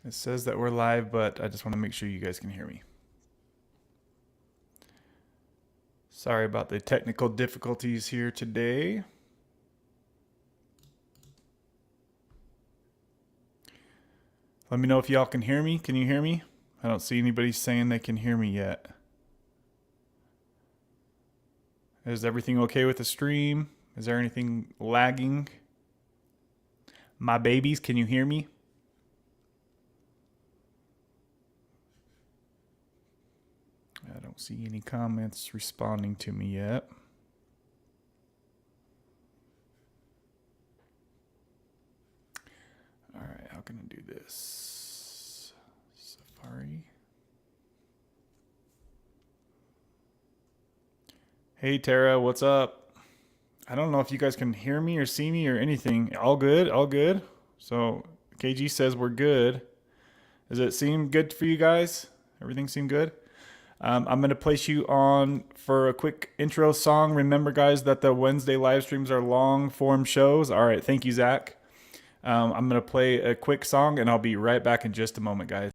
It says that we're live, but I just want to make sure you guys can hear me. Sorry about the technical difficulties here today. Let me know if y'all can hear me. Can you hear me? I don't see anybody saying they can hear me yet. Is everything okay with the stream? Is there anything lagging? My babies, can you hear me? I don't see any comments responding to me yet. All right, how can I do this? Safari. Hey Tara, what's up? I don't know if you guys can hear me or see me or anything. All good, all good. So KG says we're good. Does it seem good for you guys? Everything seem good? I'm going to place you on for a quick intro song. Remember, guys, that the Wednesday live streams are long form shows. All right, thank you, Zach. I'm going to play a quick song, and I'll be right back in just a moment, guys.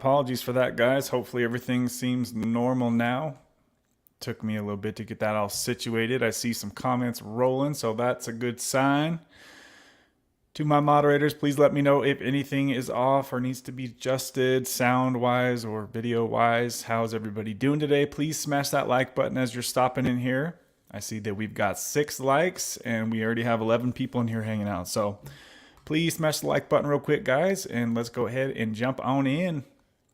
apologies for that, guys. Hopefully everything seems normal now. Took me a little bit to get that all situated. I see some comments rolling, so that's a good sign. To my moderators, please let me know if anything is off or needs to be adjusted sound-wise or video-wise. How's everybody doing today? Please smash that like button as you're stopping in here. I see that we've got 6 likes, and we already have 11 people in here hanging out. So please smash the like button real quick, guys, and let's go ahead and jump on in.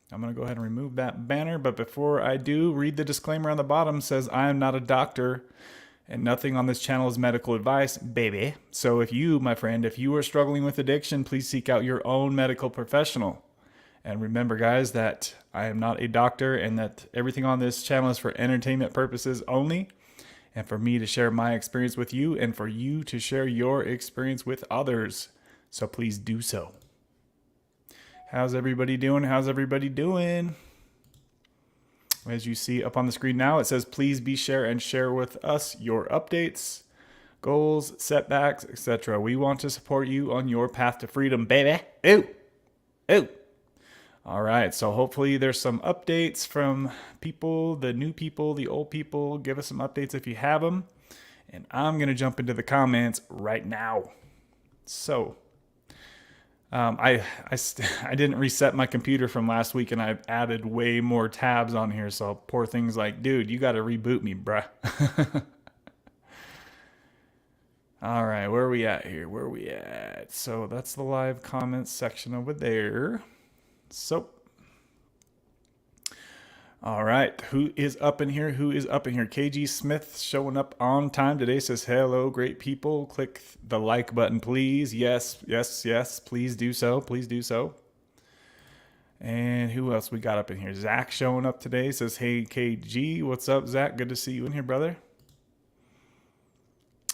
I'm going to go ahead and remove that banner, but before I do, read the disclaimer on the bottom. It says, I am not a doctor, and nothing on this channel is medical advice, baby. So if you, my friend, if you are struggling with addiction, please seek out your own medical professional. And remember, guys, that I am not a doctor and that everything on this channel is for entertainment purposes only, and for me to share my experience with you and for you to share your experience with others. So please do so. How's everybody doing? How's everybody doing? As you see up on the screen now, it says, please be share and share with us your updates, goals, setbacks, etc. We want to support you on your path to freedom, baby. Ooh, ooh. All right, so hopefully there's some updates from people, the new people, the old people. Give us some updates if you have them. And I'm going to jump into the comments right now. So I didn't reset my computer from last week, and I added way more tabs on here. So poor things like, dude, you got to reboot me, bruh. All right, where are we at here? Where are we at? So that's the live comments section over there. So, all right, who is up in here? Who is up in here? KG Smith showing up on time today, says, hello, great people. Click the like button, please. Yes, yes, yes, please do so. Please do so. And who else we got up in here? Zach showing up today, says, hey, KG, what's up, Zach? Good to see you in here, brother.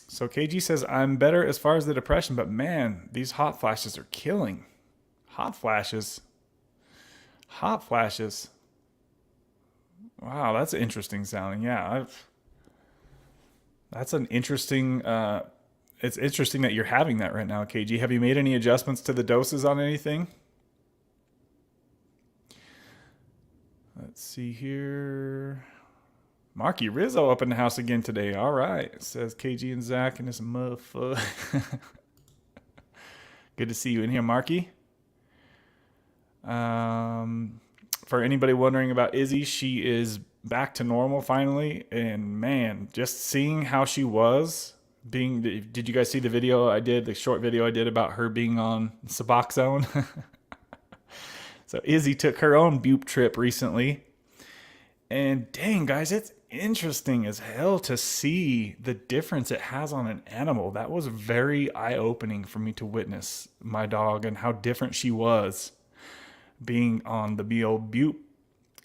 So KG says, I'm better as far as the depression, but man, these hot flashes are killing. Hot flashes. Hot flashes. Wow, that's interesting sounding. Yeah, that's an interesting. It's interesting that you're having that right now, KG. Have you made any adjustments to the doses on anything? Let's see here. Marky Rizzo up in the house again today. All right, it says KG and Zach and this motherfucker. Good to see you in here, Marky. For anybody wondering about Izzy, she is back to normal finally. And man, just seeing how she was being, did you guys see the video I did, the short video I did about her being on Suboxone? So Izzy took her own bupe trip recently. And dang, guys, it's interesting as hell to see the difference it has on an animal. That was very eye-opening for me to witness my dog and how different she was being on the old bupe.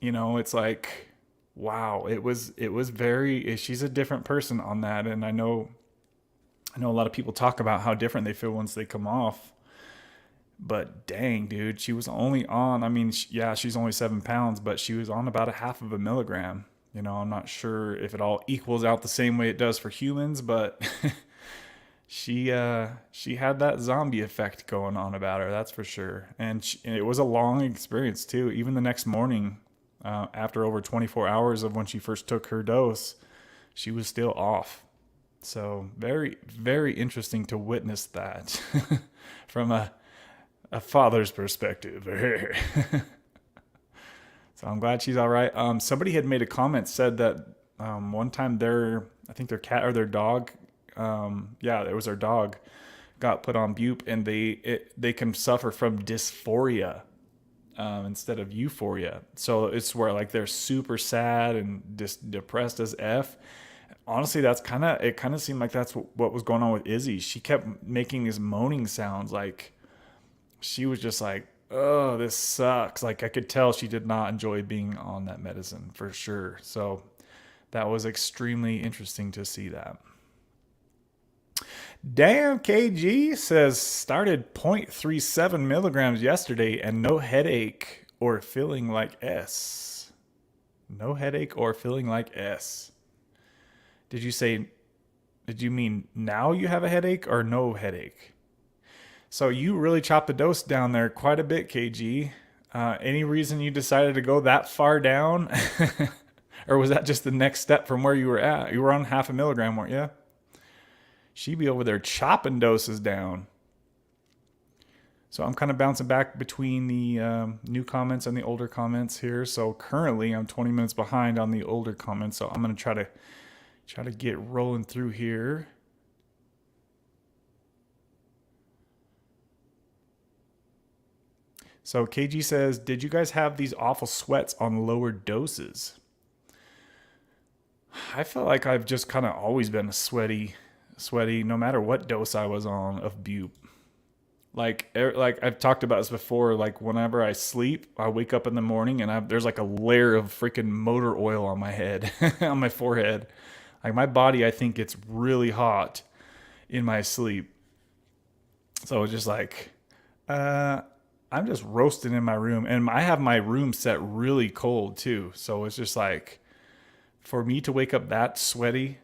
You know, it's like, wow, it was very, she's a different person on that. And I know a lot of people talk about how different they feel once they come off, but dang, dude, she was only on, I mean, yeah, she's only 7 pounds, but she was on about 0.5 milligram. You know, I'm not sure if it all equals out the same way it does for humans, but she had that zombie effect going on about her, that's for sure. And it was a long experience too. Even the next morning, after over 24 hours of when she first took her dose, she was still off. So very, very interesting to witness that from a father's perspective. So I'm glad she's all right. Somebody had made a comment, said that one time I think their cat or their dog, yeah, it was their dog, got put on bupe, and they can suffer from dysphoria instead of euphoria. So it's where like they're super sad and depressed as F. Honestly, it kind of seemed like that's what was going on with Izzy. She kept making these moaning sounds, like she was just like, oh, this sucks. Like I could tell she did not enjoy being on that medicine for sure. So that was extremely interesting to see that. Damn, KG says started 0.37 milligrams yesterday and no headache or feeling like S. No headache or feeling like S. Did you mean now you have a headache or no headache? So you really chopped the dose down there quite a bit, KG. Any reason you decided to go that far down? Or was that just the next step from where you were at? You were on 0.5 milligram, weren't you? She be over there chopping doses down. So I'm kind of bouncing back between the new comments and the older comments here. So currently I'm 20 minutes behind on the older comments. So I'm going to try to get rolling through here. So KG says, did you guys have these awful sweats on lower doses? I feel like I've just kind of always been sweaty no matter what dose I was on of bupe. Like I've talked about this before, like whenever I sleep, I wake up in the morning and there's like a layer of freaking motor oil on my head, on my forehead. Like my body, I think it's really hot in my sleep. So it's just like, I'm just roasting in my room, and I have my room set really cold too. So it's just like, for me to wake up that sweaty.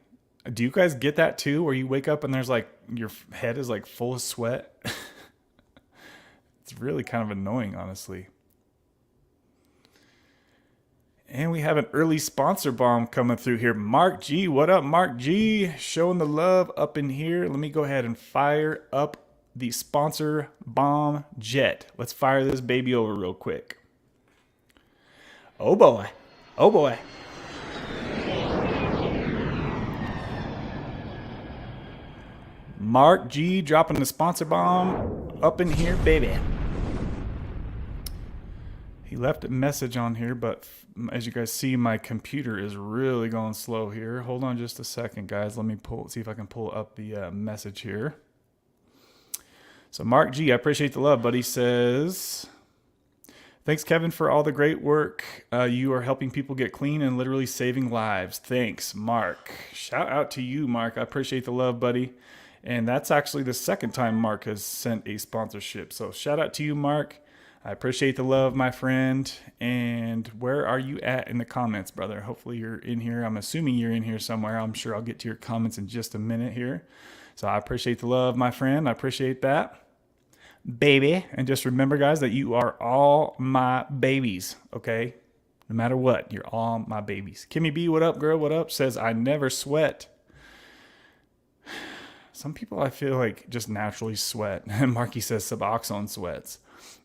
Do you guys get that too, where you wake up and there's like your head is like full of sweat? It's really kind of annoying, honestly. And we have an early sponsor bomb coming through here. Mark G, what up, Mark G? Showing the love up in here. Let me go ahead and fire up the sponsor bomb jet. Let's fire this baby over real quick. Oh boy. Oh boy. Mark G dropping the sponsor bomb up in here, baby. He left a message on here, but as you guys see, my computer is really going slow here. Hold on just a second, guys. Let me see if I can pull up the message here. So Mark G, I appreciate the love, buddy. Says, thanks, Kevin, for all the great work. You are helping people get clean and literally saving lives. Thanks, Mark. Shout out to you, Mark. I appreciate the love, buddy. And that's actually the second time Mark has sent a sponsorship. So shout out to you, Mark. I appreciate the love, my friend. And where are you at in the comments, brother? Hopefully you're in here. I'm assuming you're in here somewhere. I'm sure I'll get to your comments in just a minute here. So I appreciate the love, my friend. I appreciate that. Baby. And just remember, guys, that you are all my babies, okay? No matter what, you're all my babies. Kimmy B, what up, girl? What up? Says, I never sweat. Some people I feel like just naturally sweat. And Marky says Suboxone sweats.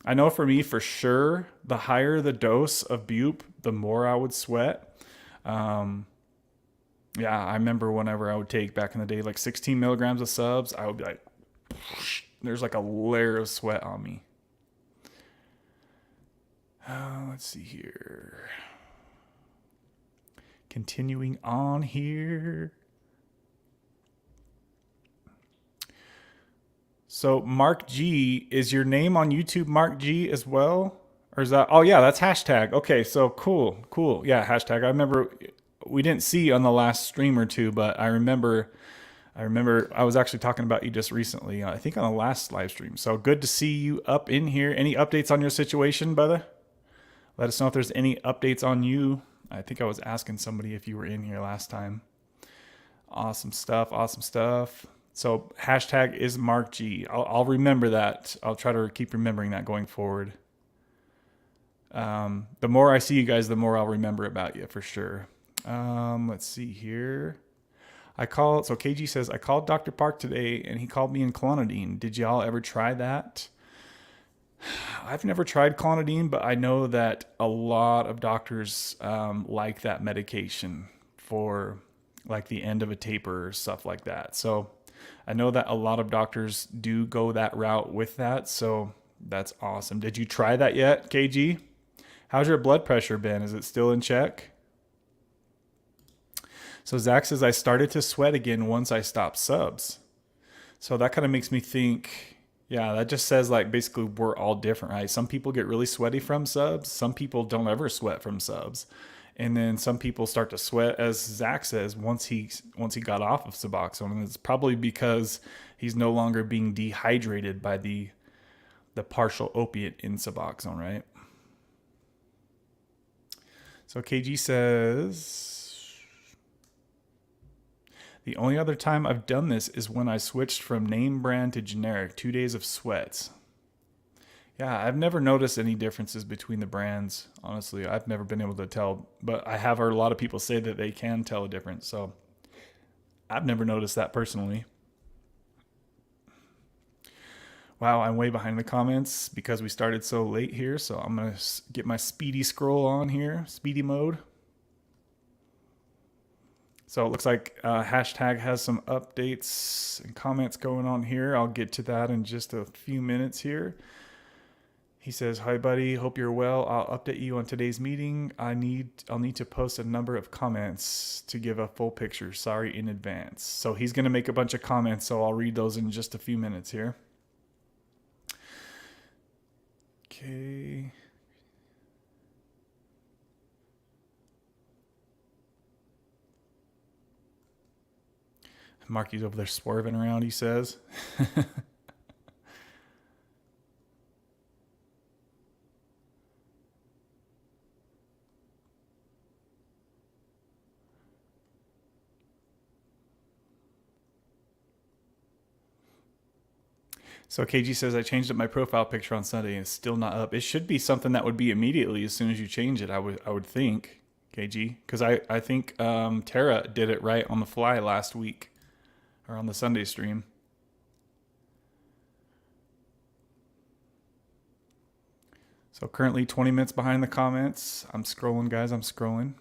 I know for me, for sure, the higher the dose of bupe, the more I would sweat. Yeah, I remember whenever I would take back in the day, like 16 milligrams of subs, I would be like, there's like a layer of sweat on me. Let's see here. Continuing on here. So Mark G, is your name on YouTube Mark G as well? Or is that, oh yeah, that's hashtag. Okay, so cool. Yeah, hashtag. I remember we didn't see on the last stream or two, but I remember I was actually talking about you just recently, I think on the last live stream. So good to see you up in here. Any updates on your situation, brother? Let us know if there's any updates on you. I think I was asking somebody if you were in here last time. Awesome stuff. So hashtag is Mark G. I'll remember that. I'll try to keep remembering that going forward. The more I see you guys, the more I'll remember about you for sure. Let's see here. So KG says, I called Dr. Park today and he called me in clonidine. Did y'all ever try that? I've never tried clonidine, but I know that a lot of doctors like that medication for like the end of a taper or stuff like that. So I know that a lot of doctors do go that route with that. So that's awesome. Did you try that yet, KG? How's your blood pressure been? Is it still in check? So Zach says, I started to sweat again once I stopped subs. So that kind of makes me think, yeah, that just says like basically we're all different, right? Some people get really sweaty from subs. Some people don't ever sweat from subs. And then some people start to sweat, as Zach says, once he got off of Suboxone. And it's probably because he's no longer being dehydrated by the partial opiate in Suboxone, right? So KG says, the only other time I've done this is when I switched from name brand to generic, 2 days of sweats. Yeah, I've never noticed any differences between the brands. Honestly, I've never been able to tell, but I have heard a lot of people say that they can tell a difference. So I've never noticed that personally. Wow, I'm way behind the comments because we started so late here. So I'm going to get my speedy scroll on here, speedy mode. So it looks like hashtag has some updates and comments going on here. I'll get to that in just a few minutes here. He says, "Hi, buddy. Hope you're well. I'll update you on today's meeting. I'll need to post a number of comments to give a full picture. Sorry in advance." So he's going to make a bunch of comments, so I'll read those in just a few minutes here. Okay. Marky's over there swerving around, he says. So KG says, I changed up my profile picture on Sunday and it's still not up. It should be something that would be immediately as soon as you change it, I would think, KG. Because I think Tara did it right on the fly last week or on the Sunday stream. So currently 20 minutes behind the comments. I'm scrolling, guys. I'm scrolling.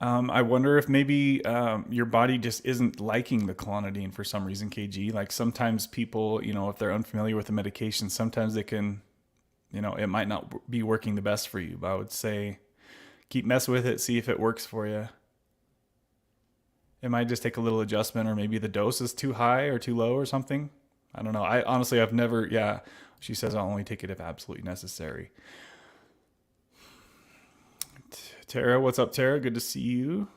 I wonder if maybe your body just isn't liking the clonidine for some reason, KG. Like sometimes people, if they're unfamiliar with the medication, sometimes they can, it might not be working the best for you. But I would say keep messing with it, see if it works for you. It might just take a little adjustment, or maybe the dose is too high or too low or something. I don't know. I've never, yeah. She says I'll only take it if absolutely necessary. Tara, what's up, Tara? Good to see you.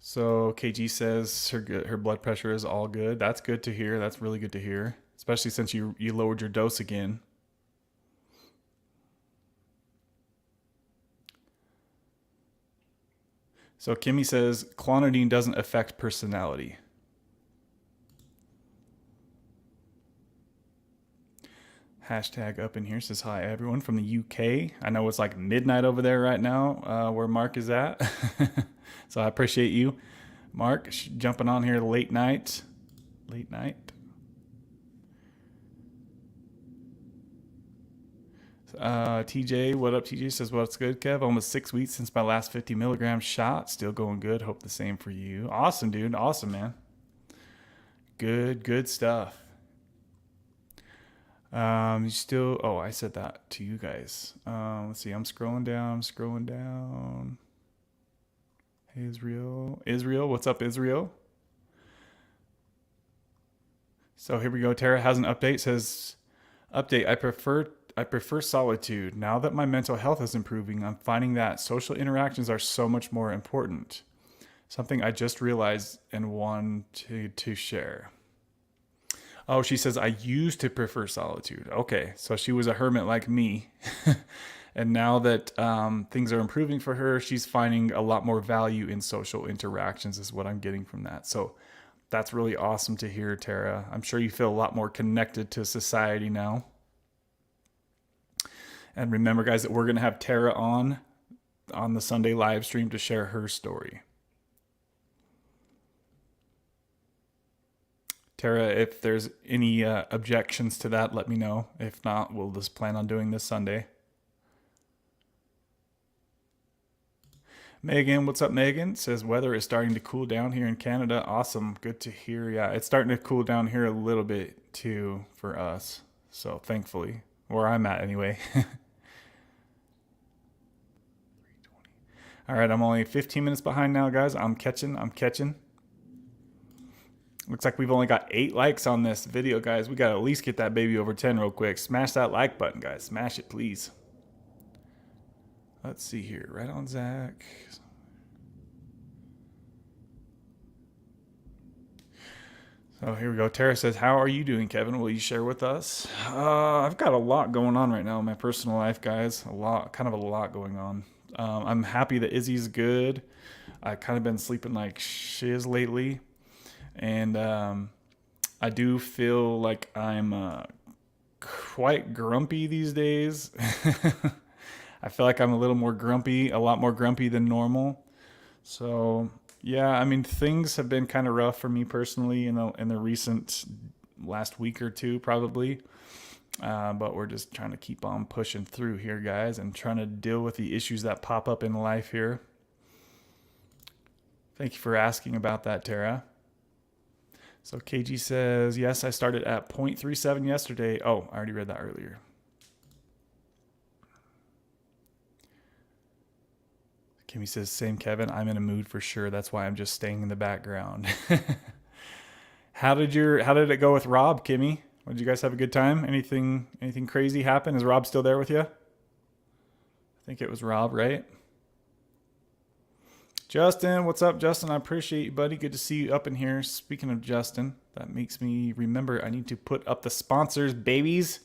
So KG says her blood pressure is all good. That's good to hear. That's really good to hear, especially since you lowered your dose again. So Kimmy says clonidine doesn't affect personality. Hashtag up in here says hi everyone from the UK. I know it's like midnight over there right now where Mark is at. So I appreciate you, Mark, jumping on here late night. TJ, what up? TJ says, what's good, Kev? Almost 6 weeks since my last 50 milligram shot. Still going good. Hope the same for you. Awesome, dude. Awesome, man. Good stuff. You still, I said that to you guys. Let's see, I'm scrolling down. Hey, Israel, what's up, Israel? So here we go. Tara has an update. Says, update, I prefer solitude. Now that my mental health is improving, I'm finding that social interactions are so much more important. Something I just realized and wanted to share. Oh, she says, I used to prefer solitude. Okay, so she was a hermit like me. And now that things are improving for her, she's finding a lot more value in social interactions is what I'm getting from that. So that's really awesome to hear, Tara. I'm sure you feel a lot more connected to society now. And remember, guys, that we're going to have Tara on the Sunday live stream to share her story. Tara, if there's any objections to that, let me know. If not, we'll just plan on doing this Sunday. Megan, what's up, Megan? Says weather is starting to cool down here in Canada. Awesome. Good to hear. Yeah, it's starting to cool down here a little bit too for us. So thankfully, where I'm at anyway. All right, I'm only 15 minutes behind now, guys. I'm catching. Looks like we've only got 8 likes on this video, guys. We got to at least get that baby over 10 real quick. Smash that like button, guys. Smash it, please. Let's see here. Right on, Zach. So Oh, here we go. Tara says, "How are you doing, Kevin? Will you share with us?" I've got a lot going on right now in my personal life, guys. Kind of a lot going on. I'm happy that Izzy's good. I kind of been sleeping like shiz lately, and I do feel like I'm quite grumpy these days. I feel like I'm a little more grumpy, a lot more grumpy than normal. So yeah, I mean things have been kind of rough for me personally in the recent last week or two probably. But we're just trying to keep on pushing through here, guys, and trying to deal with the issues that pop up in life here. Thank you for asking about that, Tara. So KG says, yes, I started at 0.37 yesterday. Oh, I already read that earlier. Kimmy says, same Kevin, I'm in a mood for sure. That's why I'm just staying in the background. How did it go with Rob, Kimmy? Did you guys have a good time? Anything crazy happen? Is Rob still there with you? I think it was Rob, right? Justin, what's up, Justin? I appreciate you, buddy. Good to see you up in here. Speaking of Justin, that makes me remember I need to put up the sponsors, babies.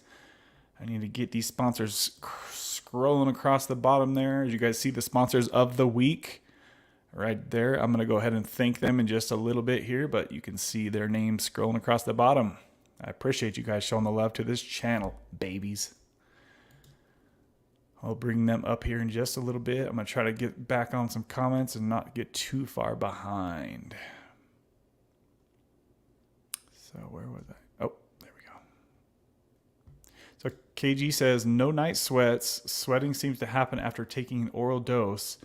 I need to get these sponsors scrolling across the bottom there. As you guys see, the sponsors of the week right there. I'm going to go ahead and thank them in just a little bit here, but you can see their names scrolling across the bottom. I appreciate you guys showing the love to this channel, babies. I'll bring them up here in just a little bit. I'm going to try to get back on some comments and not get too far behind. So where was I? Oh, there we go. So KG says, no night sweats. Sweating seems to happen after taking an oral dose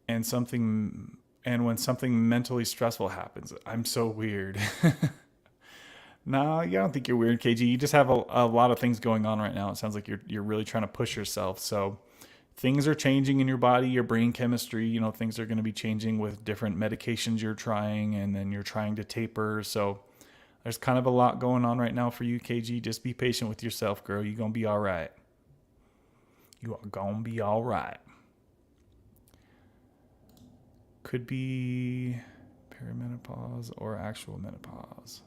and when something mentally stressful happens. I'm so weird. No, I don't think you're weird, KG. You just have a lot of things going on right now. It sounds like you're really trying to push yourself. So things are changing in your body, your brain chemistry. You know, things are going to be changing with different medications you're trying, and then you're trying to taper. So there's kind of a lot going on right now for you, KG. Just be patient with yourself, girl. You're going to be all right. You are going to be all right. Could be perimenopause or actual menopause.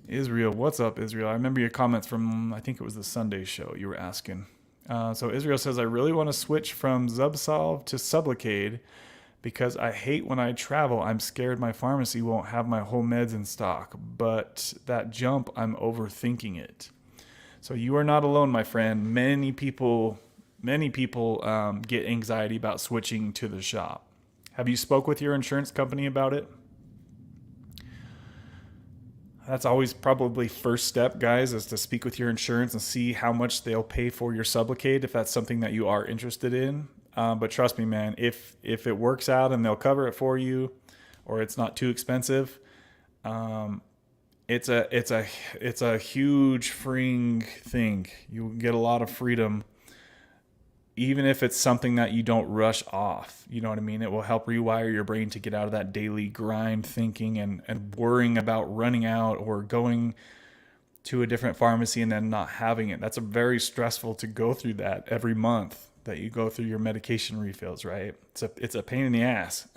Israel, what's up, Israel? I remember your comments from, I think it was the Sunday show you were asking. So Israel says, I really want to switch from Zubsolv to Sublocade because I hate when I travel. I'm scared my pharmacy won't have my whole meds in stock. But that jump, I'm overthinking it. So you are not alone, my friend. Many people get anxiety about switching to the shop. Have you spoke with your insurance company about it? That's always probably first step, guys, is to speak with your insurance and see how much they'll pay for your Sublocade if that's something that you are interested in. But trust me, man, if it works out and they'll cover it for you, or it's not too expensive, it's a huge freeing thing. You get a lot of freedom, even if it's something that you don't rush off. You know what I mean? It will help rewire your brain to get out of that daily grind thinking and worrying about running out or going to a different pharmacy and then not having it. That's a very stressful to go through that every month that you go through your medication refills, right? It's a pain in the ass.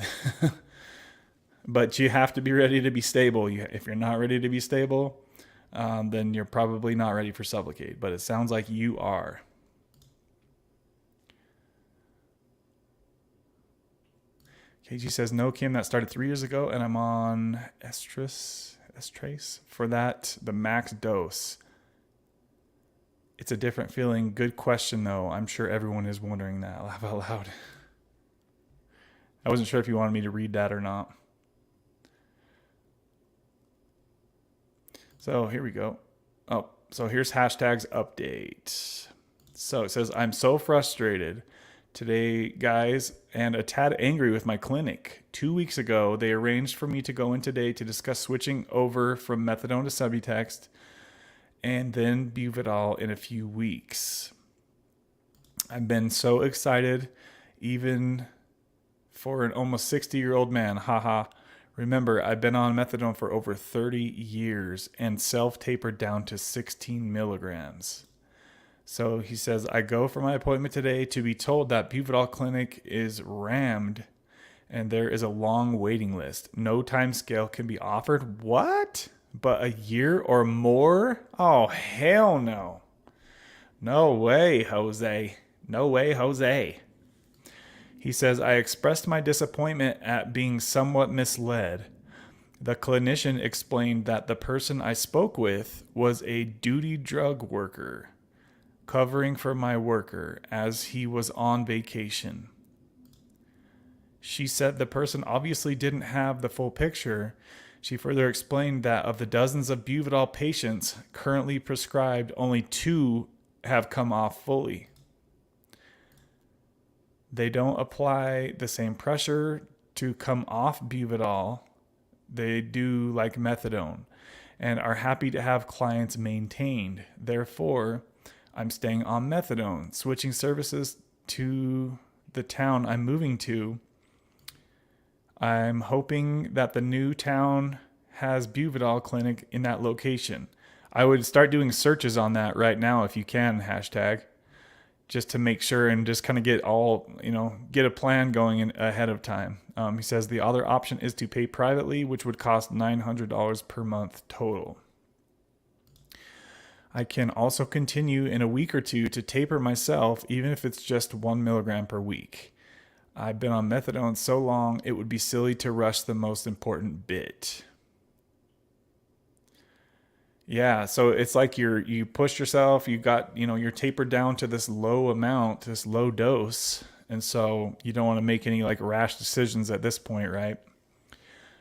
But you have to be ready to be stable. If you're not ready to be stable, then you're probably not ready for Sublocade. But it sounds like you are. KG says, no, Kim, that started 3 years ago, and I'm on estrace for that, the max dose. It's a different feeling. Good question, though. I'm sure everyone is wondering that. Laugh out loud. I wasn't sure if you wanted me to read that or not. So here we go. Oh, so here's hashtags update. So it says, I'm so frustrated today, guys, and a tad angry with my clinic. 2 weeks ago, they arranged for me to go in today to discuss switching over from methadone to Subutex and then Buvidal in a few weeks. I've been so excited, even for an almost 60-year-old man. Haha. Remember, I've been on methadone for over 30 years and self-tapered down to 16 milligrams. So he says, I go for my appointment today to be told that Buvidal clinic is rammed and there is a long waiting list. No time scale can be offered. What? But a year or more? Oh, hell no. No way, Jose. No way, Jose. He says, I expressed my disappointment at being somewhat misled. The clinician explained that the person I spoke with was a duty drug worker, covering for my worker as he was on vacation. She said the person obviously didn't have the full picture. She further explained that of the dozens of Buvidal patients currently prescribed, only 2 have come off fully. They don't apply the same pressure to come off Buvidal they do like methadone, and are happy to have clients maintained. Therefore, I'm staying on methadone, switching services to the town I'm moving to. I'm hoping that the new town has Buvidal clinic in that location. I would start doing searches on that right now if you can, hashtag, just to make sure and just kind of get get a plan going in ahead of time. He says the other option is to pay privately, which would cost $900 per month total. I can also continue in a week or two to taper myself, even if it's just 1 milligram per week. I've been on methadone so long, it would be silly to rush the most important bit. Yeah, so it's like you pushed yourself, you got, you're tapered down to this low amount, this low dose, and so you don't want to make any like rash decisions at this point, right?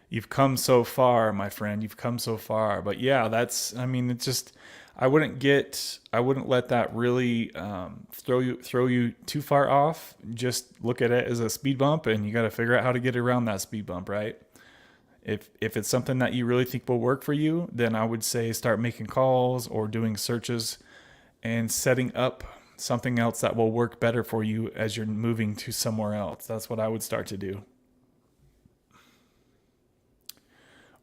You've come so far, my friend. You've come so far. But yeah, it's just I wouldn't let that really throw you too far off. Just look at it as a speed bump, and you got to figure out how to get around that speed bump, right? If it's something that you really think will work for you, then I would say start making calls or doing searches and setting up something else that will work better for you as you're moving to somewhere else. That's what I would start to do.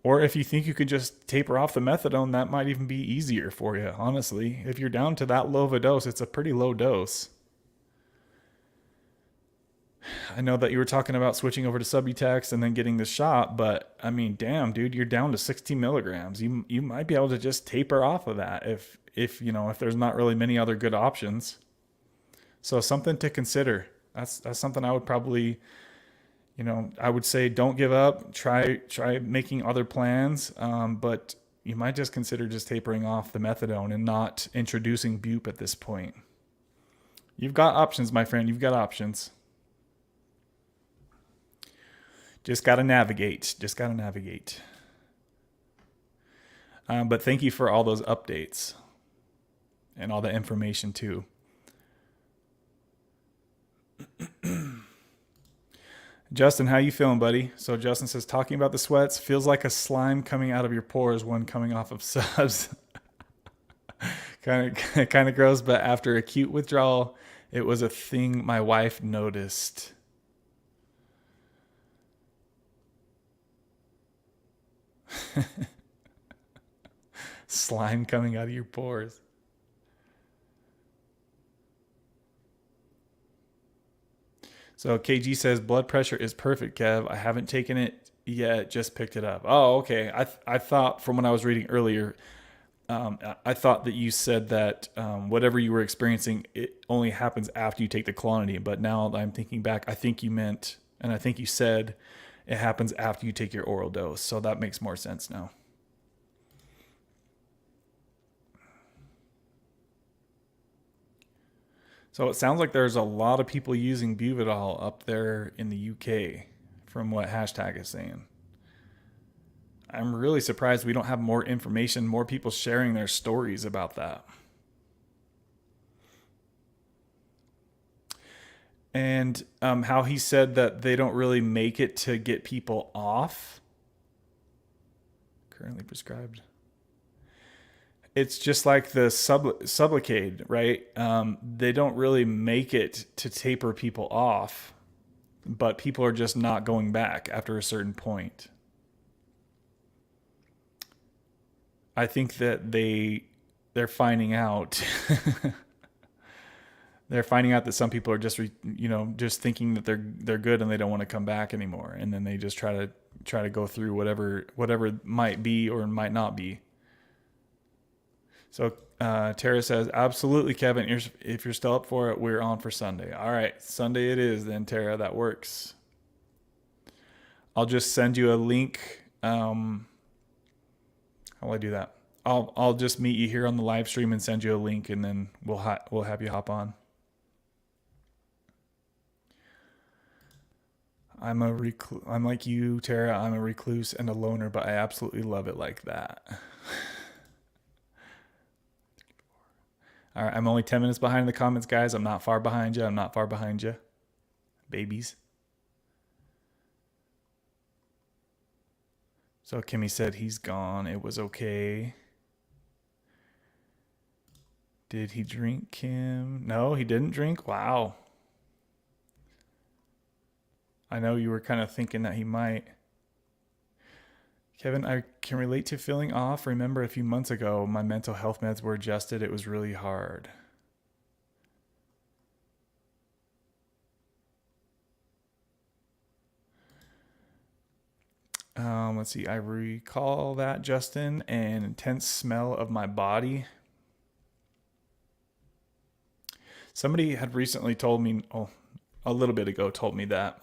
Or if you think you could just taper off the methadone, that might even be easier for you, honestly. If you're down to that low of a dose, it's a pretty low dose. I know that you were talking about switching over to Subutex and then getting the shot, but I mean, damn, dude, you're down to 60 milligrams. You might be able to just taper off of that if there's not really many other good options. So something to consider. That's something I would probably, I would say don't give up. Try making other plans, but you might just consider just tapering off the methadone and not introducing bup at this point. You've got options, my friend. You've got options. Just got to navigate. But thank you for all those updates and all the information too. Justin, how you feeling, buddy? So Justin says, talking about the sweats feels like a slime coming out of your pores when coming off of subs. kind of gross, but after acute withdrawal, it was a thing my wife noticed. Slime coming out of your pores. So KG says blood pressure is perfect, Kev. I haven't taken it yet, just picked it up. Oh, okay. I thought from when I was reading earlier, I thought that you said that whatever you were experiencing, it only happens after you take the Clonidine. But now I'm thinking back, I think you meant, and I think you said it happens after you take your oral dose. So that makes more sense now. So it sounds like there's a lot of people using Buvidal up there in the UK from what hashtag is saying. I'm really surprised we don't have more information, more people sharing their stories about that. And how he said that they don't really make it to get people off. Currently prescribed. It's just like the Sublocade, right? They don't really make it to taper people off, but people are just not going back after a certain point. I think that they're finding out they're finding out that some people are just just thinking that they're good and they don't want to come back anymore, and then they just try to go through whatever might be or might not be. So Tara says, absolutely, Kevin. If you're still up for it, we're on for Sunday. All right, Sunday it is then, Tara. That works. I'll just send you a link. How will I do that? I'll just meet you here on the live stream and send you a link, and then we'll have you hop on. I'm like you, Tara. I'm a recluse and a loner, but I absolutely love it like that. All right, I'm only 10 minutes behind in the comments, guys. I'm not far behind you. I'm not far behind you. Babies. So Kimmy said he's gone. It was okay. Did he drink, Kim? No, he didn't drink. Wow. I know you were kind of thinking that he might. Kevin, I can relate to feeling off. Remember a few months ago, my mental health meds were adjusted. It was really hard. Let's see. I recall that, Justin, an intense smell of my body. Somebody had recently told me, a little bit ago, told me that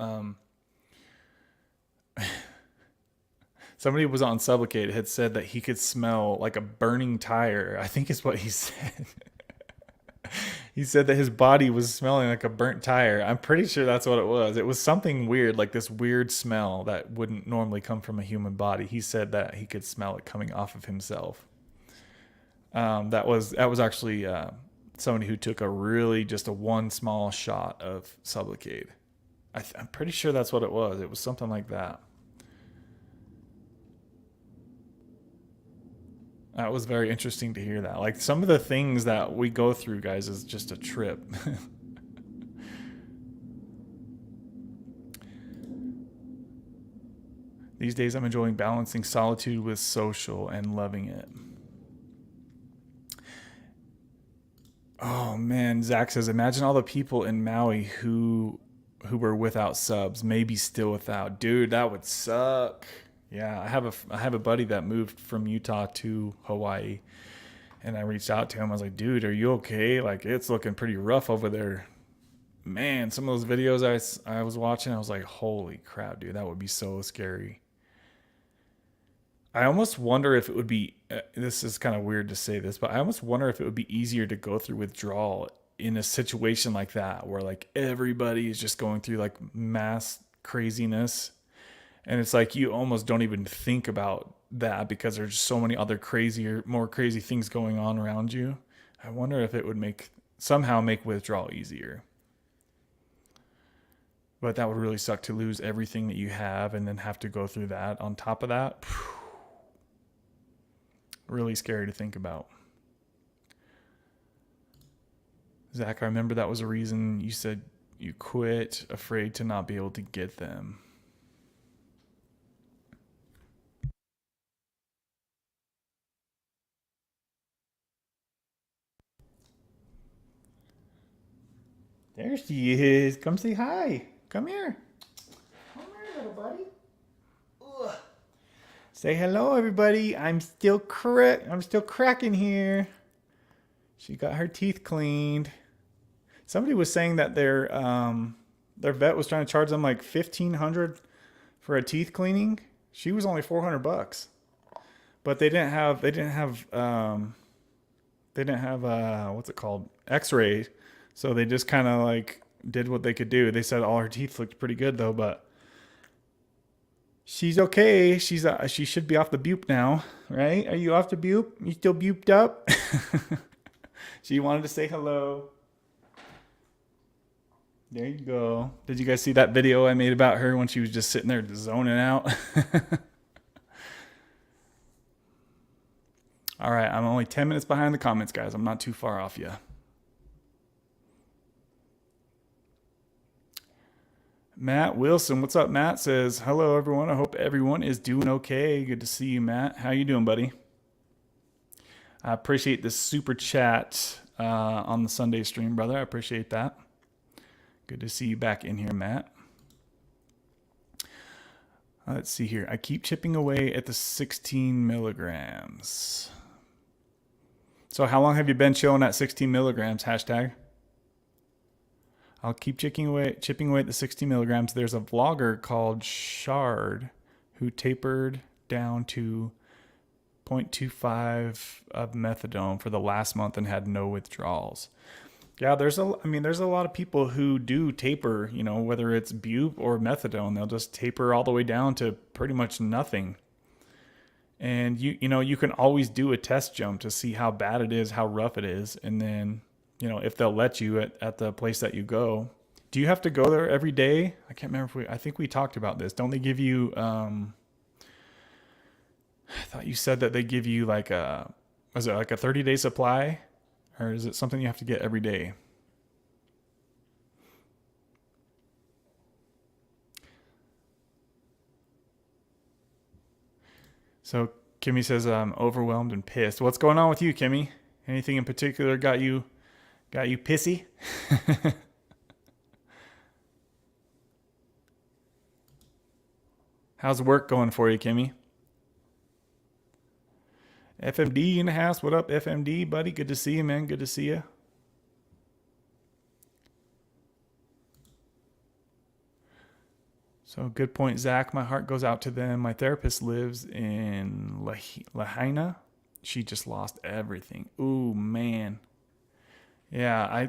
somebody was on Sublocade had said that he could smell like a burning tire. I think is what he said. He said that his body was smelling like a burnt tire. I'm pretty sure that's what it was. It was something weird, like this weird smell that wouldn't normally come from a human body. He said that he could smell it coming off of himself. That was actually somebody who took just a one small shot of Sublocade. I'm pretty sure that's what it was. It was something like that. That was very interesting to hear that. Like some of the things that we go through, guys, is just a trip. These days I'm enjoying balancing solitude with social and loving it. Oh man, Zach says, imagine all the people in Maui who were without subs, maybe still without. Dude, that would suck. Yeah, I have a buddy that moved from Utah to Hawaii, and I reached out to him. I was like, dude, are you okay? Like, it's looking pretty rough over there. Man, some of those videos I was watching, I was like, holy crap, dude, that would be so scary. I almost wonder if it would be, this is kind of weird to say this, but I almost wonder if it would be easier to go through withdrawal in a situation like that, where like everybody is just going through like mass craziness. And it's like you almost don't even think about that because there's so many other more crazy things going on around you. I wonder if it would somehow make withdrawal easier. But that would really suck to lose everything that you have and then have to go through that on top of that. Really scary to think about. Zach, I remember that was a reason you said you quit, afraid to not be able to get them. There she is. Come say hi. Come here. Come here, little buddy. Ugh. Say hello, everybody. I'm still cracking here. She got her teeth cleaned. Somebody was saying that their vet was trying to charge them like $1,500 for a teeth cleaning. She was only $400, but they didn't have what's it called, X-ray. So they just kind of like did what they could do. They said all her teeth looked pretty good though, but she's okay. She should be off the bupe now, right? Are you off the bupe? You still buped up? She wanted to say hello. There you go. Did you guys see that video I made about her when she was just sitting there zoning out? All right, I'm only 10 minutes behind the comments, guys. I'm not too far off yet. Matt Wilson, what's up? Matt says, hello, everyone. I hope everyone is doing okay. Good to see you, Matt. How you doing, buddy? I appreciate this super chat. on the Sunday stream, brother. I appreciate that. Good to see you back in here, Matt. Let's see here. I keep chipping away at the 16 milligrams. So how long have you been chilling at 16 milligrams? Hashtag. I'll keep chipping away at the 60 milligrams. There's a vlogger called Shard who tapered down to 0.25 of methadone for the last month and had no withdrawals. Yeah, there's a lot of people who do taper, you know, whether it's bupe or methadone, they'll just taper all the way down to pretty much nothing. And you know, you can always do a test jump to see how bad it is, how rough it is, and then, you know, if they'll let you at the place that you go. Do you have to go there every day? I can't remember I think we talked about this. Don't they give you I thought you said that they give you like was it like a 30-day supply? Or is it something you have to get every day? So Kimmy says, I'm overwhelmed and pissed. What's going on with you, Kimmy? Anything in particular got you pissy? How's work going for you, Kimmy? FMD in the house. What up, FMD, buddy? Good to see you, man. Good to see you. So good point, Zach. My heart goes out to them. My therapist lives in Lahaina. She just lost everything. Ooh, man. Yeah,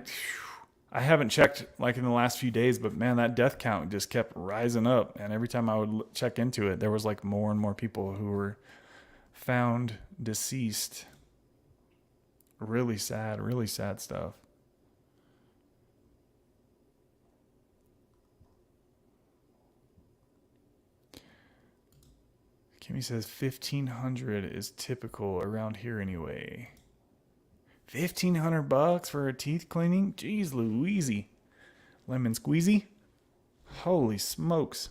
I haven't checked like in the last few days, but man, that death count just kept rising up. And every time I would check into it, there was like more and more people who were found deceased. Really sad stuff. Kimmy says 1,500 is typical around here anyway. $1,500 for a teeth cleaning? Jeez Louise. Lemon squeezy? Holy smokes.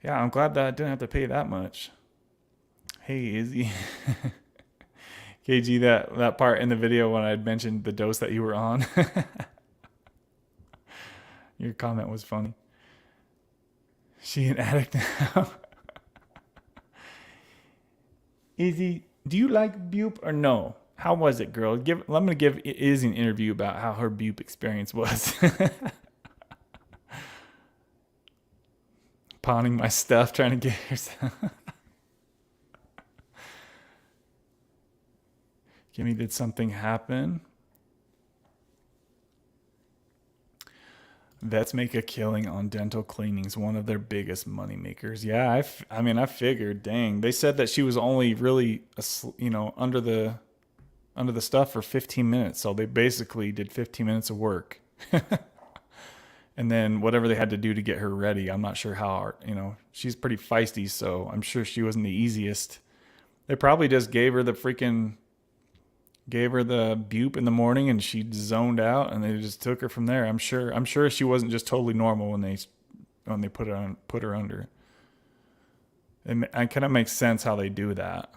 Yeah, I'm glad that I didn't have to pay that much. Hey, Izzy. KG, that part in the video when I had mentioned the dose that you were on. Your comment was funny. She an addict now? Izzy, do you like bupe or no? How was it, girl? I'm going to give Izzy an interview about how her bupe experience was. Pawning my stuff, trying to get herself. Kimmy, did something happen? Vets make a killing on dental cleanings, one of their biggest money makers. Yeah, I figured, dang. They said that she was only really, under the stuff for 15 minutes. So they basically did 15 minutes of work. And then whatever they had to do to get her ready, I'm not sure how, she's pretty feisty, so I'm sure she wasn't the easiest. They probably just gave her the bupe in the morning and she zoned out and they just took her from there. I'm sure she wasn't just totally normal when they put her under. It kind of makes sense how they do that.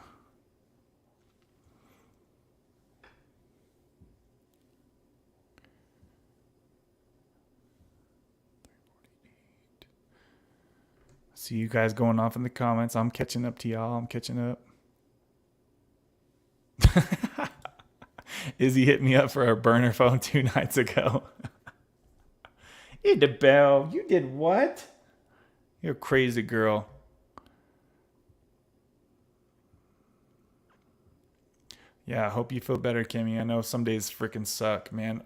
See you guys going off in the comments. I'm catching up to y'all. I'm catching up. Izzy hit me up for a burner phone 2 nights ago. Idabelle, you did what? You're a crazy girl. Yeah, I hope you feel better, Kimmy. I know some days freaking suck, man.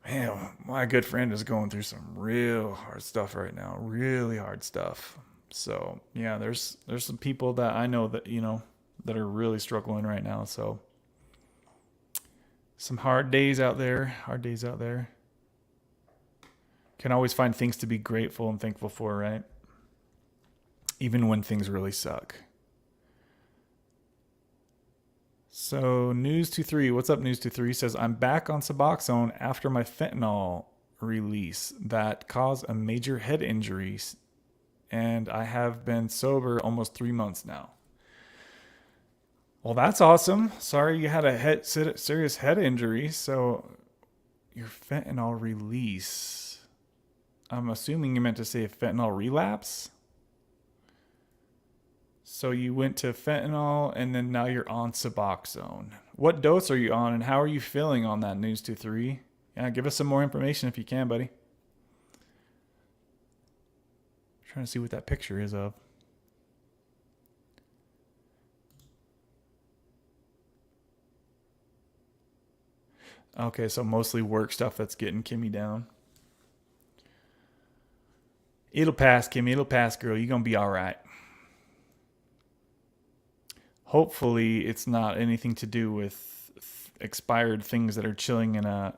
Man, my good friend is going through some real hard stuff right now. Really hard stuff. So, yeah, there's some people that I know that, that are really struggling right now. So, some hard days out there. Can always find things to be grateful and thankful for, right? Even when things really suck. So News23, what's up, News23 says, I'm back on Suboxone after my fentanyl release that caused a major head injury, and I have been sober almost 3 months now. Well, that's awesome. Sorry you had a serious head injury. So your fentanyl release. I'm assuming you meant to say fentanyl relapse. So you went to fentanyl and then now you're on Suboxone. What dose are you on and how are you feeling on that News to 3? Yeah, give us some more information if you can, buddy. Trying to see what that picture is of. Okay, so mostly work stuff that's getting Kimmy down. It'll pass, Kimmy. It'll pass, girl. You're going to be all right. Hopefully, it's not anything to do with expired things that are chilling in a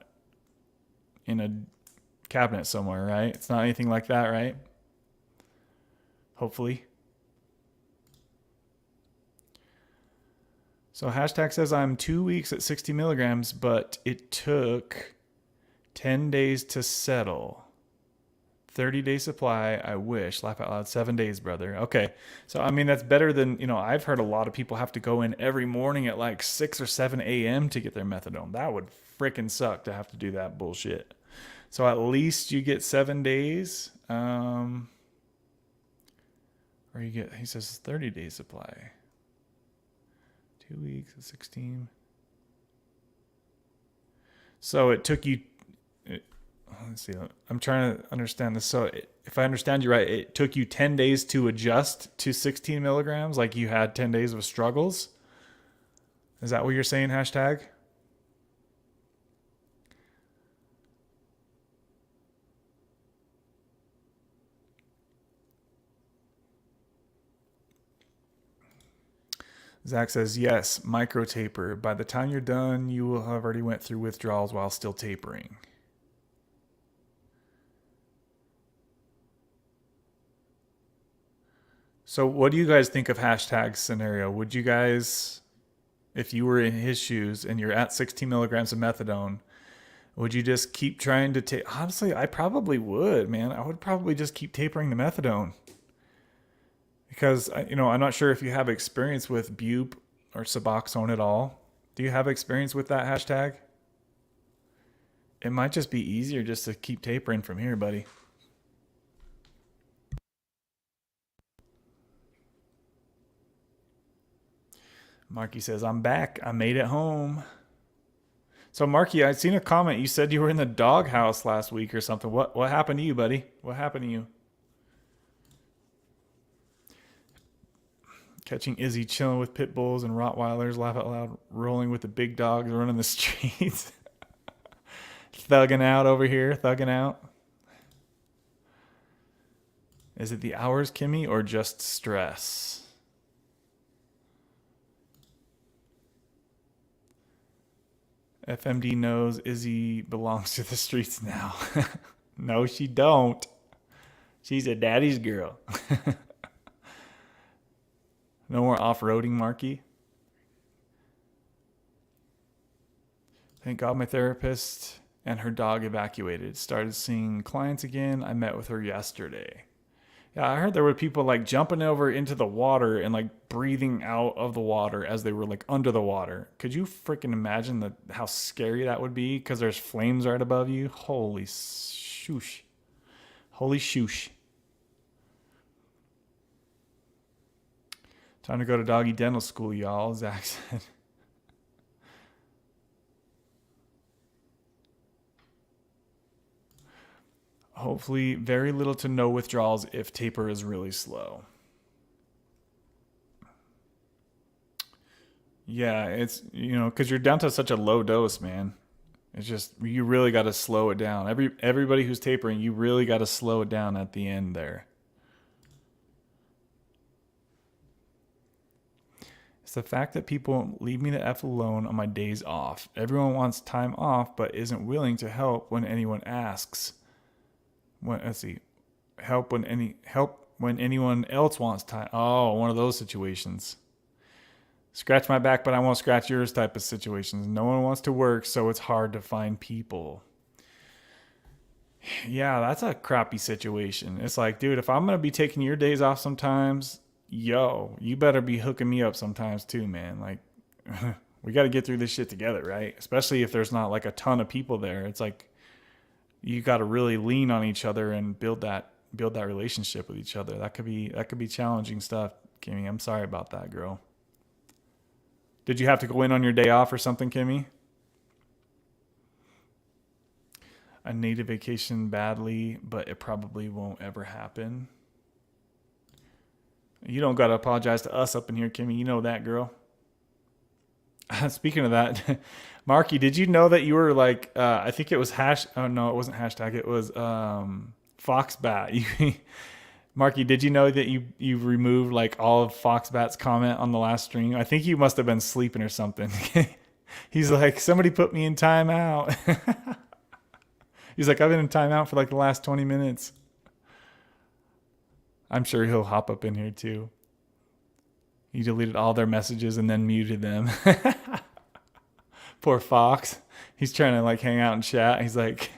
cabinet somewhere, right? It's not anything like that, right? Hopefully. So hashtag says I'm 2 weeks at 60 milligrams, but it took 10 days to settle. 30-day supply, I wish. Laugh out loud. 7 days, brother. Okay. So, I mean, that's better than, I've heard a lot of people have to go in every morning at like 6 or 7 a.m. to get their methadone. That would freaking suck to have to do that bullshit. So, at least you get 7 days. Or you get, he says 30-day supply. 2 weeks at 16. So it took you. Let's see. I'm trying to understand this. So if I understand you right, it took you 10 days to adjust to 16 milligrams. Like you had 10 days of struggles. Is that what you're saying? Hashtag. Zach says, yes, micro taper. By the time you're done, you will have already went through withdrawals while still tapering. So what do you guys think of hashtag scenario? Would you guys, if you were in his shoes and you're at 16 milligrams of methadone, would you just keep trying to take? Honestly, I probably would, man. I would probably just keep tapering the methadone because, I'm not sure if you have experience with Bube or Suboxone at all. Do you have experience with that hashtag? It might just be easier just to keep tapering from here, buddy. Marky says, I'm back. I made it home. So, Marky, I'd seen a comment. You said you were in the doghouse last week or something. What happened to you, buddy? What happened to you? Catching Izzy chilling with pit bulls and Rottweilers, laugh out loud, rolling with the big dogs, running the streets. Thugging out over here, thugging out. Is it the hours, Kimmy, or just stress? FMD knows Izzy belongs to the streets now. No, she don't. She's a daddy's girl. No more off-roading, Marky. Thank God my therapist and her dog evacuated. Started seeing clients again. I met with her yesterday. Yeah, I heard there were people like jumping over into the water and like breathing out of the water as they were like under the water. Could you freaking imagine how scary that would be? Because there's flames right above you. Holy shoosh. Holy shoosh. Time to go to doggy dental school, y'all, Zach said. Hopefully, very little to no withdrawals if taper is really slow. Yeah, it's, because you're down to such a low dose, man. It's just, you really got to slow it down. Everybody who's tapering, you really got to slow it down at the end there. It's the fact that people leave me the F alone on my days off. Everyone wants time off, but isn't willing to help when anyone asks. Let's see, help when anyone else wants time. Oh, one of those situations. Scratch my back, but I won't scratch yours type of situations. No one wants to work, so it's hard to find people. Yeah, that's a crappy situation. It's like, dude, if I'm gonna be taking your days off sometimes, yo, you better be hooking me up sometimes too, man. Like, we got to get through this shit together, right? Especially if there's not like a ton of people there. It's like you got to really lean on each other and build that relationship with each other. That could be challenging stuff, Kimmy. I'm sorry about that, girl. Did you have to go in on your day off or something, Kimmy? I need a vacation badly, but it probably won't ever happen. You don't got to apologize to us up in here, Kimmy. You know that, girl. Speaking of that, Marky, did you know that you were like, I think it was oh no, it wasn't hashtag. It was Foxbat. Marky, did you know that you removed like all of Foxbat's comment on the last stream? I think you must have been sleeping or something. He's like, somebody put me in timeout. He's like, I've been in timeout for like the last 20 minutes. I'm sure he'll hop up in here too. He deleted all their messages and then muted them. Poor Fox. He's trying to like hang out and chat. He's like,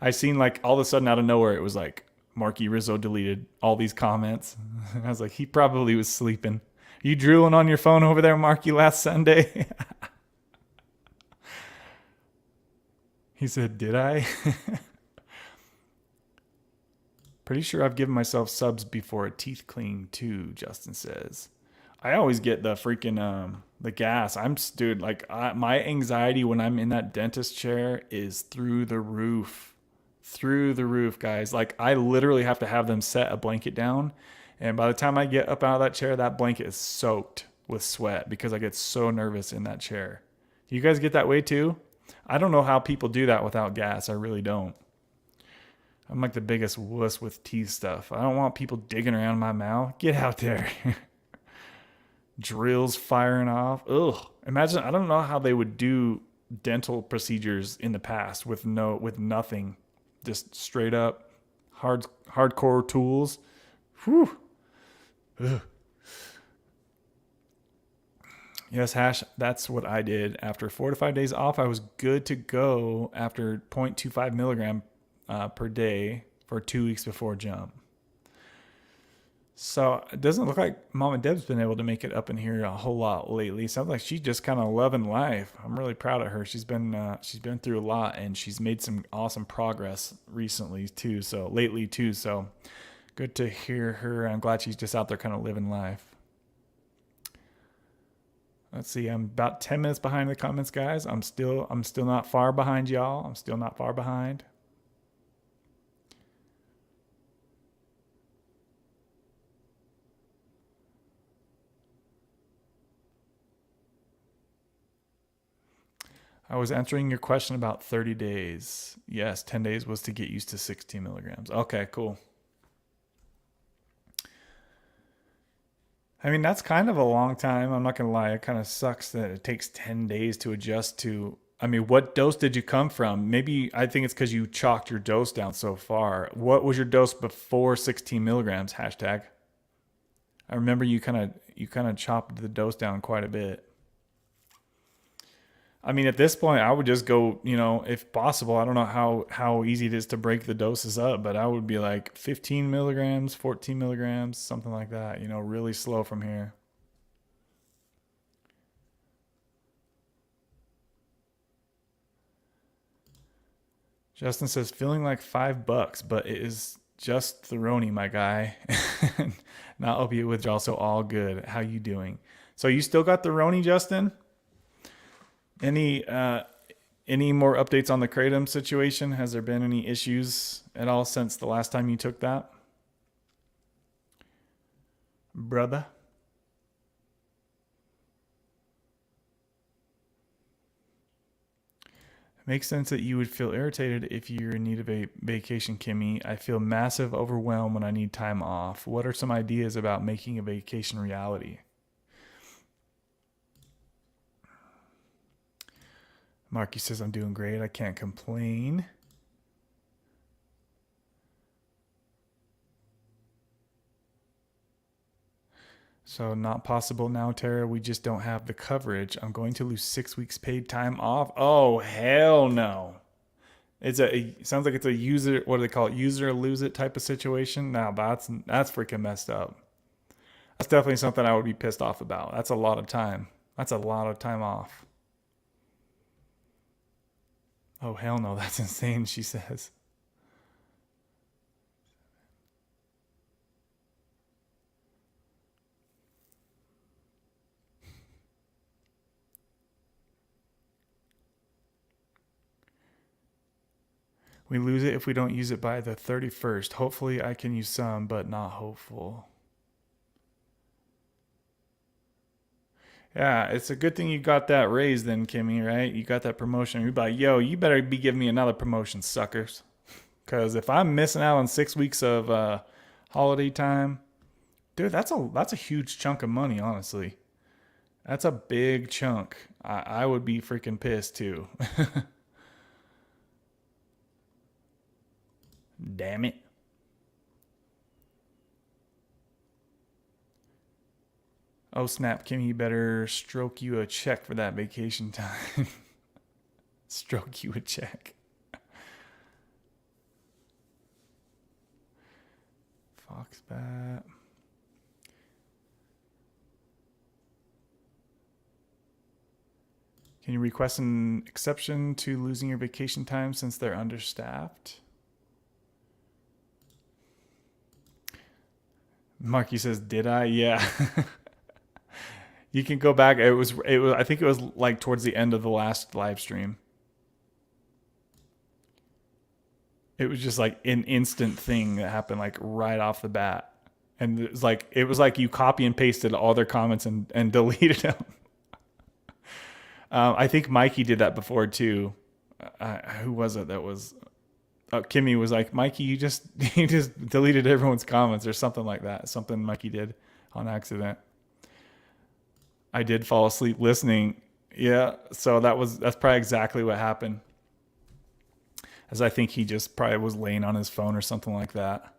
I seen like all of a sudden out of nowhere, it was like, Marky Rizzo deleted all these comments. I was like, he probably was sleeping. You drooling on your phone over there, Marky, last Sunday? He said, did I? Pretty sure I've given myself subs before a teeth clean too, Justin says. I always get the freaking the gas. Dude, like my anxiety when I'm in that dentist chair is through the roof. Through the roof, guys. Like I literally have to have them set a blanket down, and by the time I get up out of that chair, that blanket is soaked with sweat because I get so nervous in that chair. Do you guys get that way too? I don't know how people do that without gas. I really don't. I'm like the biggest wuss with teeth stuff. I don't want people digging around my mouth. Get out there. Drills firing off. Ugh. Imagine, I don't know how they would do dental procedures in the past with nothing. Just straight up hardcore tools. Whew. Ugh. Yes, Hash, that's what I did. After 4 to 5 days off, I was good to go after 0.25 milligram per day for 2 weeks before jump. So it doesn't look like Mama Deb's been able to make it up in here a whole lot lately. Sounds like she's just kind of loving life. I'm really proud of her. She's been through a lot, and she's made some awesome progress recently too. So lately too. So good to hear her. I'm glad she's just out there kind of living life. Let's see. I'm about 10 minutes behind the comments, guys. I'm still not far behind y'all. I'm still not far behind. I was answering your question about 30 days. Yes, 10 days was to get used to 16 milligrams. Okay, cool. I mean, that's kind of a long time. I'm not going to lie. It kind of sucks that it takes 10 days to adjust to. I mean, what dose did you come from? Maybe I think it's because you chalked your dose down so far. What was your dose before 16 milligrams? Hashtag. I remember you kind of chopped the dose down quite a bit. I mean, at this point, I would just go, if possible. I don't know how easy it is to break the doses up, but I would be like 15 milligrams, 14 milligrams, something like that, really slow from here. Justin says, feeling like $5, but it is just Theroni, my guy. Not opiate withdrawal, so all good. How you doing? So you still got Theroni, Justin? Any more updates on the Kratom situation? Has there been any issues at all since the last time you took that? Brother? It makes sense that you would feel irritated if you're in need of a vacation, Kimmy. I feel massive overwhelm when I need time off. What are some ideas about making a vacation reality? Marky says, I'm doing great. I can't complain. So not possible now, Tara. We just don't have the coverage. I'm going to lose 6 weeks paid time off. Oh, hell no. It sounds like it's a user, what do they call it? User lose it type of situation. Now that's freaking messed up. That's definitely something I would be pissed off about. That's a lot of time. That's a lot of time off. Oh, hell no. That's insane, she says. We lose it if we don't use it by the 31st. Hopefully, I can use some, but not hopeful. Yeah, it's a good thing you got that raise then, Kimmy, right? You got that promotion. You're like, yo, you better be giving me another promotion, suckers. Because if I'm missing out on 6 weeks of holiday time, dude, that's a huge chunk of money, honestly. That's a big chunk. I would be freaking pissed too. Damn it. Oh snap, Kimmy, you better stroke you a check for that vacation time. Stroke you a check. Foxbat. Can you request an exception to losing your vacation time since they're understaffed? Marky says, "Did I?" Yeah. You can go back. It was. I think it was like towards the end of the last live stream. It was just like an instant thing that happened like right off the bat, and it was like you copy and pasted all their comments and deleted them. I think Mikey did that before too. Who was it that was? Kimmy was like, Mikey, you just deleted everyone's comments or something like that. Something Mikey did on accident. I did fall asleep listening. Yeah, so that's probably exactly what happened. As I think he just probably was laying on his phone or something like that.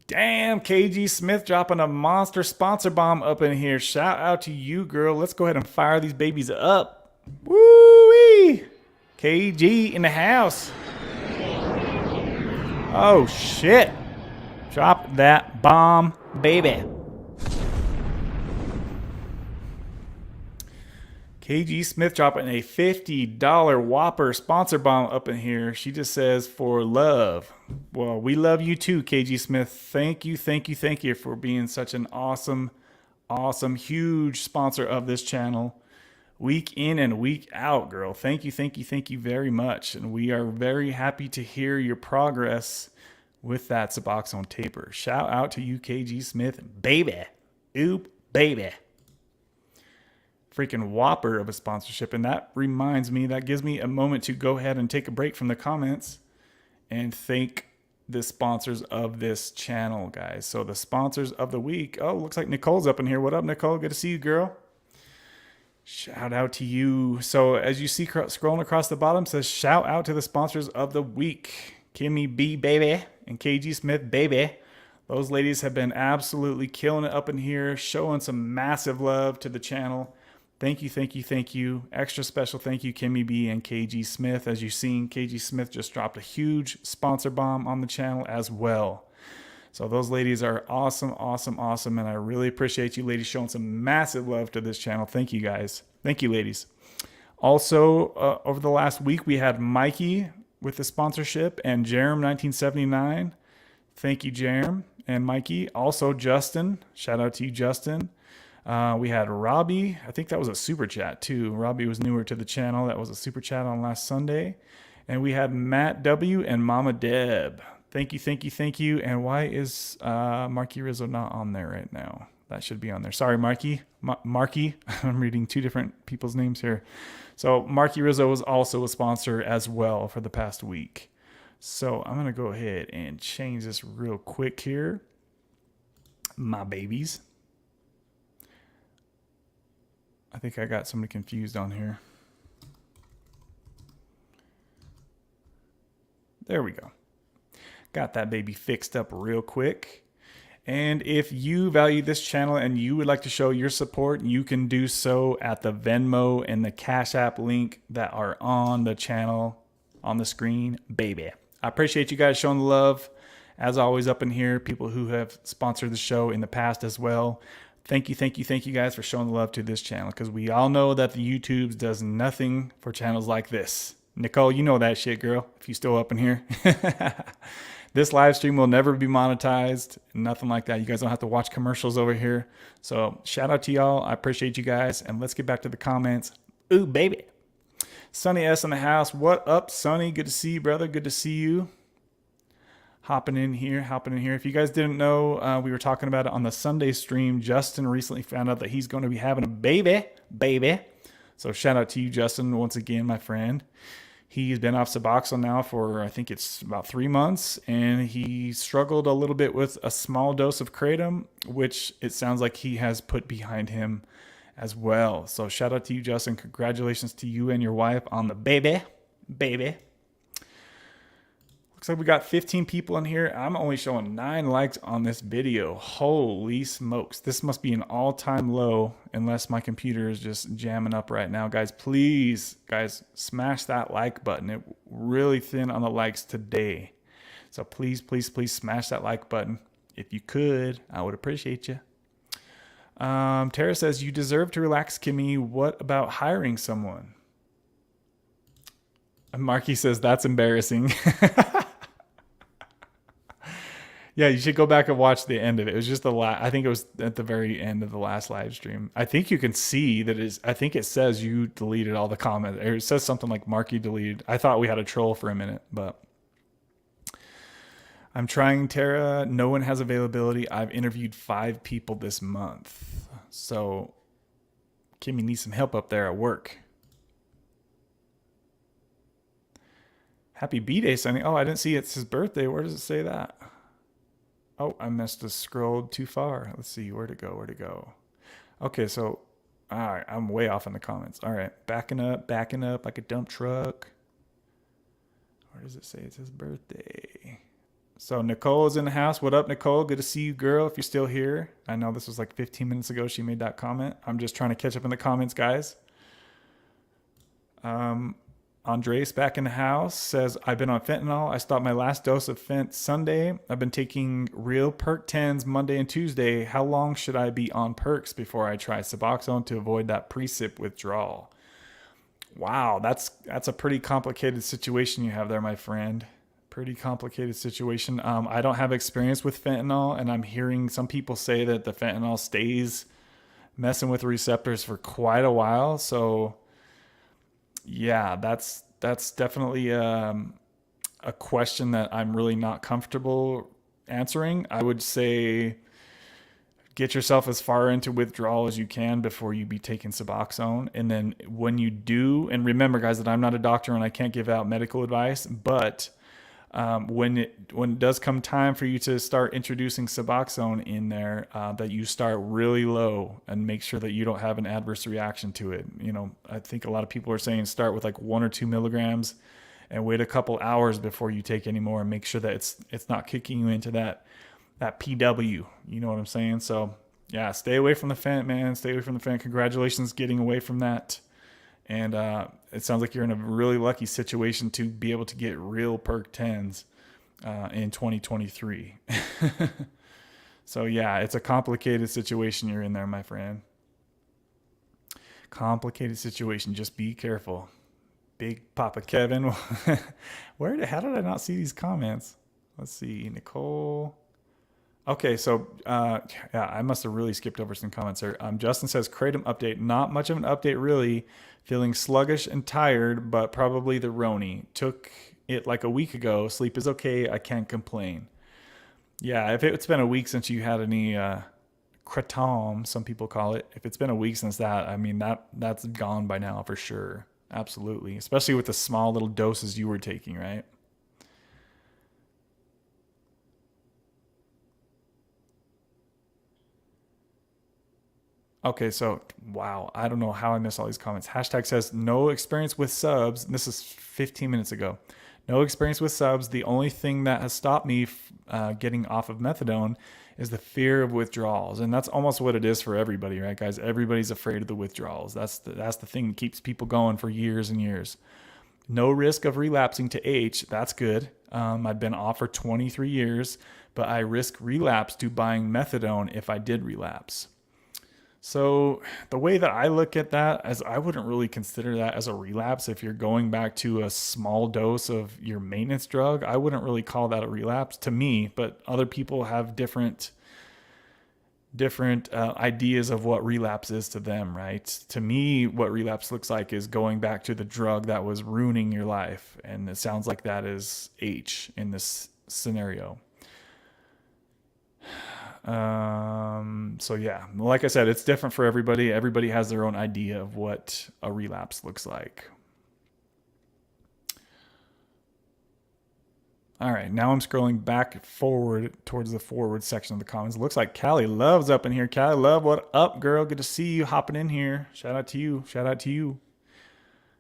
Damn, KG Smith dropping a monster sponsor bomb up in here. Shout out to you, girl. Let's go ahead and fire these babies up. Woo-wee! KG in the house. Oh, shit. Drop that bomb, baby. KG Smith dropping a $50 Whopper sponsor bomb up in here. She just says, for love. Well, we love you too, KG Smith. Thank you for being such an awesome, huge sponsor of this channel. Week in and week out, girl. Thank you very much. And we are very happy to hear your progress with that Suboxone taper. Shout out to you, KG Smith, baby. Oop, baby. Freaking whopper of a sponsorship. And that reminds me, that gives me a moment to go ahead and take a break from the comments and thank the sponsors of this channel, guys. So the sponsors of the week. Oh, looks like Nicole's up in here. What up, Nicole? Good to see you, girl. Shout out to you. So as you see scrolling across the bottom, says shout out to the sponsors of the week. Kimmy B, baby, and KG Smith, baby. Those ladies have been absolutely killing it up in here, showing some massive love to the channel. Thank you. Extra special thank you, Kimmy B and KG Smith. As you've seen, KG Smith just dropped a huge sponsor bomb on the channel as well. So those ladies are awesome. And I really appreciate you ladies showing some massive love to this channel. Thank you, guys. Thank you, ladies. Also, over the last week, we had Mikey with the sponsorship and Jerem1979. Thank you, Jerem and Mikey. Also, Justin. Shout out to you, Justin. We had Robbie. I think that was a super chat too. Robbie was newer to the channel. That was a super chat on last Sunday. And we had Matt W and Mama Deb. Thank you. And why is Marky Rizzo not on there right now? That should be on there. Sorry, Marky. Marky. I'm reading two different people's names here. So Marky Rizzo was also a sponsor as well for the past week. So I'm going to go ahead and change this real quick here. My babies. I think I got somebody confused on here. There we go. Got that baby fixed up real quick. And if you value this channel and you would like to show your support, you can do so at the Venmo and the Cashapp link that are on the channel on the screen, baby. I appreciate you guys showing the love. As always, up in here, people who have sponsored the show in the past as well. Thank you guys for showing the love to this channel, because we all know that the YouTubes does nothing for channels like this. Nicole, you know that shit, girl, if you still up in here. This live stream will never be monetized, nothing like that. You guys don't have to watch commercials over here. So shout out to y'all. I appreciate you guys. And let's get back to the comments. Ooh, baby. Sonny S in the house. What up, Sonny? Good to see you, brother. Good to see you. Hopping in here. If you guys didn't know, we were talking about it on the Sunday stream. Justin recently found out that he's going to be having a baby. So shout out to you, Justin, once again, my friend. He's been off Suboxone now for, I think it's about 3 months, and he struggled a little bit with a small dose of Kratom, which it sounds like he has put behind him as well. So shout out to you, Justin. Congratulations to you and your wife on the baby. Looks like we got 15 people in here. I'm only showing 9 likes on this video. Holy smokes. This must be an all-time low unless my computer is just jamming up right now. Guys, please, guys, smash that like button. It's really thin on the likes today. So please smash that like button. If you could, I would appreciate you. Tara says, you deserve to relax, Kimmy. What about hiring someone? And Marky says, that's embarrassing. Yeah, you should go back and watch the end of it. It was just I think it was at the very end of the last live stream. I think you can see that I think it says you deleted all the comments. Or it says something like Marky deleted. I thought we had a troll for a minute, but I'm trying, Tara. No one has availability. I've interviewed 5 people this month. So Kimmy needs some help up there at work. Happy B-Day, Sonny. Oh, I didn't see it's his birthday. Where does it say that? Oh, I must have scrolled too far. Let's see. Where'd it go? Okay, so all right, I'm way off in the comments. All right, backing up like a dump truck. Where does it say it's his birthday? So Nicole is in the house. What up, Nicole? Good to see you, girl, if you're still here. I know this was like 15 minutes ago she made that comment. I'm just trying to catch up in the comments, guys. Andres back in the house says, I've been on fentanyl. I stopped my last dose of fent Sunday. I've been taking real perk 10s Monday and Tuesday. How long should I be on perks before I try Suboxone to avoid that pre-sip withdrawal? Wow, that's a pretty complicated situation you have there, my friend. Pretty complicated situation. I don't have experience with fentanyl, and I'm hearing some people say that the fentanyl stays messing with receptors for quite a while. So yeah, that's definitely a question that I'm really not comfortable answering. I would say get yourself as far into withdrawal as you can before you be taking Suboxone. And then when you do, and remember, guys, that I'm not a doctor and I can't give out medical advice, but when it does come time for you to start introducing Suboxone in there, that you start really low and make sure that you don't have an adverse reaction to it. You know, I think a lot of people are saying start with like 1 or 2 milligrams and wait a couple hours before you take any more and make sure that it's not kicking you into that PW. You know what I'm saying? So yeah, stay away from the fent, man. Stay away from the fent. Congratulations getting away from that. And it sounds like you're in a really lucky situation to be able to get real perk 10s in 2023. So yeah, it's a complicated situation you're in there, my friend. Complicated situation. Just be careful. Big Papa Kevin. How did I not see these comments? Let's see, Nicole. Okay, so yeah, I must have really skipped over some comments here. Justin says, Kratom update. Not much of an update, really. Feeling sluggish and tired, but probably the Roni. Took it like a week ago. Sleep is okay. I can't complain. Yeah, if it's been a week since you had any Kratom, some people call it. If it's been a week since that, I mean, that's gone by now for sure. Absolutely. Especially with the small little doses you were taking, right? Okay, so wow, I don't know how I missed all these comments. Hashtag says no experience with subs. And this is 15 minutes ago. No experience with subs. The only thing that has stopped me getting off of methadone is the fear of withdrawals, and that's almost what it is for everybody, right, guys? Everybody's afraid of the withdrawals. That's the thing that keeps people going for years and years. No risk of relapsing to H. That's good. I've been off for 23 years, but I risk relapse to buying methadone if I did relapse. So the way that I look at that is I wouldn't really consider that as a relapse. If you're going back to a small dose of your maintenance drug, I wouldn't really call that a relapse to me, but other people have different ideas of what relapse is to them, right? To me, what relapse looks like is going back to the drug that was ruining your life. And it sounds like that is H in this scenario. So yeah, like I said, it's different for everybody. Everybody has their own idea of what a relapse looks like. All right, now I'm scrolling back forward towards the forward section of the comments. It looks like Callie Love's up in here. Callie Love, what up, girl? Good to see you hopping in here. Shout out to you. Shout out to you.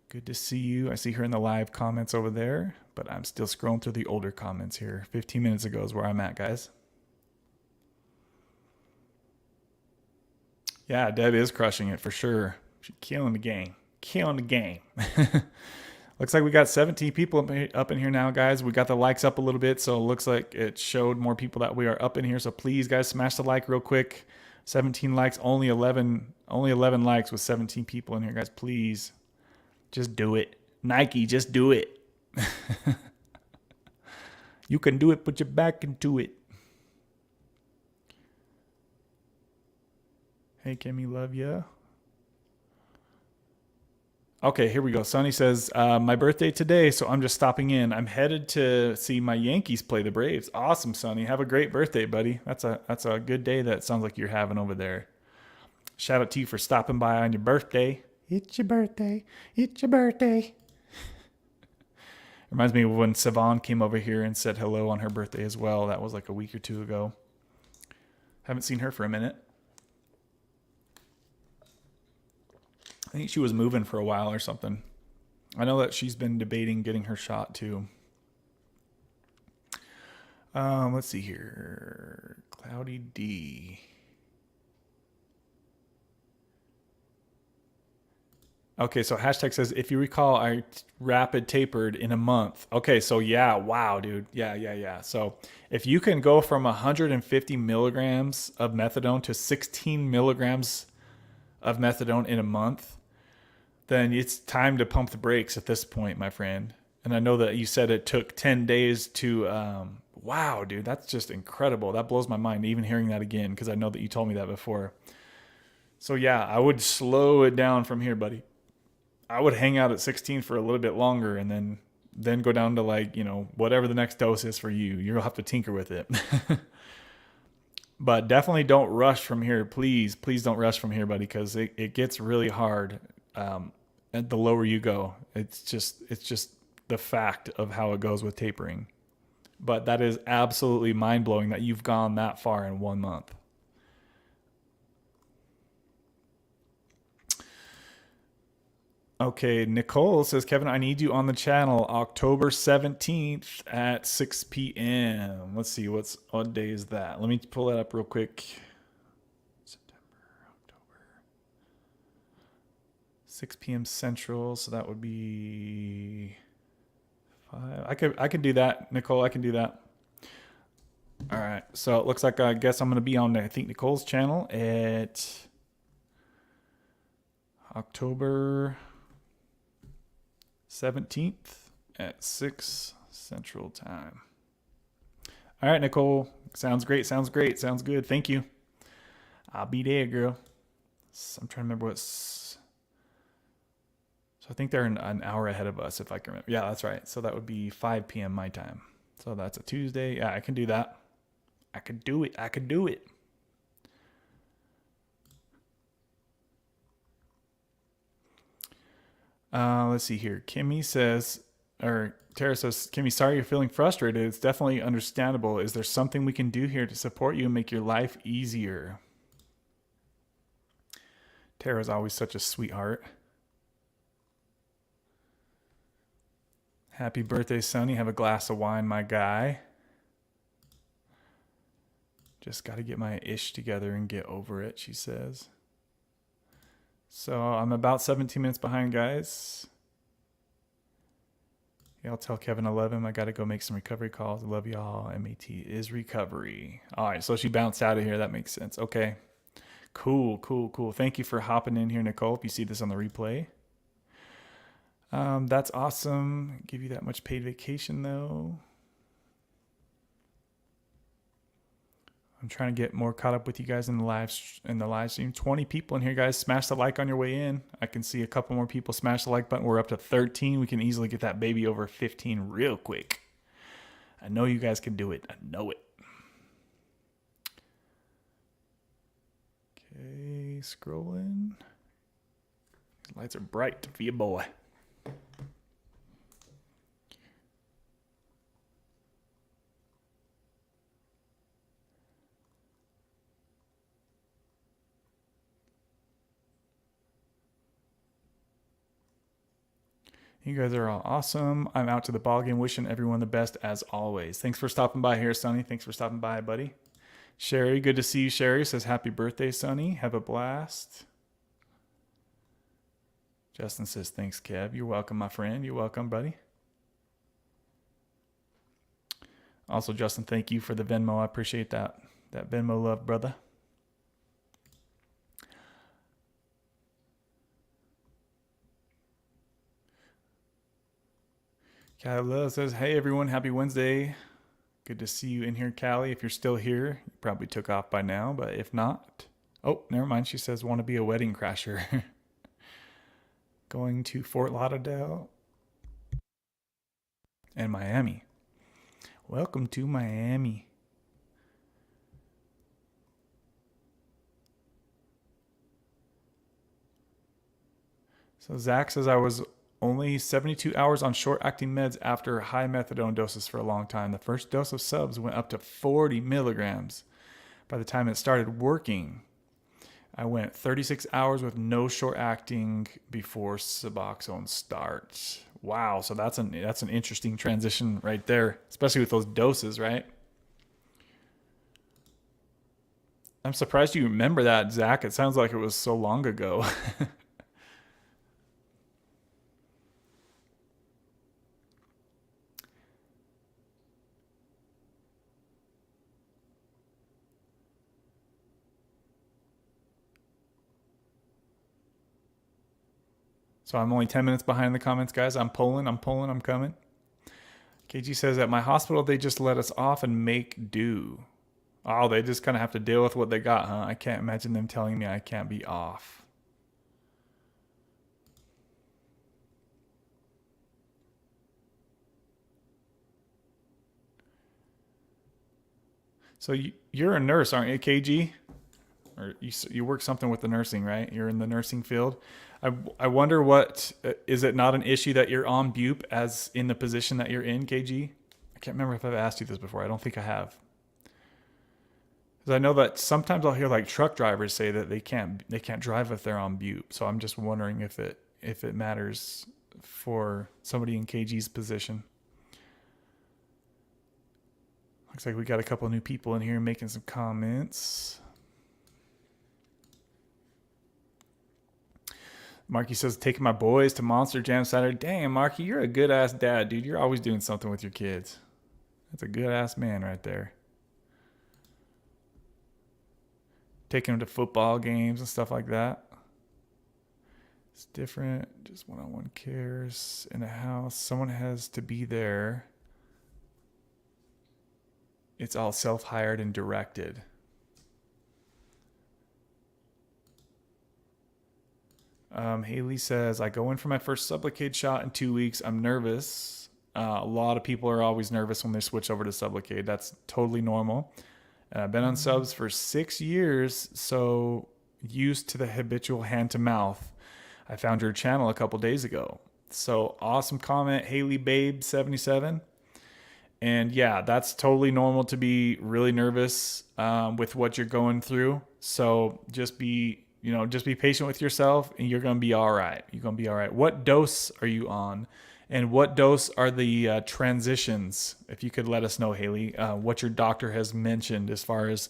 Good to see you. I see her in the live comments over there, but I'm still scrolling through the older comments here. 15 minutes ago is where I'm at, guys. Yeah, Deb is crushing it for sure. She's killing the game. Killing the game. Looks like we got 17 people up in here now, guys. We got the likes up a little bit, so it looks like it showed more people that we are up in here. So please, guys, smash the like real quick. 17 likes, only 11 likes with 17 people in here, guys. Please, just do it. Nike, just do it. You can do it. Put your back into it. Hey, Kimmy, love ya. Okay, here we go. Sonny says, my birthday today, so I'm just stopping in. I'm headed to see my Yankees play the Braves. Awesome, Sonny. Have a great birthday, buddy. That's a good day that sounds like you're having over there. Shout out to you for stopping by on your birthday. It's your birthday. It's your birthday. Reminds me of when Savon came over here and said hello on her birthday as well. That was like a week or two ago. Haven't seen her for a minute. I think she was moving for a while or something. I know that she's been debating getting her shot too. Let's see here. Cloudy D. Okay, so hashtag says, if you recall, I rapid tapered in a month. Okay, so yeah, wow, dude. Yeah. So if you can go from 150 milligrams of methadone to 16 milligrams of methadone in a month, then it's time to pump the brakes at this point, my friend. And I know that you said it took 10 days to, wow, dude, that's just incredible. That blows my mind, even hearing that again, because I know that you told me that before. So yeah, I would slow it down from here, buddy. I would hang out at 16 for a little bit longer and then go down to like, whatever the next dose is for you. You'll have to tinker with it. But definitely don't rush from here. Please don't rush from here, buddy, because it gets really hard. And the lower you go, it's just the fact of how it goes with tapering. But that is absolutely mind blowing that you've gone that far in 1 month. Okay, Nicole says, Kevin, I need you on the channel October 17th at 6 p.m. Let's see, what day is that? Let me pull that up real quick. 6 p.m. Central, so that would be 5. I could do that, Nicole. I can do that. All right. So it looks like I guess I'm going to be on, I think, Nicole's channel at October 17th at 6 Central Time. All right, Nicole. Sounds great. Sounds good. Thank you. I'll be there, girl. I'm trying to remember what's... I think they're an hour ahead of us, if I can remember. Yeah, that's right. So that would be 5 p.m. my time. So that's a Tuesday. Yeah, I can do that. I could do it. Let's see here. Tara says, Kimmy, sorry you're feeling frustrated. It's definitely understandable. Is there something we can do here to support you and make your life easier? Tara's always such a sweetheart. Happy birthday, Sonny. Have a glass of wine, my guy. Just got to get my ish together and get over it, she says. So I'm about 17 minutes behind, guys. Yeah, I'll tell Kevin I love him. I got to go make some recovery calls. I love y'all. MAT is recovery. All right, so she bounced out of here. That makes sense. Okay. Cool. Thank you for hopping in here, Nicole. If you see this on the replay, that's awesome. Give you that much paid vacation though. I'm trying to get more caught up with you guys in the live stream. 20 people in here, guys. Smash the like on your way in. I can see a couple more people smash the like button. We're up to 13. We can easily get that baby over 15 real quick. I know you guys can do it. I know it. Okay, scrolling. These lights are bright for you, boy. You guys are all awesome. I'm out to the ball game, wishing everyone the best as always. Thanks for stopping by here, Sonny. Thanks for stopping by, buddy. Sherry, good to see you. Sherry says happy birthday, Sonny. Have a blast. Justin says thanks, Kev. You're welcome, my friend. You're welcome, buddy. Also, Justin, thank you for the Venmo. I appreciate that Venmo love, brother. Callie says, hey everyone, happy Wednesday. Good to see you in here, Callie. If you're still here, you probably took off by now, but if not, oh, never mind. She says, want to be a wedding crasher. Going to Fort Lauderdale and Miami. Welcome to Miami. So Zach says I was only 72 hours on short-acting meds after high methadone doses for a long time. The first dose of subs went up to 40 milligrams. By the time it started working, I went 36 hours with no short-acting before Suboxone starts. Wow, so that's an interesting transition right there, especially with those doses, right? I'm surprised you remember that, Zach. It sounds like it was so long ago. So I'm only 10 minutes behind in the comments, guys. I'm coming. KG says, at my hospital, they just let us off and make do. Oh, they just kind of have to deal with what they got, huh? I can't imagine them telling me I can't be off. So you're a nurse, aren't you, KG? Or you work something with the nursing, right? You're in the nursing field. I wonder what, is it not an issue that you're on bupe as in the position that you're in, KG? I can't remember if I've asked you this before. I don't think I have. Because I know that sometimes I'll hear like truck drivers say that they can't drive if they're on bupe. So I'm just wondering if it matters for somebody in KG's position. Looks like we got a couple of new people in here making some comments. Marky says, taking my boys to Monster Jam Saturday. Damn, Marky, you're a good ass dad, dude. You're always doing something with your kids. That's a good ass man right there. Taking them to football games and stuff like that. It's different. Just one-on-one cares in a house. Someone has to be there. It's all self-hired and directed. Haley says, I go in for my first Sublocade shot in 2 weeks. I'm nervous. A lot of people are always nervous when they switch over to Sublocade. That's totally normal. And I've been on subs for 6 years, so used to the habitual hand to mouth. I found your channel a couple days ago. So awesome comment, Haley Babe 77. And yeah, that's totally normal to be really nervous with what you're going through. So just be patient with yourself and you're going to be all right. You're going to be all right. What dose are you on? And what dose are the transitions? If you could let us know, Haley, what your doctor has mentioned as far as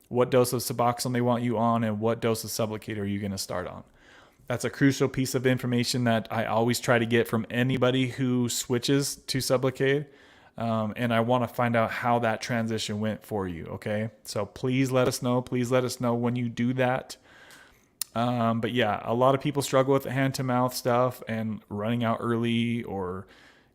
what dose of Suboxone they want you on and what dose of Sublocade are you going to start on. That's a crucial piece of information that I always try to get from anybody who switches to Sublocade. And I want to find out how that transition went for you. Okay. So please let us know. Please let us know when you do that. But yeah, a lot of people struggle with the hand to mouth stuff and running out early, or,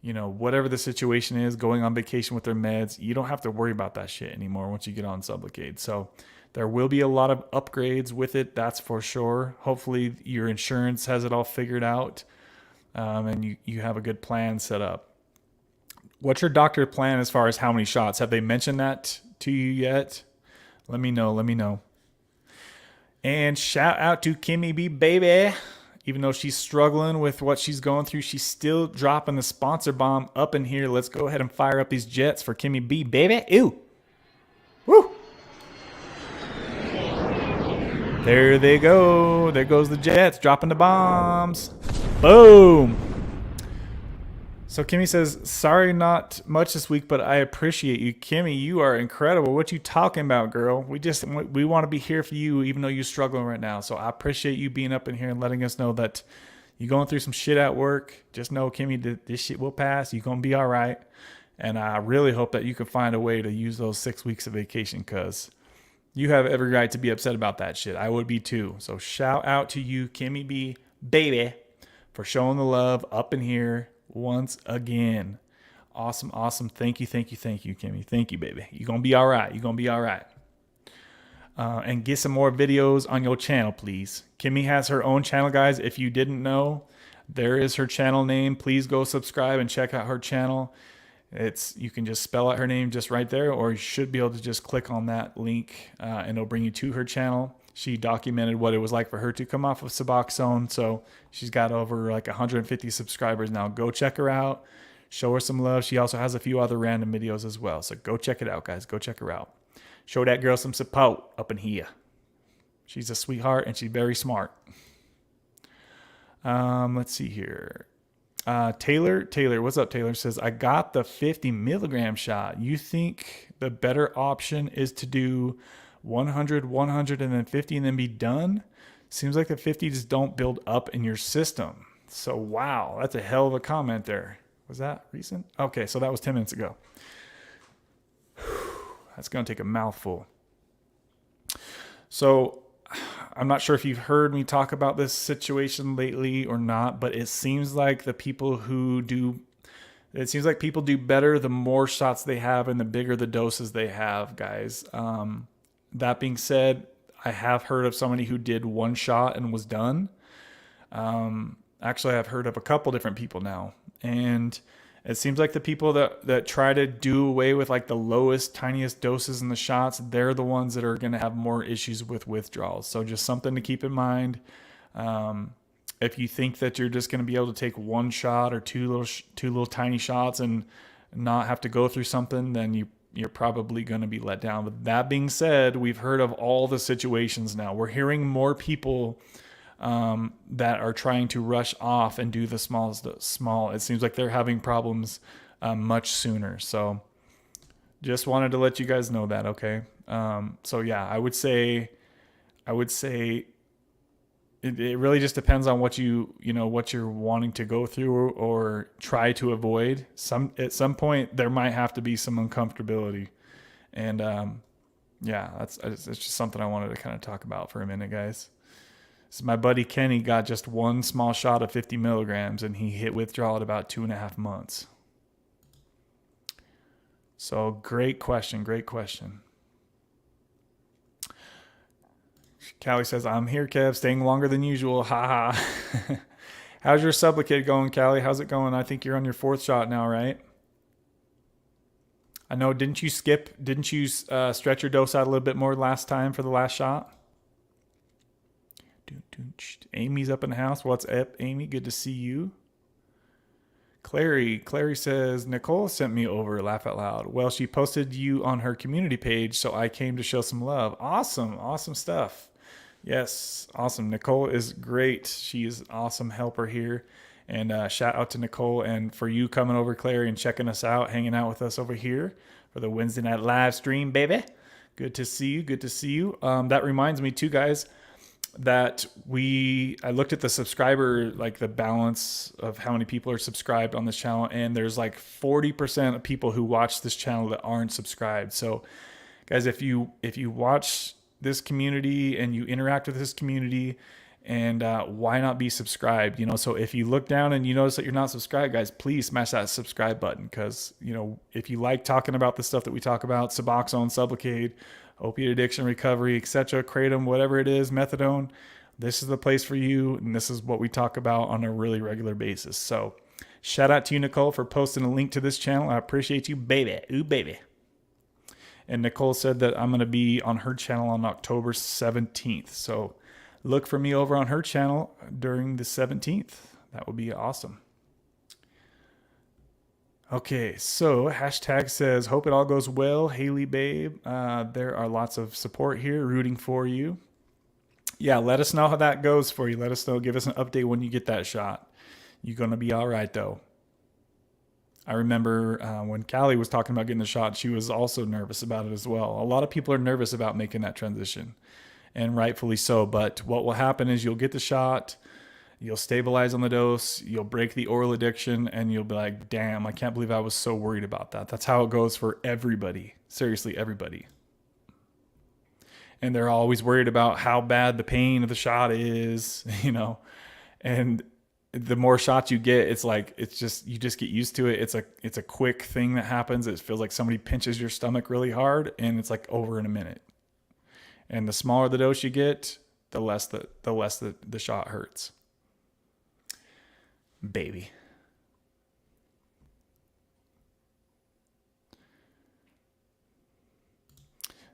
whatever the situation is, going on vacation with their meds. You don't have to worry about that shit anymore once you get on Sublocade. So there will be a lot of upgrades with it. That's for sure. Hopefully your insurance has it all figured out. And you have a good plan set up. What's your doctor plan as far as how many shots? Have they mentioned that to you yet? Let me know. And shout out to Kimmy B, baby. Even though she's struggling with what she's going through, she's still dropping the sponsor bomb up in here. Let's go ahead and fire up these jets for Kimmy B, baby. Ew. Woo. There they go. There goes the jets, dropping the bombs. Boom. So Kimmy says, sorry, not much this week, but I appreciate you. Kimmy, you are incredible. What you talking about, girl? We want to be here for you, even though you're struggling right now. So I appreciate you being up in here and letting us know that you're going through some shit at work. Just know, Kimmy, this shit will pass. You're going to be all right. And I really hope that you can find a way to use those 6 weeks of vacation, because you have every right to be upset about that shit. I would be too. So shout out to you, Kimmy B, baby, for showing the love up in here once again. Awesome. Thank you, Kimmy. Thank you, baby. You're going to be all right. And get some more videos on your channel, please. Kimmy has her own channel, guys. If you didn't know, there is her channel name. Please go subscribe and check out her channel. You can just spell out her name just right there, or you should be able to just click on that link and it'll bring you to her channel. She documented what it was like for her to come off of Suboxone. So she's got over like 150 subscribers now. Go check her out. Show her some love. She also has a few other random videos as well. So go check it out, guys. Go check her out. Show that girl some support up in here. She's a sweetheart and she's very smart. Let's see here. Taylor, what's up, Taylor? Says, I got the 50 milligram shot. You think the better option is to do 100, 100, and then 50 and then be done? Seems like the 50 just don't build up in your system. So, wow, that's a hell of a comment there. Was that recent? Okay, so that was 10 minutes ago. That's going to take a mouthful. So, I'm not sure if you've heard me talk about this situation lately or not, but it seems like people do better the more shots they have and the bigger the doses they have, guys. That being said, I have heard of somebody who did one shot and was done. Actually, I've heard of a couple different people now. And it seems like the people that try to do away with like the lowest, tiniest doses in the shots, they're the ones that are going to have more issues with withdrawals. So just something to keep in mind. If you think that you're just going to be able to take one shot or two little tiny shots and not have to go through something, then you're probably going to be let down. But that being said, we've heard of all the situations now. We're hearing more people that are trying to rush off and do the small. It seems like they're having problems much sooner. So just wanted to let you guys know that. Okay. So yeah, I would say it really just depends on what what you're wanting to go through or try to avoid. At some point there might have to be some uncomfortability, and yeah, it's just something I wanted to kind of talk about for a minute, guys. So my buddy Kenny got just one small shot of 50 milligrams and he hit withdrawal at about 2.5 months. So great question. Callie says, I'm here, Kev, staying longer than usual. Ha ha. How's your Sublocade going, Callie? How's it going? I think you're on your 4th shot now, right? I know, didn't you stretch your dose out a little bit more last time for the last shot? Amy's up in the house. What's up, Amy? Good to see you. Clary says, Nicole sent me over, laugh out loud. Well, she posted you on her community page, so I came to show some love. Awesome stuff. Yes, awesome. Nicole is great. She is an awesome helper here. And shout out to Nicole, and for you coming over, Clary, and checking us out, hanging out with us over here for the Wednesday night live stream, baby. Good to see you. That reminds me too, guys. that I looked at the subscriber, like the balance of how many people are subscribed on this channel, and there's like 40% of people who watch this channel that aren't subscribed. So guys, if you watch this community and you interact with this community, and why not be subscribed? So if you look down and you notice that you're not subscribed, guys, please smash that subscribe button, because if you like talking about the stuff that we talk about, Suboxone, Sublocade, opiate addiction recovery, etc., Kratom, whatever it is, methadone, this is the place for you, and this is what we talk about on a really regular basis. So shout out to you, Nicole, for posting a link to this channel. I appreciate you, baby. Ooh, baby. And Nicole said that I'm going to be on her channel on October 17th. So look for me over on her channel during the 17th. That would be awesome. Okay, so hashtag says, hope it all goes well, Haley babe. There are lots of support here, rooting for you. Yeah, let us know how that goes for you. Let us know. Give us an update when you get that shot. You're going to be all right, though. I remember when Callie was talking about getting the shot, she was also nervous about it as well. A lot of people are nervous about making that transition, and rightfully so. But what will happen is you'll get the shot, you'll stabilize on the dose, you'll break the oral addiction, and you'll be like, damn, I can't believe I was so worried about that. That's how it goes for everybody. Seriously, everybody. And they're always worried about how bad the pain of the shot is, and the more shots you get, you just get used to it. It's a quick thing that happens. It feels like somebody pinches your stomach really hard, and it's like over in a minute. And the smaller the dose you get, the less the shot hurts. Baby.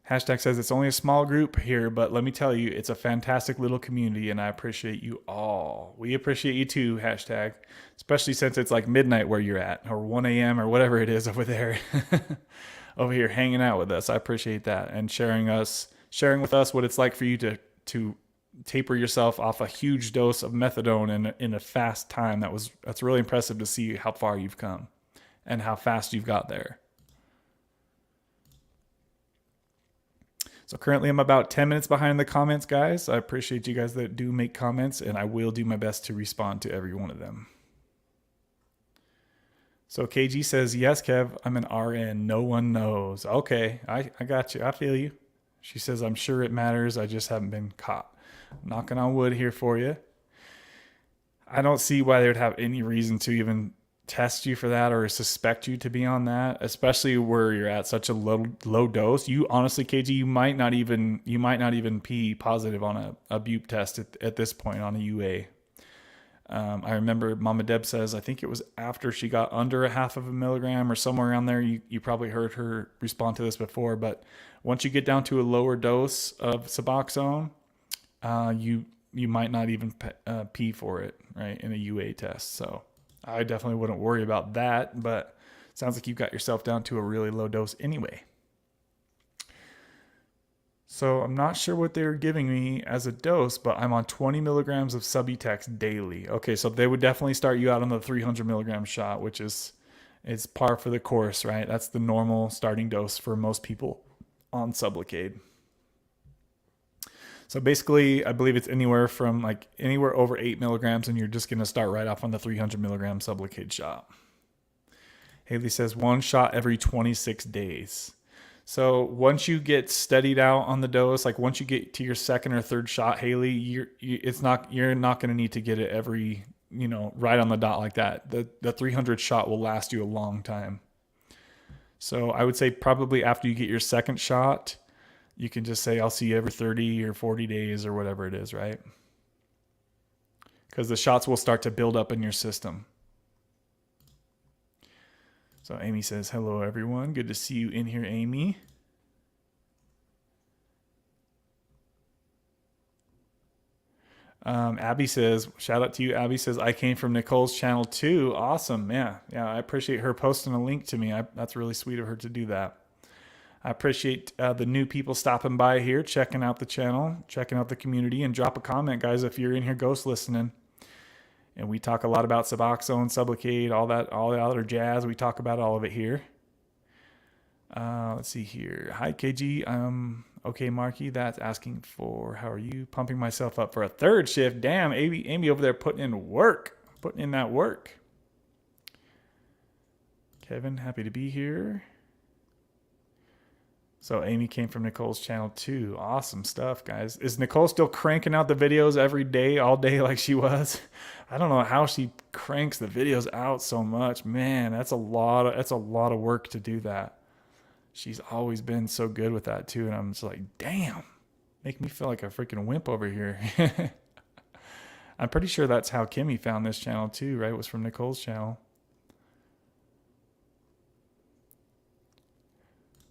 Hashtag says it's only a small group here, but let me tell you, it's a fantastic little community, and I appreciate you all. We appreciate you too, hashtag, especially since it's like midnight where you're at, or 1 a.m. or whatever it is over there, over here hanging out with us. I appreciate that, and sharing with us what it's like for you to taper yourself off a huge dose of methadone in a fast time. That's really impressive to see how far you've come and how fast you've got there. So currently I'm about 10 minutes behind the comments, guys. I appreciate you guys that do make comments, and I will do my best to respond to every one of them. So KG says, yes, Kev, I'm an RN. No one knows. Okay, I got you. I feel you. She says, I'm sure it matters. I just haven't been caught. Knocking on wood here for you. I don't see why they would have any reason to even test you for that or suspect you to be on that, especially where you're at such a low dose. You honestly, KG, you might not even be positive on a bupe test at this point on a UA. I remember Mama Deb says, I think it was after she got under 0.5 milligram or somewhere around there. You probably heard her respond to this before, but once you get down to a lower dose of Suboxone, you might not even pee for it, right, in a UA test. So I definitely wouldn't worry about that, but it sounds like you got yourself down to a really low dose anyway. So I'm not sure what they're giving me as a dose, but I'm on 20 milligrams of Subutex daily. Okay, so they would definitely start you out on the 300 milligram shot, which is par for the course, right? That's the normal starting dose for most people on Sublocade. So basically, I believe it's anywhere over 8 milligrams, and you're just going to start right off on the 300 milligram Sublocade shot. Haley says 1 shot every 26 days. So once you get steadied out on the dose, like once you get to your second or third shot, Haley, you're not going to need to get it every, right on the dot like that. The 300 shot will last you a long time. So I would say probably after you get your second shot, you can just say, I'll see you every 30 or 40 days or whatever it is, right? Because the shots will start to build up in your system. So Amy says, hello, everyone. Good to see you in here, Amy. Abby says, shout out to you. Abby says, I came from Nicole's channel too. Awesome. Yeah. I appreciate her posting a link to me. That's really sweet of her to do that. I appreciate the new people stopping by here, checking out the channel, checking out the community, and drop a comment, guys, if you're in here ghost listening. And we talk a lot about Suboxone, Sublocade, all the other jazz. We talk about all of it here. Let's see here. Hi, KG. Okay, Marky. That's asking for how are you? Pumping myself up for a third shift. Damn, Amy over there putting in work. Putting in that work. Kevin, happy to be here. So Amy came from Nicole's channel too. Awesome stuff, guys. Is Nicole still cranking out the videos every day, all day like she was? I don't know how she cranks the videos out so much. Man, that's a lot of work to do that. She's always been so good with that too, and I'm just like, damn, make me feel like a freaking wimp over here. I'm pretty sure that's how Kimmy found this channel too, right? It was from Nicole's channel.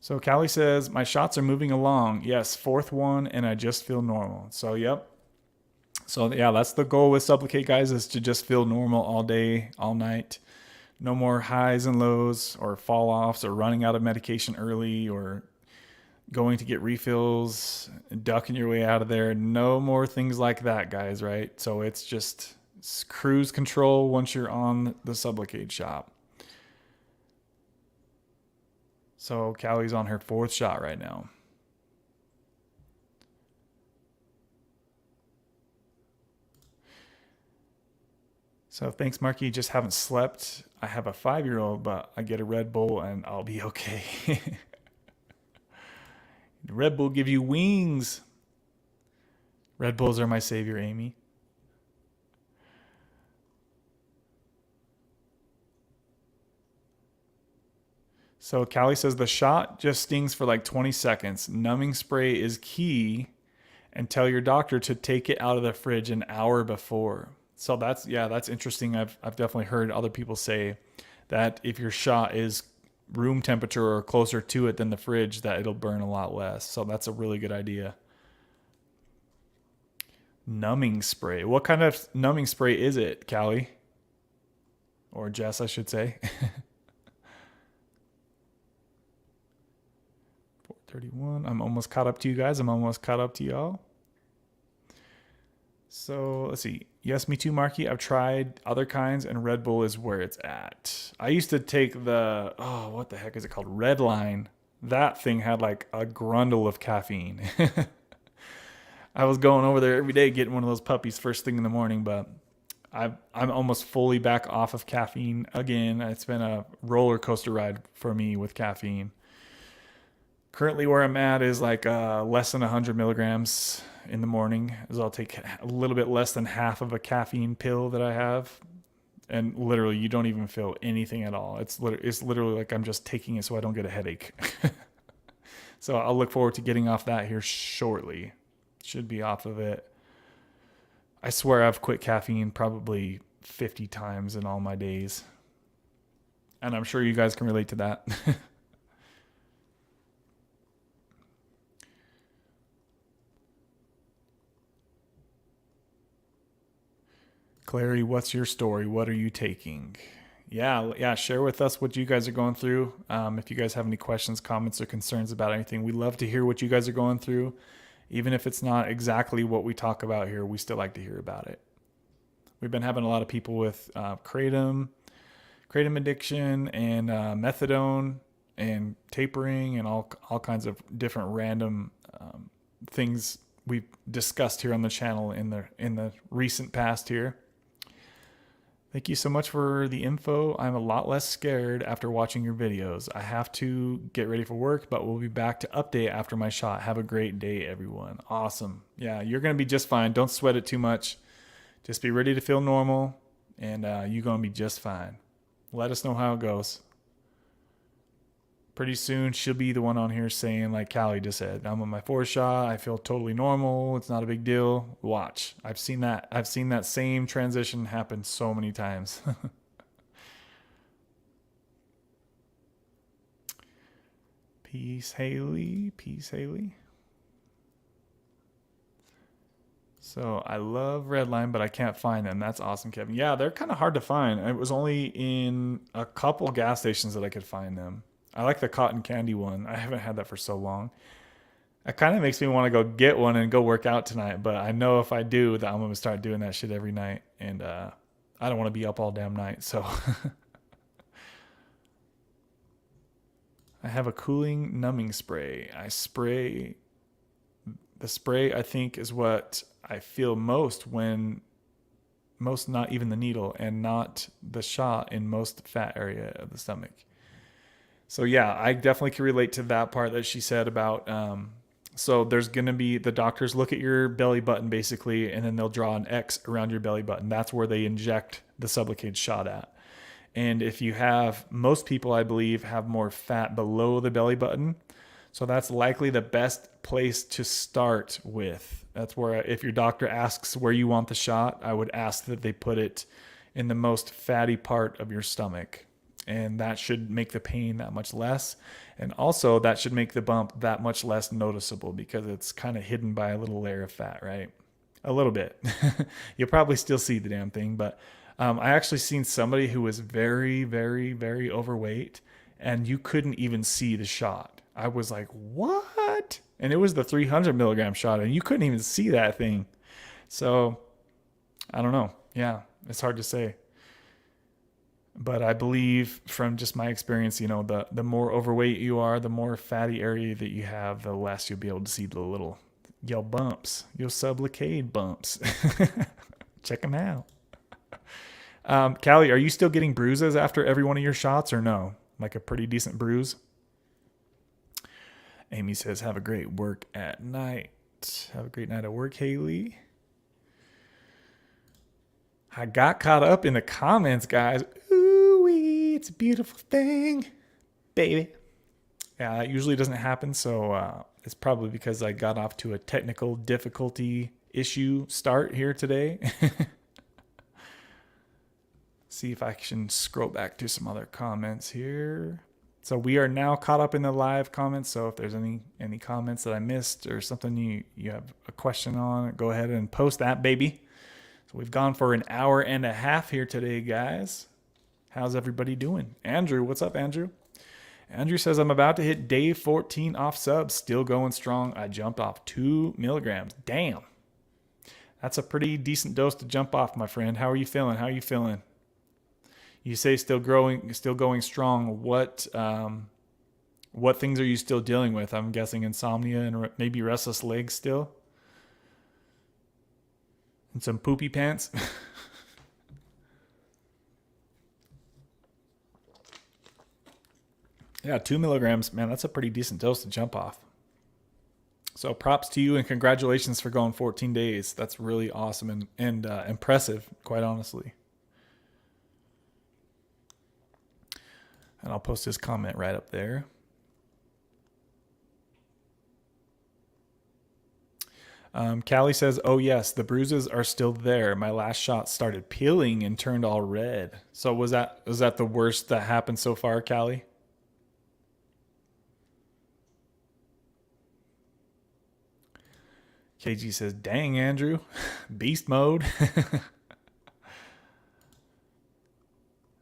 So Callie says, my shots are moving along. Yes, fourth one, and I just feel normal. So, yep. So, yeah, that's the goal with Sublocade, guys, is to just feel normal all day, all night. No more highs and lows or fall-offs or running out of medication early or going to get refills, ducking your way out of there. No more things like that, guys, right? So it's just cruise control once you're on the Sublocade shop. So Callie's on her fourth shot right now. So thanks, Marky. Just haven't slept. I have a 5-year-old, but I get a Red Bull and I'll be okay. Red Bull give you wings. Red Bulls are my savior, Amy. So Callie says the shot just stings for like 20 seconds. Numbing spray is key, and tell your doctor to take it out of the fridge an hour before. So that's interesting. I've definitely heard other people say that if your shot is room temperature or closer to it than the fridge, that it'll burn a lot less. So that's a really good idea. Numbing spray. What kind of numbing spray is it, Callie? Or Jess, I should say. 4:31. I'm almost caught up to you guys. I'm almost caught up to y'all. So let's see. Yes, me too, Marky. I've tried other kinds, and Red Bull is where it's at. I used to take the, what the heck is it called? Red Line. That thing had like a grundle of caffeine. I was going over there every day getting one of those puppies first thing in the morning, but I'm almost fully back off of caffeine again. It's been a roller coaster ride for me with caffeine. Currently where I'm at is like less than 100 milligrams in the morning, as I'll take a little bit less than half of a caffeine pill that I have. And literally you don't even feel anything at all. It's literally like I'm just taking it so I don't get a headache. So I'll look forward to getting off that here shortly. Should be off of it. I swear I've quit caffeine probably 50 times in all my days. And I'm sure you guys can relate to that. Clary, what's your story? What are you taking? Yeah, share with us what you guys are going through. If you guys have any questions, comments, or concerns about anything, we love to hear what you guys are going through. Even if it's not exactly what we talk about here, we still like to hear about it. We've been having a lot of people with Kratom addiction, and methadone, and tapering, and all kinds of different random things we've discussed here on the channel in the recent past here. Thank you so much for the info. I'm a lot less scared after watching your videos. I have to get ready for work, but we'll be back to update after my shot. Have a great day, everyone. Awesome. Yeah, you're going to be just fine. Don't sweat it too much. Just be ready to feel normal, and you're going to be just fine. Let us know how it goes. Pretty soon, she'll be the one on here saying, like Callie just said, I'm on my 4th shot. I feel totally normal. It's not a big deal. Watch. I've seen that same transition happen so many times. Peace, Haley. Peace, Haley. So I love Redline, but I can't find them. That's awesome, Kevin. Yeah, they're kind of hard to find. It was only in a couple gas stations that I could find them. I like the cotton candy one. I haven't had that for so long. It kind of makes me want to go get one and go work out tonight. But I know if I do, that I'm going to start doing that shit every night. And I don't want to be up all damn night. So I have a cooling numbing spray. The spray, I think, is what I feel most not even the needle and not the shot in most fat area of the stomach. So yeah, I definitely can relate to that part that she said about, so there's going to be the doctors look at your belly button basically, and then they'll draw an X around your belly button. That's where they inject the Sublocade shot at. And if you have, most people, I believe, have more fat below the belly button. So that's likely the best place to start with. That's where, if your doctor asks where you want the shot, I would ask that they put it in the most fatty part of your stomach. And that should make the pain that much less. And also that should make the bump that much less noticeable because it's kind of hidden by a little layer of fat, right? A little bit. You'll probably still see the damn thing, but I actually seen somebody who was very, very, very overweight and you couldn't even see the shot. I was like, what? And it was the 300 milligram shot and you couldn't even see that thing. So I don't know. Yeah, it's hard to say. But I believe from just my experience, the more overweight you are, the more fatty area that you have, the less you'll be able to see the little bumps, your Sublocade bumps. Check them out. Callie, are you still getting bruises after every one of your shots or no? Like a pretty decent bruise? Amy says, have a great work at night. Have a great night at work, Haley. I got caught up in the comments, guys. Ooh-wee, it's a beautiful thing, baby. Yeah, it usually doesn't happen, so it's probably because I got off to a technical difficulty issue start here today. See if I can scroll back to some other comments here. So we are now caught up in the live comments. So if there's any comments that I missed or something you have a question on, go ahead and post that, baby. So we've gone for an hour and a half here today, guys. How's everybody doing? Andrew, what's up, Andrew? Andrew says, I'm about to hit day 14 off subs. Still going strong. I jumped off 2 milligrams. Damn. That's a pretty decent dose to jump off, my friend. How are you feeling? You say still going strong. What things are you still dealing with? I'm guessing insomnia and maybe restless legs still. And some poopy pants. Yeah, 2 milligrams, man, that's a pretty decent dose to jump off. So props to you and congratulations for going 14 days. That's really awesome and impressive, quite honestly. And I'll post his comment right up there. Callie says, oh yes, the bruises are still there. My last shot started peeling and turned all red. So was that the worst that happened so far, Callie? KG says, dang, Andrew, beast mode.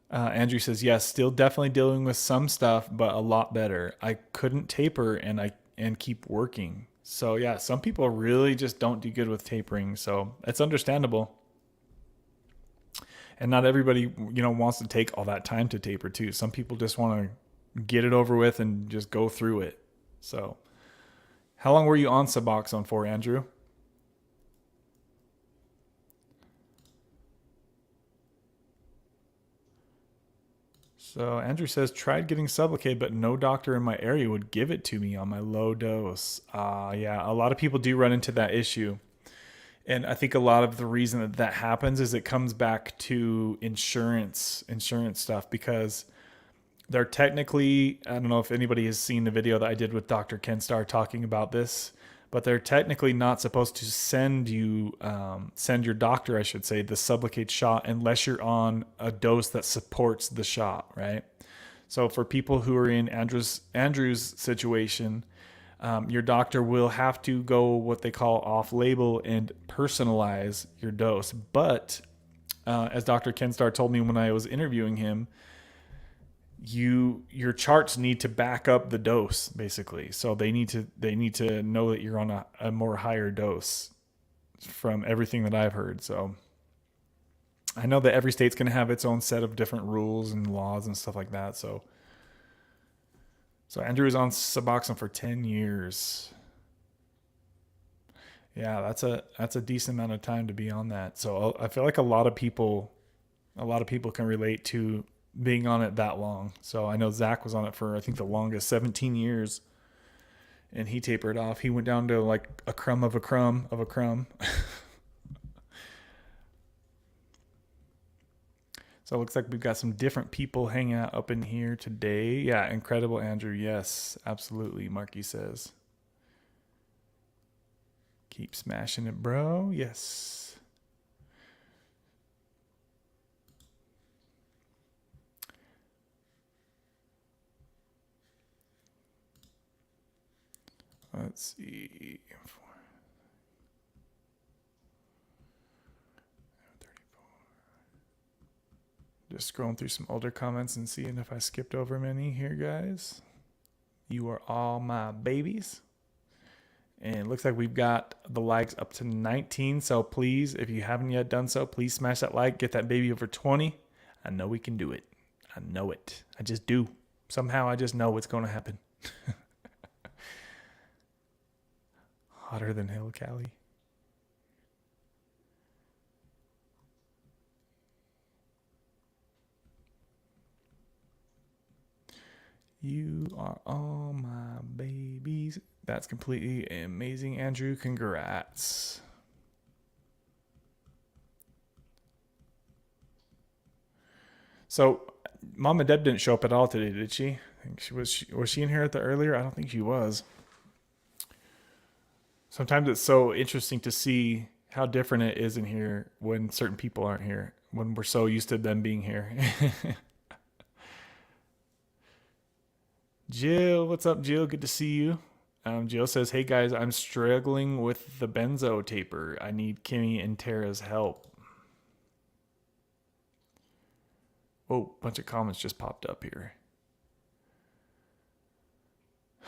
Andrew says, yes, still definitely dealing with some stuff, but a lot better. I couldn't taper and keep working. So yeah, some people really just don't do good with tapering. So it's understandable. And not everybody, wants to take all that time to taper too. Some people just want to get it over with and just go through it. So how long were you on Suboxone for, Andrew? So Andrew says, tried getting Sublocade, but no doctor in my area would give it to me on my low dose. Yeah, a lot of people do run into that issue. And I think a lot of the reason that happens is it comes back to insurance stuff, because they're technically, I don't know if anybody has seen the video that I did with Dr. Kenstar talking about this, but they're technically not supposed to send your doctor, I should say, the Sublocade shot unless you're on a dose that supports the shot, right? So for people who are in Andrew's situation, your doctor will have to go what they call off-label and personalize your dose. But as Dr. Kenstar told me when I was interviewing him, your charts need to back up the dose, basically. So they need to know that you're on a more higher dose from everything that I've heard. So I know that every state's going to have its own set of different rules and laws and stuff like that. So So Andrew was on Suboxone for 10 years. Yeah, that's a decent amount of time to be on that. So I feel like a lot of people can relate to being on it that long. So I know Zach was on it for I think the longest, 17 years, and he tapered off. He went down to like a crumb of a crumb of a crumb. So it looks like we've got some different people hanging out up in here today. Yeah, incredible, Andrew. Yes, absolutely, Marky says. Keep smashing it, bro. Yes. Let's see. Just scrolling through some older comments and seeing if I skipped over many here, guys. You are all my babies. And it looks like we've got the likes up to 19. So please, if you haven't yet done so, please smash that like. Get that baby over 20. I know we can do it. I know it. I just do. Somehow I just know what's going to happen. Hotter than hell, Cali. You are all my babies. That's completely amazing, Andrew. Congrats. So, Mom and Deb didn't show up at all today, did she? I think was she in here at the earlier? I don't think she was. Sometimes it's so interesting to see how different it is in here when certain people aren't here. When we're so used to them being here. Jill, what's up, Jill? Good to see you. Jill says, "Hey guys, I'm struggling with the benzo taper. I need Kimmy and Tara's help." Oh, a bunch of comments just popped up here.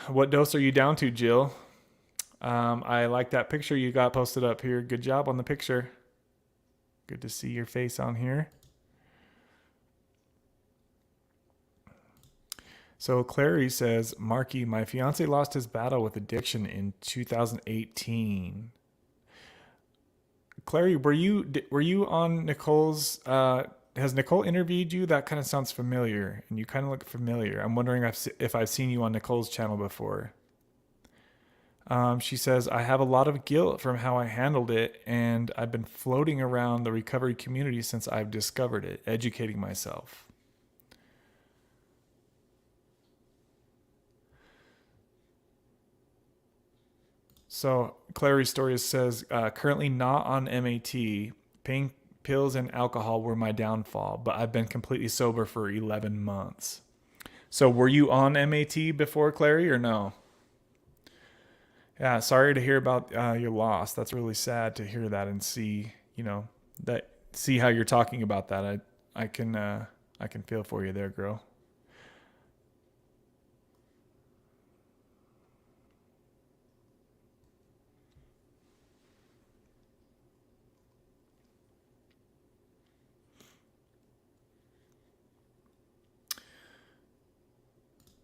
What dose are you down to, Jill? I like that picture you got posted up here. Good job on the picture. Good to see your face on here. So Clary says, Marky, my fiance lost his battle with addiction in 2018. Clary, were you on Nicole's? Has Nicole interviewed you? That kind of sounds familiar, and you kind of look familiar. I'm wondering if I've seen you on Nicole's channel before. She says, I have a lot of guilt from how I handled it, and I've been floating around the recovery community since I've discovered it, educating myself. So Clary's story says, currently not on MAT. Pain pills and alcohol were my downfall, but I've been completely sober for 11 months. So were you on MAT before, Clary, or no? Yeah, sorry to hear about your loss. That's really sad to hear that and see, that see how you're talking about that. I can feel for you there, girl.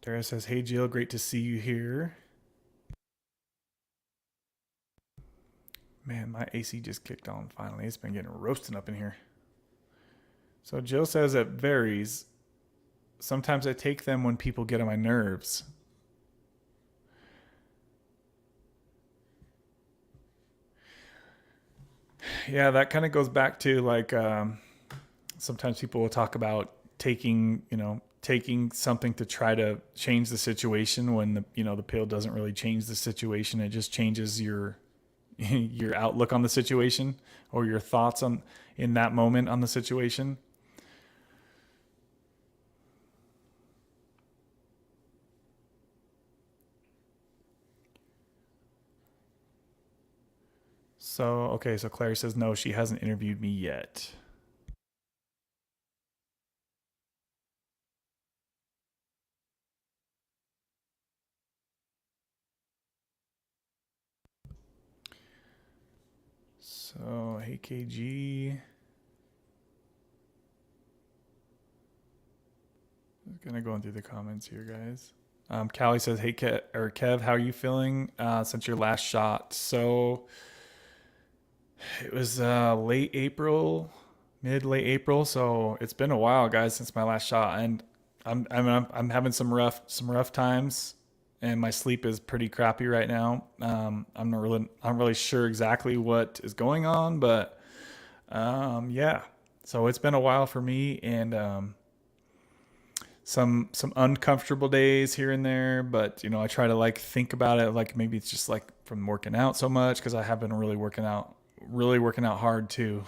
Tara says, "Hey Jill, great to see you here." Man, my AC just kicked on finally. It's been getting roasting up in here. So Jill says it varies. Sometimes I take them when people get on my nerves. Yeah, that kind of goes back to like sometimes people will talk about taking something to try to change the situation when the pill doesn't really change the situation. It just changes your your outlook on the situation or your thoughts on in that moment on the situation. So, okay, so Claire says no, she hasn't interviewed me yet. So, hey KG. Just gonna go through the comments here, guys. Callie says, "Hey Kev, how are you feeling since your last shot?" So it was late April, late April. So it's been a while, guys, since my last shot, and I'm having some rough times, and my sleep is pretty crappy right now. I'm not really sure exactly what is going on, but yeah. So it's been a while for me, and some uncomfortable days here and there, but I try to like think about it like maybe it's just like from working out so much, because I have been really working out hard too.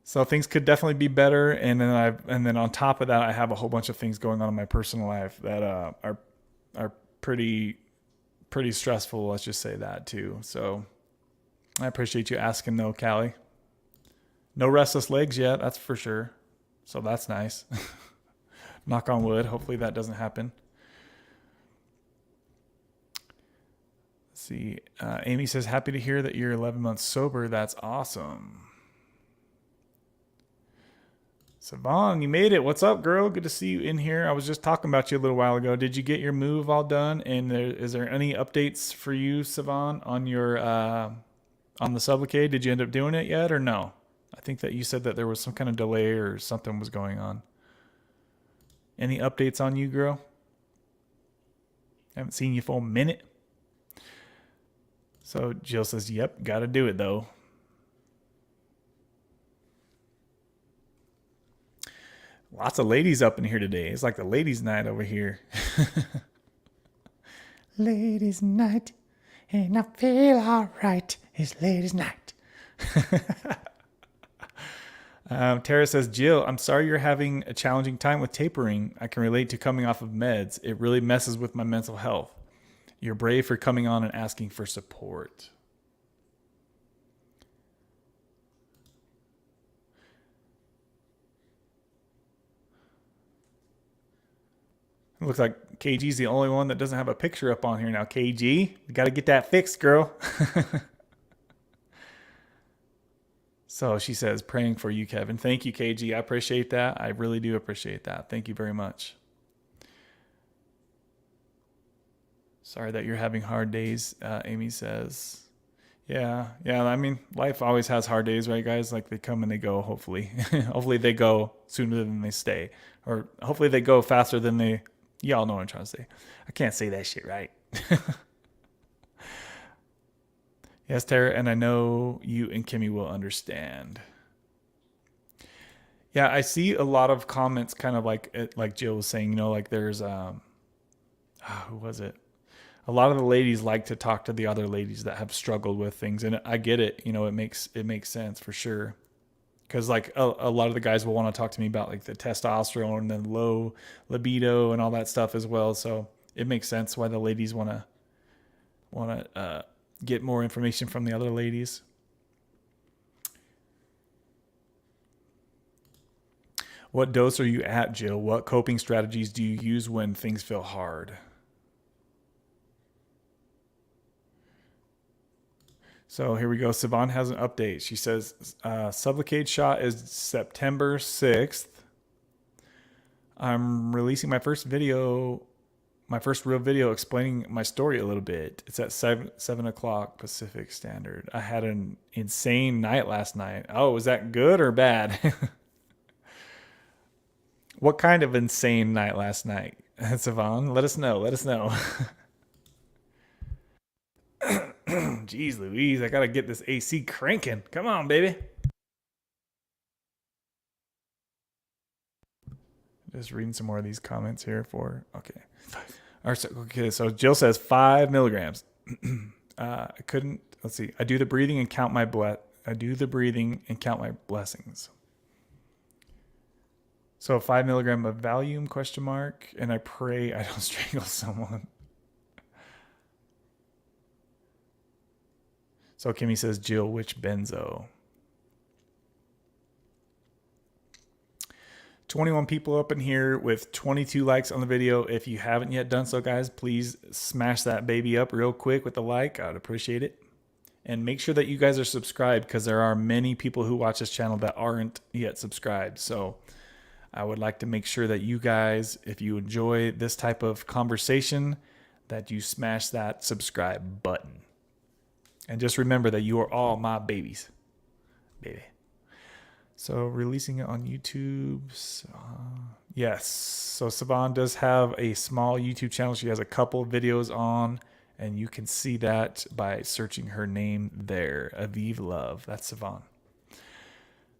So things could definitely be better, and then on top of that, I have a whole bunch of things going on in my personal life that are pretty stressful. Let's just say that too. So I appreciate you asking though, Callie. No restless legs yet, that's for sure. So that's nice. Knock on wood. Hopefully that doesn't happen. Let's see. Amy says, happy to hear that you're 11 months sober. That's awesome. Savon, you made it. What's up, girl? Good to see you in here. I was just talking about you a little while ago. Did you get your move all done? And is there any updates for you, Savon, on your on the Sublocade? Did you end up doing it yet or no? I think that you said that there was some kind of delay or something was going on. Any updates on you, girl? Haven't seen you for a minute. So Jill says, yep, got to do it though. Lots of ladies up in here today. It's like the ladies' night over here. Ladies' night, and I feel all right. It's ladies' night. Tara says, Jill, I'm sorry you're having a challenging time with tapering. I can relate to coming off of meds. It really messes with my mental health. You're brave for coming on and asking for support. It looks like KG's the only one that doesn't have a picture up on here now. KG, you got to get that fixed, girl. So she says, praying for you, Kevin. Thank you, KG. I appreciate that. I really do appreciate that. Thank you very much. Sorry that you're having hard days, Amy says. Yeah. I mean, life always has hard days, right, guys? Like they come and they go, hopefully. Hopefully they go sooner than they stay. Or hopefully they go faster than they... Y'all know what I'm trying to say. I can't say that shit right. Yes, Tara, and I know you and Kimmy will understand. Yeah, I see a lot of comments kind of like Jill was saying, like there's who was it? A lot of the ladies like to talk to the other ladies that have struggled with things, and I get it, it makes sense for sure. Cuz like a lot of the guys will want to talk to me about like the testosterone and the low libido and all that stuff as well, so it makes sense why the ladies want to get more information from the other ladies. What dose are you at, Jill? What coping strategies do you use when things feel hard? So here we go. Savon has an update. She says, Sublocade shot is September 6th. I'm releasing my first real video explaining my story a little bit. It's at 7 o'clock Pacific Standard. I had an insane night last night. Oh, was that good or bad? What kind of insane night last night? Savon, let us know. Jeez Louise, I gotta get this AC cranking. Come on, baby. Just reading some more of these comments here okay. All right, okay, so Jill says 5 milligrams. Let's see. I do the breathing and count my blessings. So 5 milligram of Valium, ? And I pray I don't strangle someone. So Kimmy says, Jill, which benzo? 21 people up in here with 22 likes on the video. If you haven't yet done so, guys, please smash that baby up real quick with a like. I'd appreciate it. And make sure that you guys are subscribed, because there are many people who watch this channel that aren't yet subscribed. So I would like to make sure that you guys, if you enjoy this type of conversation, that you smash that subscribe button. And just remember that you are all my babies. Baby. So releasing it on YouTube. Yes. So Saban does have a small YouTube channel. She has a couple of videos on, and you can see that by searching her name there. Aviv Love. That's Saban.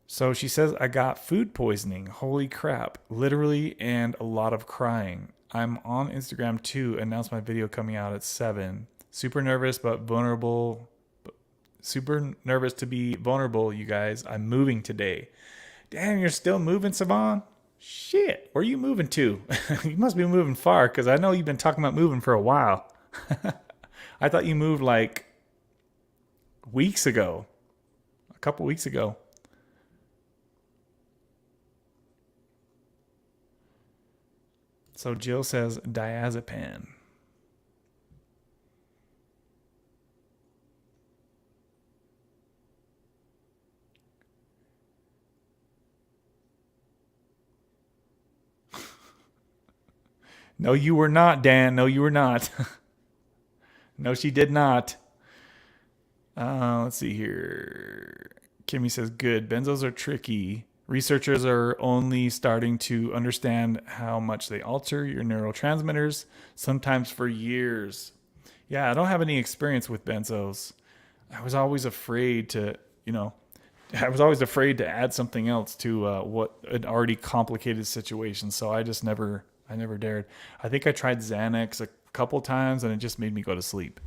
So she says, I got food poisoning. Holy crap. Literally, and a lot of crying. I'm on Instagram too. Announced my video coming out at 7. Super nervous, but vulnerable. Super nervous to be vulnerable, you guys. I'm moving today. Damn, you're still moving, Saban? Shit, where are you moving to? You must be moving far, because I know you've been talking about moving for a while. I thought you moved like weeks ago. A couple weeks ago. So Jill says diazepam. No, you were not, Dan. No, you were not. No, she did not. Let's see here. Kimmy says, good. Benzos are tricky. Researchers are only starting to understand how much they alter your neurotransmitters, sometimes for years. Yeah, I don't have any experience with benzos. I was always afraid to, I was always afraid to add something else to what an already complicated situation. So I never dared. I think I tried Xanax a couple times and it just made me go to sleep.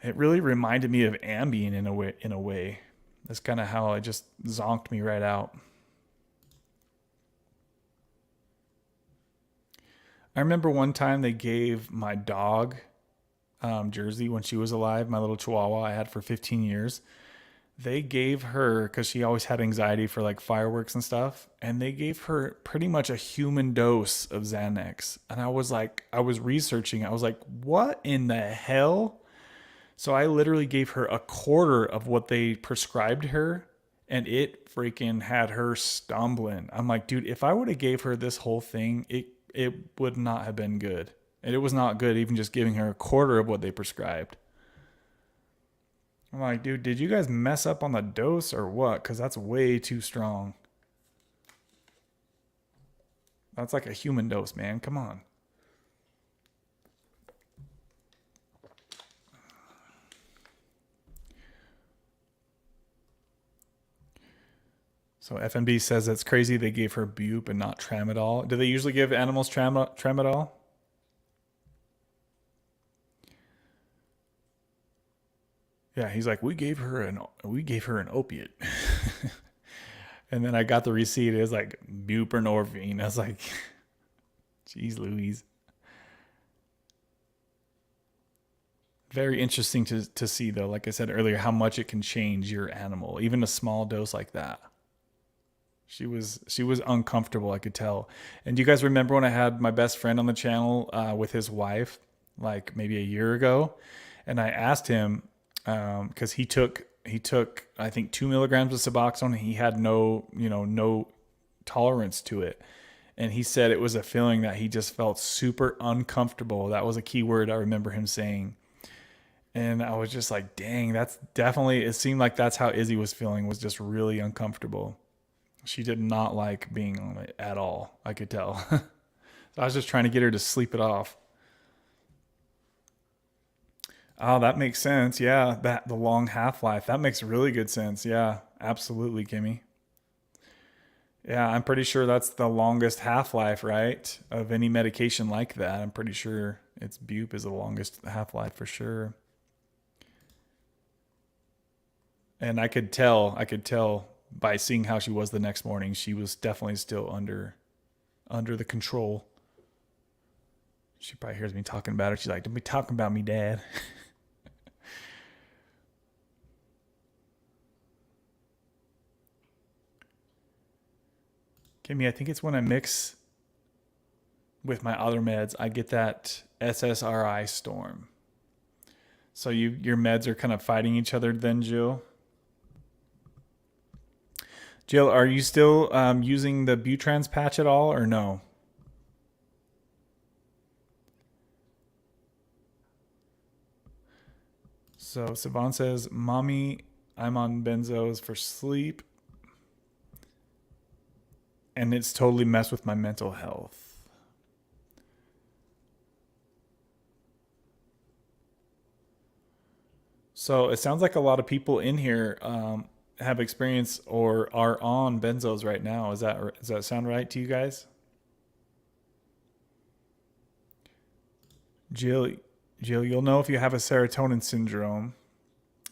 It really reminded me of Ambien in a way. That's kind of how it just zonked me right out. I remember one time they gave my dog, Jersey, when she was alive, my little Chihuahua I had for 15 years. They gave her, because she always had anxiety for like fireworks and stuff, and they gave her pretty much a human dose of Xanax. And I was researching, I was like, what in the hell? So I literally gave her a quarter of what they prescribed her, and it freaking had her stumbling. I'm like, dude, if I would have gave her this whole thing, it would not have been good. And it was not good even just giving her a quarter of what they prescribed. I'm like, dude, did you guys mess up on the dose or what? Because that's way too strong. That's like a human dose, man. Come on. So FNB says that's crazy. They gave her bupe and not tramadol. Do they usually give animals tramadol? Yeah, he's like, we gave her an opiate. And then I got the receipt. It was like buprenorphine. I was like, geez Louise. Very interesting to see though, like I said earlier, how much it can change your animal, even a small dose like that. She was uncomfortable, I could tell. And do you guys remember when I had my best friend on the channel with his wife, like maybe a year ago? And I asked him because he took I think 2 milligrams of Suboxone. He had no tolerance to it, and he said it was a feeling that he just felt super uncomfortable. That was a key word I remember him saying. And I was just like, dang, that's definitely, it seemed like that's how Izzy was feeling, was just really uncomfortable. She did not like being on it at all. I could tell. So I was just trying to get her to sleep it off. Oh, that makes sense. Yeah, the long half-life. That makes really good sense. Yeah, absolutely, Kimmy. Yeah, I'm pretty sure that's the longest half-life, right? Of any medication like that. I'm pretty sure it's bupe is the longest half-life for sure. And I could tell by seeing how she was the next morning, she was definitely still under the control. She probably hears me talking about her. She's like, "Don't be talking about me, Dad." Kimmy, I think it's when I mix with my other meds, I get that SSRI storm. So your meds are kind of fighting each other then, Jill. Jill, are you still using the Butrans patch at all or no? So Savon says, Mommy, I'm on benzos for sleep. And it's totally messed with my mental health. So it sounds like a lot of people in here have experience or are on benzos right now. Does that sound right to you guys? Jill, Jill, you'll know if you have a serotonin syndrome,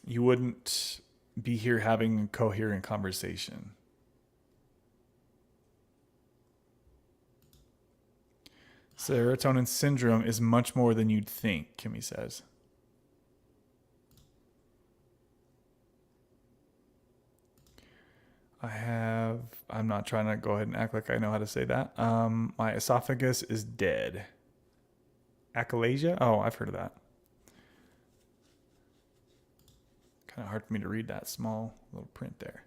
you wouldn't be here having a coherent conversation. Serotonin syndrome is much more than you'd think, Kimmy says. I'm not trying to go ahead and act like I know how to say that. My esophagus is dead. Achalasia? Oh, I've heard of that. Kind of hard for me to read that small little print there.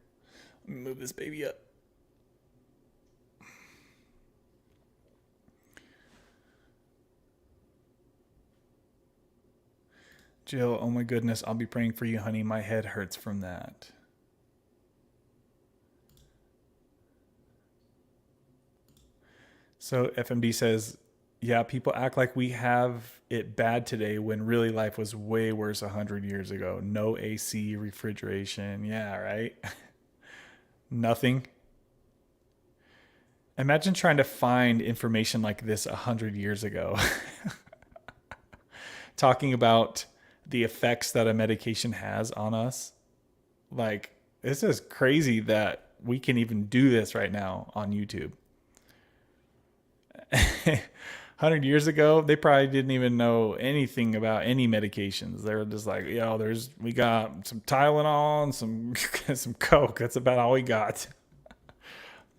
Let me move this baby up. Jill, oh my goodness, I'll be praying for you, honey. My head hurts from that. So FMD says, yeah, people act like we have it bad today when really life was way worse 100 years ago. No AC, refrigeration. Yeah, right? Nothing. Imagine trying to find information like this 100 years ago. Talking about the effects that a medication has on us. Like, this is crazy that we can even do this right now on YouTube. 100 years ago, they probably didn't even know anything about any medications. They were just like, yo, we got some Tylenol and some Coke. That's about all we got.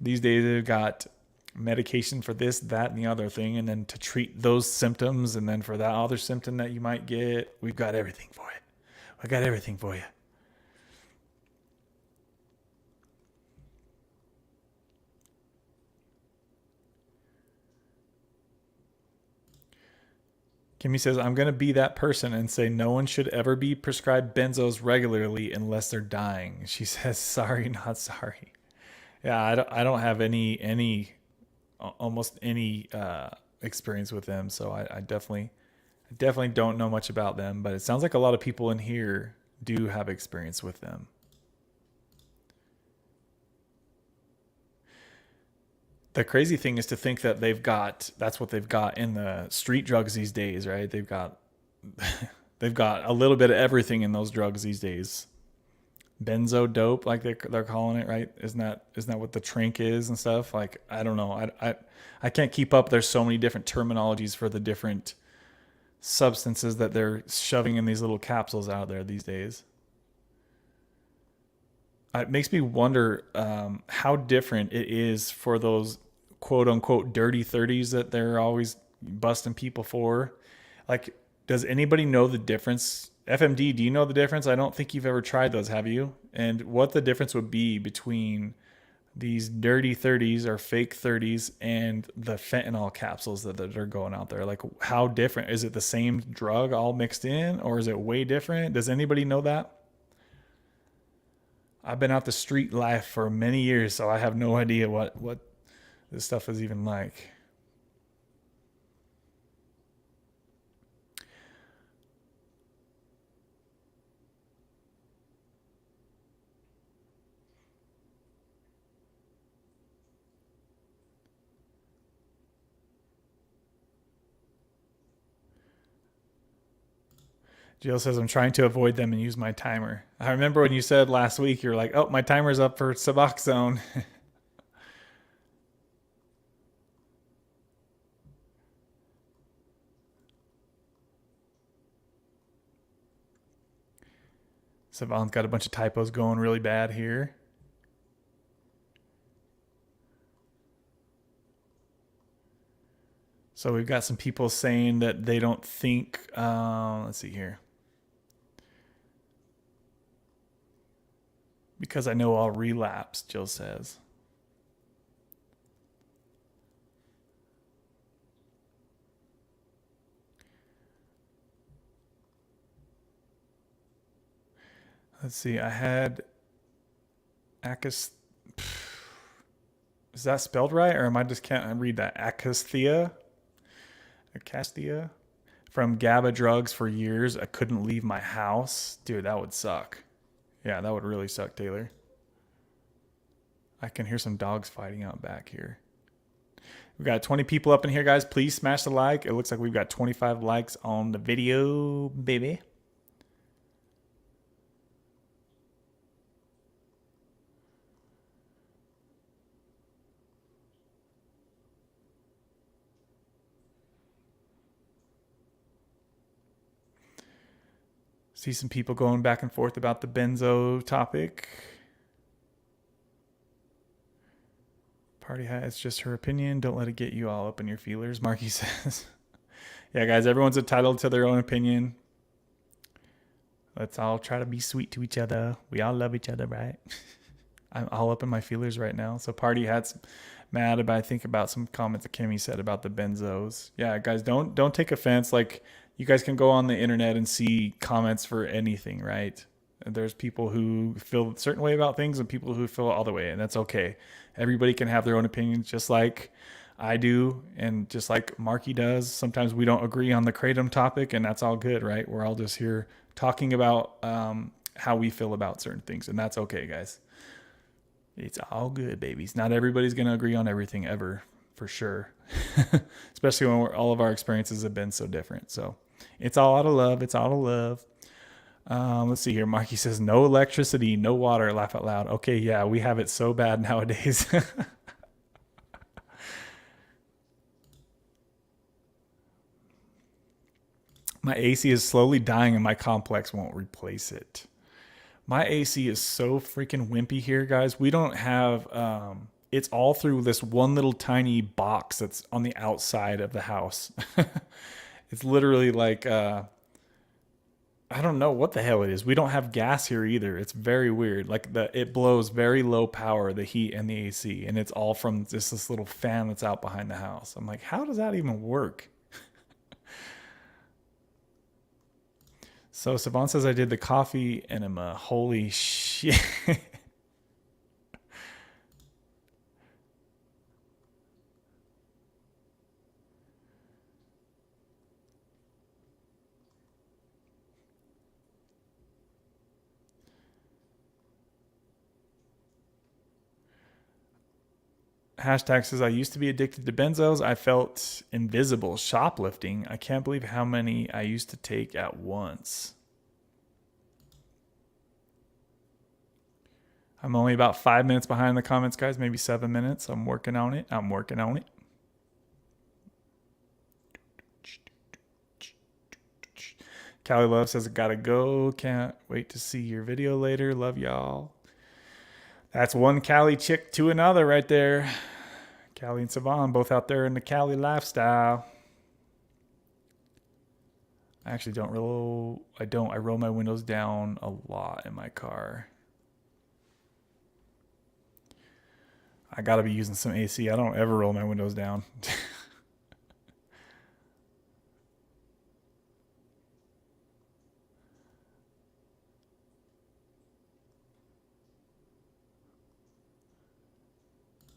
These days, they've got medication for this, that, and the other thing, and then to treat those symptoms, and then for that other symptom that you might get, we've got everything for it. I got everything for you. Kimmy says, I'm going to be that person and say no one should ever be prescribed benzos regularly unless they're dying. She says, sorry, not sorry. Yeah, I don't have almost any experience with them. So I definitely don't know much about them, but it sounds like a lot of people in here do have experience with them. The crazy thing is to think that that's what they've got in the street drugs these days, right? They've got a little bit of everything in those drugs these days. Benzo dope, like they're calling it, right? Isn't that what the trink is and stuff? Like, I don't know. I can't keep up. There's so many different terminologies for the different substances that they're shoving in these little capsules out there these days. It makes me wonder how different it is for those quote unquote dirty 30s that they're always busting people for. Like, does anybody know the difference? FMD, do you know the difference? I don't think you've ever tried those, have you? And what the difference would be between these dirty 30s or fake 30s and the fentanyl capsules that are going out there? Like, how different? Is it the same drug all mixed in, or is it way different? Does anybody know that? I've been out the street life for many years, so I have no idea what this stuff is even like. Jill says, I'm trying to avoid them and use my timer. I remember when you said last week, you're like, oh, my timer's up for Suboxone. Savon's got a bunch of typos going really bad here. So we've got some people saying that they don't think, let's see here. Because I know I'll relapse, Jill says. Let's see. I had Acus. Is that spelled right, or am I just can't read that? Acasthia, from GABA drugs for years. I couldn't leave my house, dude. That would suck. Yeah, that would really suck, Taylor. I can hear some dogs fighting out back here. We've got 20 people up in here, guys. Please smash the like. It looks like we've got 25 likes on the video, baby. See some people going back and forth about the benzo topic. Party hat, it's just her opinion. Don't let it get you all up in your feelers, Marky says. Yeah, guys, everyone's entitled to their own opinion. Let's all try to be sweet to each other. We all love each other, right? I'm all up in my feelers right now. So Party Hat's mad about, I think, about some comments that Kimmy said about the benzos. Yeah, guys, don't take offense. Like, you guys can go on the internet and see comments for anything, right? There's people who feel a certain way about things and people who feel all the way, and that's okay. Everybody can have their own opinions, just like I do, and just like Marky does. Sometimes we don't agree on the Kratom topic, and that's all good, right? We're all just here talking about how we feel about certain things, and that's okay, guys. It's all good, babies. Not everybody's going to agree on everything ever, for sure. Especially when all of our experiences have been so different. So it's all out of love. It's all out of love. Let's see here. Marky says, no electricity, no water. Laugh out loud. Okay, yeah, we have it so bad nowadays. My AC is slowly dying and my complex won't replace it. My AC is so freaking wimpy here, guys. We don't have, it's all through this one little tiny box that's on the outside of the house. It's literally like, I don't know what the hell it is. We don't have gas here either. It's very weird. Like it blows very low power, the heat and the AC, and it's all from just this little fan that's out behind the house. I'm like, how does that even work? So Savant says I did the coffee enema. Holy shit. Hashtag says I used to be addicted to benzos. I felt invisible shoplifting. I can't believe how many I used to take at once. I'm only about 5 minutes behind the comments, guys. Maybe 7 minutes. I'm working on it. Callie Love says, gotta go. Can't wait to see your video later. Love y'all. That's one Cali chick to another right there. Callie and Savon both out there in the Cali lifestyle. I actually don't roll. I roll my windows down a lot in my car. I gotta be using some AC. I don't ever roll my windows down.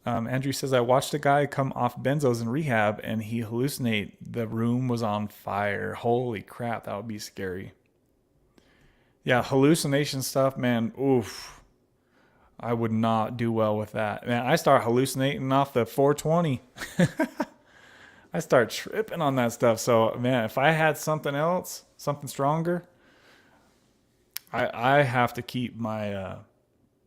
Andrew says, I watched a guy come off benzos in rehab and he hallucinate. The room was on fire. Holy crap, that would be scary. Yeah, hallucination stuff, man. Oof. I would not do well with that. Man, I start hallucinating off the 420. I start tripping on that stuff. So, man, if I had something else, something stronger, I have to keep my,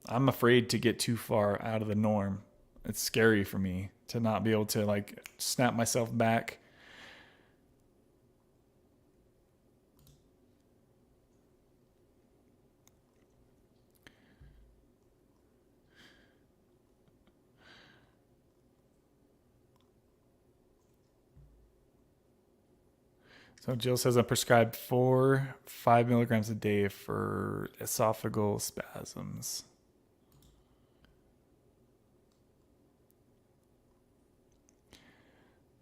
I'm afraid to get too far out of the norm. It's scary for me to not be able to like snap myself back. So Jill says I'm prescribed 5 milligrams a day for esophageal spasms.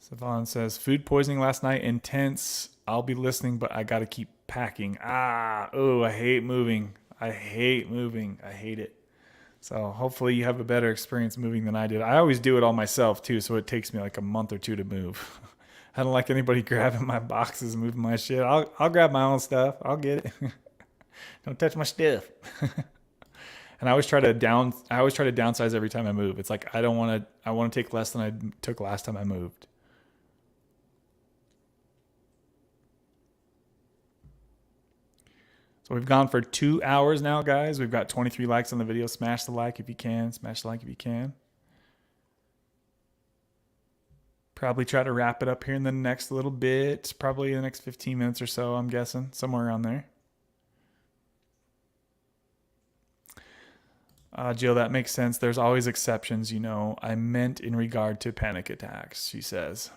Savon says, food poisoning last night, intense. I'll be listening, but I got to keep packing. I hate moving. I hate moving. I hate it. So hopefully you have a better experience moving than I did. I always do it all myself too, so it takes me like a month or two to move. I don't like anybody grabbing my boxes and moving my shit. I'll grab my own stuff. I'll get it. Don't touch my stuff. And I always try to downsize every time I move. It's like I want to take less than I took last time I moved. So we've gone for 2 hours now, guys. We've got 23 likes on the video. Smash the like if you can. Smash the like if you can. Probably try to wrap it up here in the next little bit. Probably the next 15 minutes or so, I'm guessing. Somewhere around there. Jill, that makes sense. There's always exceptions, you know. I meant in regard to panic attacks, she says.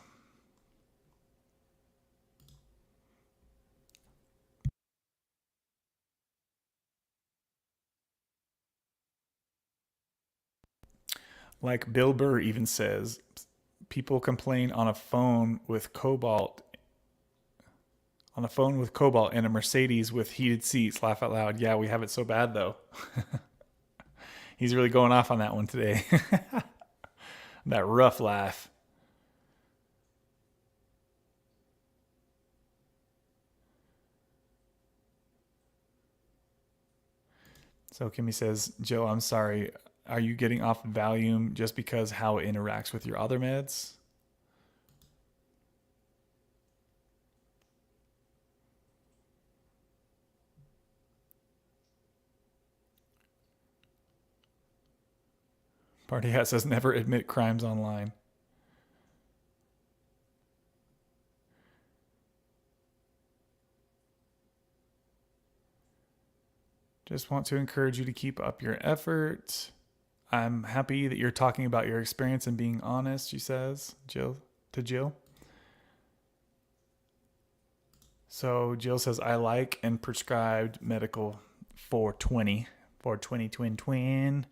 Like Bill Burr even says, people complain on a phone with Cobalt and a Mercedes with heated seats. Laugh out loud. Yeah, we have it so bad though. He's really going off on that one today. That rough laugh. So Kimmy says, Joe, I'm sorry. Are you getting off Valium just because how it interacts with your other meds? Party Hat says, never admit crimes online. Just want to encourage you to keep up your efforts. I'm happy that you're talking about your experience and being honest, she says, Jill. So Jill says, I like and prescribed medical 420 twin.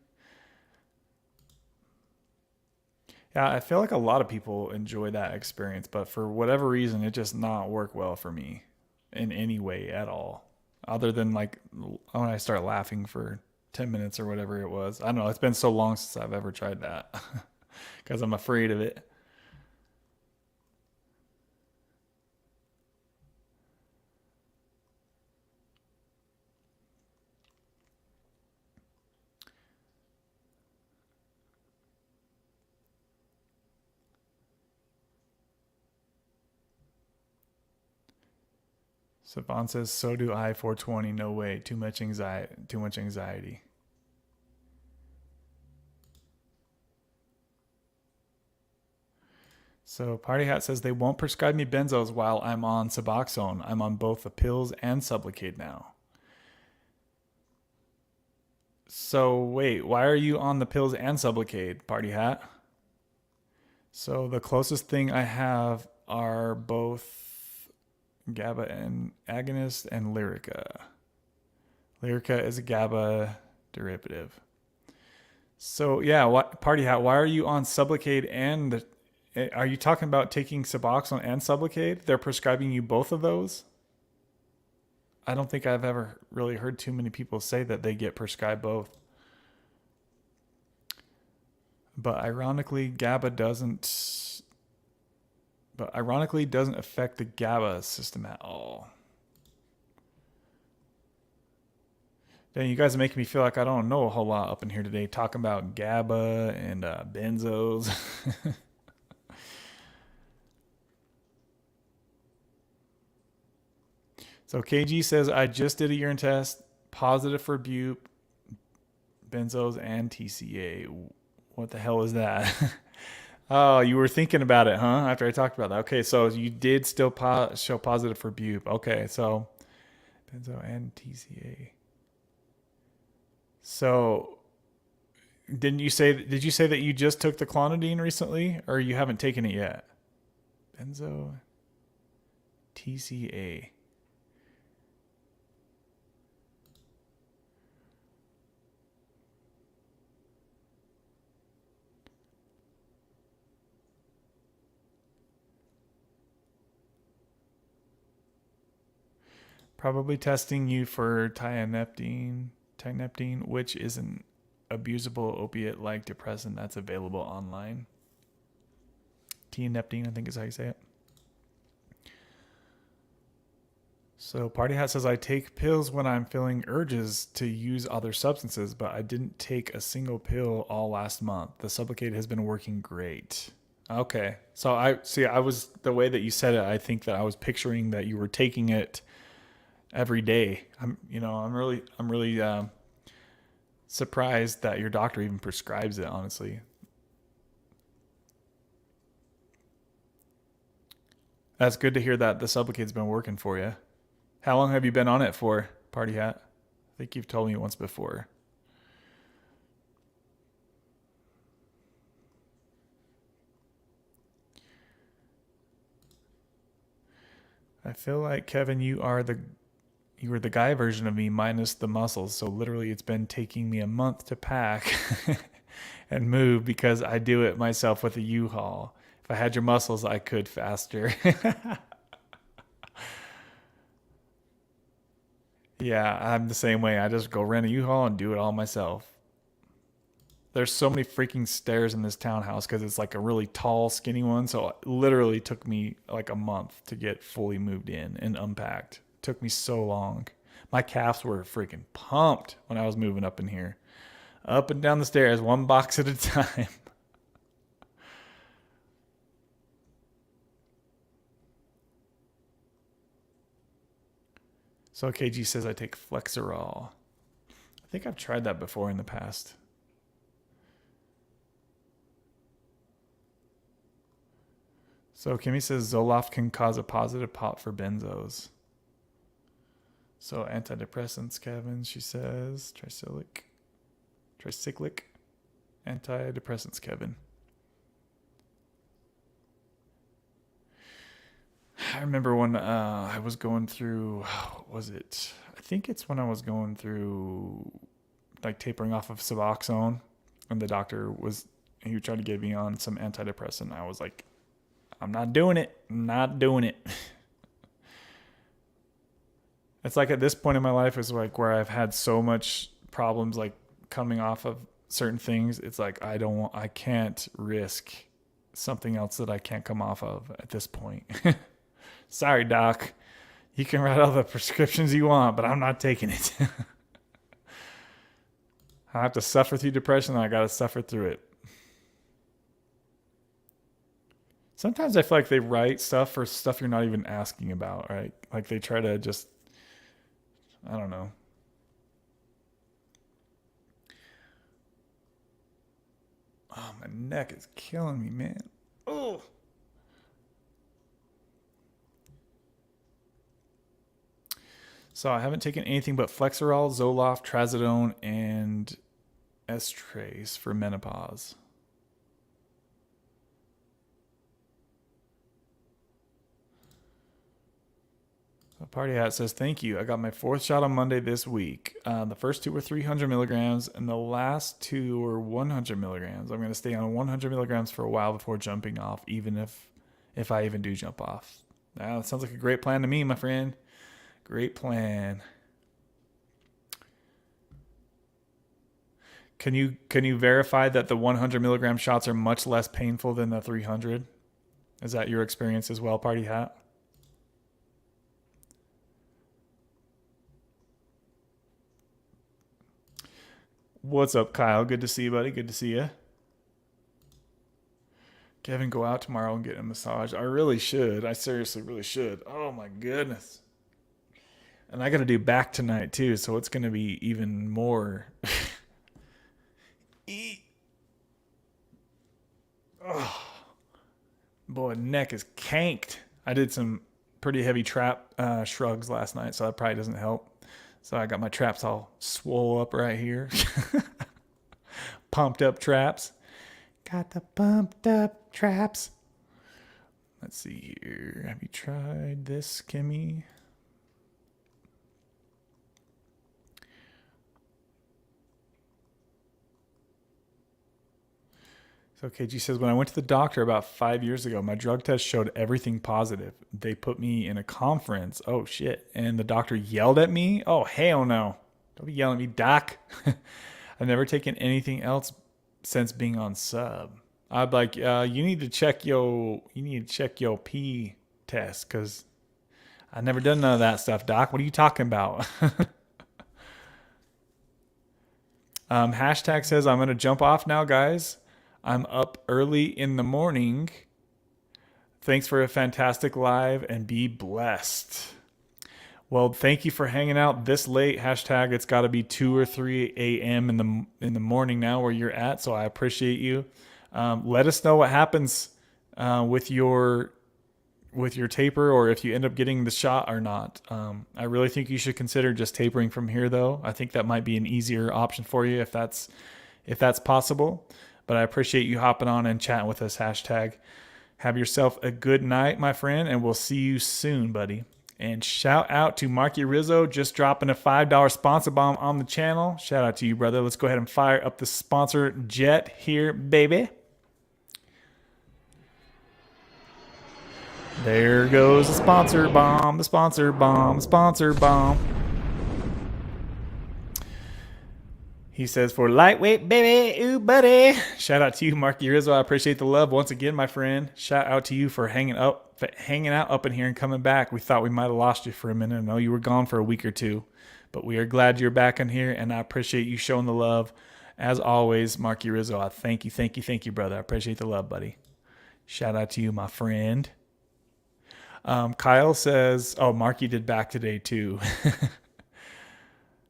Yeah, I feel like a lot of people enjoy that experience, but for whatever reason, it just not work well for me in any way at all. Other than like when I start laughing for 10 minutes or whatever it was. I don't know. It's been so long since I've ever tried that because I'm afraid of it. Savon says, so do I 420. No way. Too much anxiety. So Party Hat says they won't prescribe me benzos while I'm on Suboxone. I'm on both the pills and Sublocade now. So wait, why are you on the pills and Sublocade, Party Hat? So the closest thing I have are both GABA and agonist and Lyrica. Lyrica is a GABA derivative. So yeah, Party Hat, why are you on Sublocade and are you talking about taking Suboxone and Sublocade? They're prescribing you both of those? I don't think I've ever really heard too many people say that they get prescribed both. But ironically, doesn't affect the GABA system at all. Dang, you guys are making me feel like I don't know a whole lot up in here today, talking about GABA and benzos. So KG says, I just did a urine test, positive for bupe, benzos, and TCA. What the hell is that? Oh, you were thinking about it, huh? After I talked about that. Okay, so you did still show positive for bupe. Okay, so benzo and TCA. So did you say that you just took the clonidine recently, or you haven't taken it yet? Benzo, TCA. Probably testing you for tineptine, which is an abusable opiate like depressant that's available online. Tineptine, I think is how you say it. So Party Hat says, I take pills when I'm feeling urges to use other substances, but I didn't take a single pill all last month. The Sublocade has been working great. Okay. So I was, the way that you said it, I think that I was picturing that you were taking it every day. I'm really surprised that your doctor even prescribes it, honestly. That's good to hear that the Sublocade's been working for you. How long have you been on it for, Party Hat? I think you've told me once before. I feel like, Kevin, you were the guy version of me minus the muscles. So literally it's been taking me a month to pack and move because I do it myself with a U-Haul. If I had your muscles, I could faster. Yeah, I'm the same way. I just go rent a U-Haul and do it all myself. There's so many freaking stairs in this townhouse because it's like a really tall, skinny one. So it literally took me like a month to get fully moved in and unpacked. It took me so long. My calves were freaking pumped when I was moving up in here. Up and down the stairs, one box at a time. So KG says I take Flexerol. I think I've tried that before in the past. So Kimmy says Zoloft can cause a positive pop for benzos. So antidepressants, Kevin, she says. Tricyclic. Antidepressants, Kevin. I remember when I was going through, what was it? I think it's when I was going through like tapering off of Suboxone, and the doctor he tried to get me on some antidepressant. I was like, I'm not doing it. I'm not doing it. It's like at this point in my life is like where I've had so much problems like coming off of certain things. It's like I can't risk something else that I can't come off of at this point. Sorry, doc. You can write all the prescriptions you want, but I'm not taking it. I have to suffer through depression, and I got to suffer through it. Sometimes I feel like they write stuff for stuff you're not even asking about, right? Like they try to just, I don't know. Oh, my neck is killing me, man. Oh. So I haven't taken anything but Flexerol, Zoloft, Trazodone, and Estrace for menopause. So Party Hat says, thank you. I got my 4th shot on Monday this week. The first 2 were 300 milligrams, and the last 2 were 100 milligrams. I'm going to stay on 100 milligrams for a while before jumping off, even if I even do jump off. That sounds like a great plan to me, my friend. Great plan. Can you verify that the 100 milligram shots are much less painful than the 300? Is that your experience as well, Party Hat? What's up, Kyle? Good to see you, buddy. Good to see you. Kevin, go out tomorrow and get a massage. I really should. I seriously really should. Oh my goodness. And I got to do back tonight too, so it's going to be even more. Oh, boy, neck is canked. I did some pretty heavy trap shrugs last night, so that probably doesn't help. So I got my traps all swole up right here. Pumped up traps. Got the pumped up traps. Let's see here. Have you tried this, Kimmy? So KG says, when I went to the doctor about 5 years ago, my drug test showed everything positive. They put me in a conference. Oh shit. And the doctor yelled at me. Oh, hell no. Don't be yelling at me, doc. I've never taken anything else since being on sub. I'd like, you need to check your P test, because I never done none of that stuff, doc. What are you talking about? Hashtag says, I'm going to jump off now, guys. I'm up early in the morning. Thanks for a fantastic live and be blessed. Well, thank you for hanging out this late. Hashtag it's got to be 2 or 3 a.m. in the morning now where you're at. So I appreciate you. Let us know what happens with your taper, or if you end up getting the shot or not. I really think you should consider just tapering from here, though. I think that might be an easier option for you if that's possible. But I appreciate you hopping on and chatting with us. Hashtag. Have yourself a good night, my friend, and we'll see you soon, buddy. And shout out to Marky Rizzo, just dropping a $5 sponsor bomb on the channel. Shout out to you, brother. Let's go ahead and fire up the sponsor jet here, baby. There goes the sponsor bomb, the sponsor bomb, the sponsor bomb. He says, for lightweight, baby, ooh, buddy. Shout out to you, Marky Rizzo. I appreciate the love once again, my friend. Shout out to you for hanging out up in here and coming back. We thought we might have lost you for a minute. I know you were gone for a week or two, but we are glad you're back in here, and I appreciate you showing the love. As always, Marky Rizzo, I thank you, brother. I appreciate the love, buddy. Shout out to you, my friend. Kyle says, oh, Marky did back today too.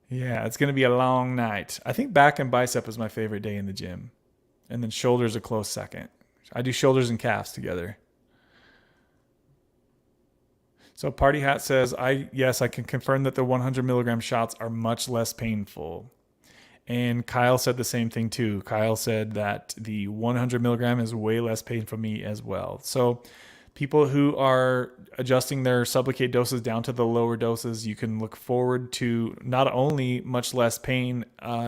Yeah, it's going to be a long night. I think back and bicep is my favorite day in the gym. And then shoulders a close second. I do shoulders and calves together. So Party Hat says, yes, I can confirm that the 100 milligram shots are much less painful. And Kyle said the same thing too. Kyle said that the 100 milligram is way less pain for me as well. So people who are adjusting their Sublocade doses down to the lower doses, you can look forward to not only much less pain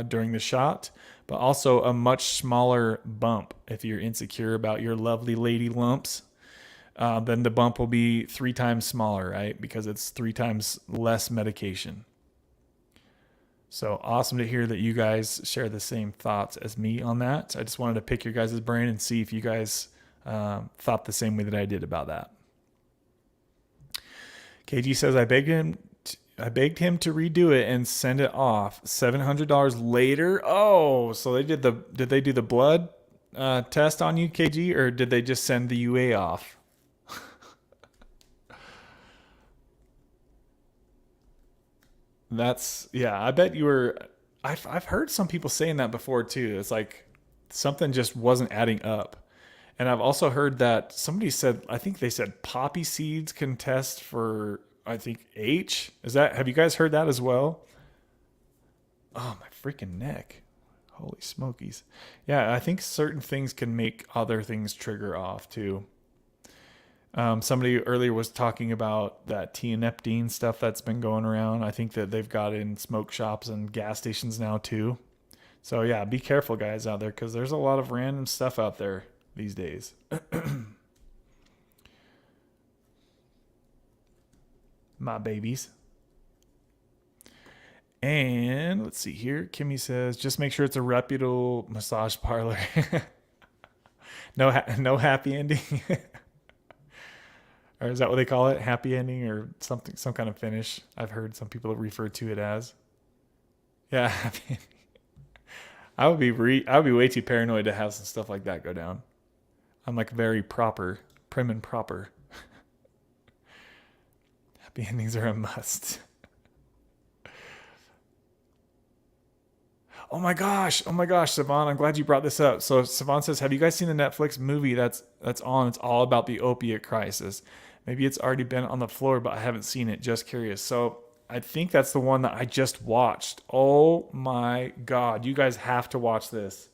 during the shot, but also a much smaller bump. If you're insecure about your lovely lady lumps, then the bump will be 3 times smaller, right? Because it's 3 times less medication. So awesome to hear that you guys share the same thoughts as me on that. I just wanted to pick your guys' brain and see if you guys thought the same way that I did about that. KG says, I begged him to redo it and send it off. $700 later. Oh, so did they do the blood test on you, KG, or did they just send the UA off? I bet you were. I've heard some people saying that before too. It's like something just wasn't adding up. And I've also heard that somebody said, I think they said poppy seeds can test for, I think, H. Have you guys heard that as well? Oh, my freaking neck. Holy smokies. Yeah, I think certain things can make other things trigger off too. Somebody earlier was talking about that tianeptine stuff that's been going around. I think that they've got in smoke shops and gas stations now too. So yeah, be careful guys out there, because there's a lot of random stuff out there these days. My babies. And let's see here. Kimmy says, just make sure it's a reputable massage parlor. No happy ending. Or is that what they call it? Happy ending or something, some kind of finish. I've heard some people refer to it as. Yeah, happy ending. I would be way too paranoid to have some stuff like that go down. I'm like very proper, prim and proper. Happy endings are a must. Oh my gosh, Savon, I'm glad you brought this up. So Savon says, have you guys seen the Netflix movie that's on? It's all about the opiate crisis. Maybe it's already been on the floor, but I haven't seen it. Just curious. So I think that's the one that I just watched. Oh my God, you guys have to watch this.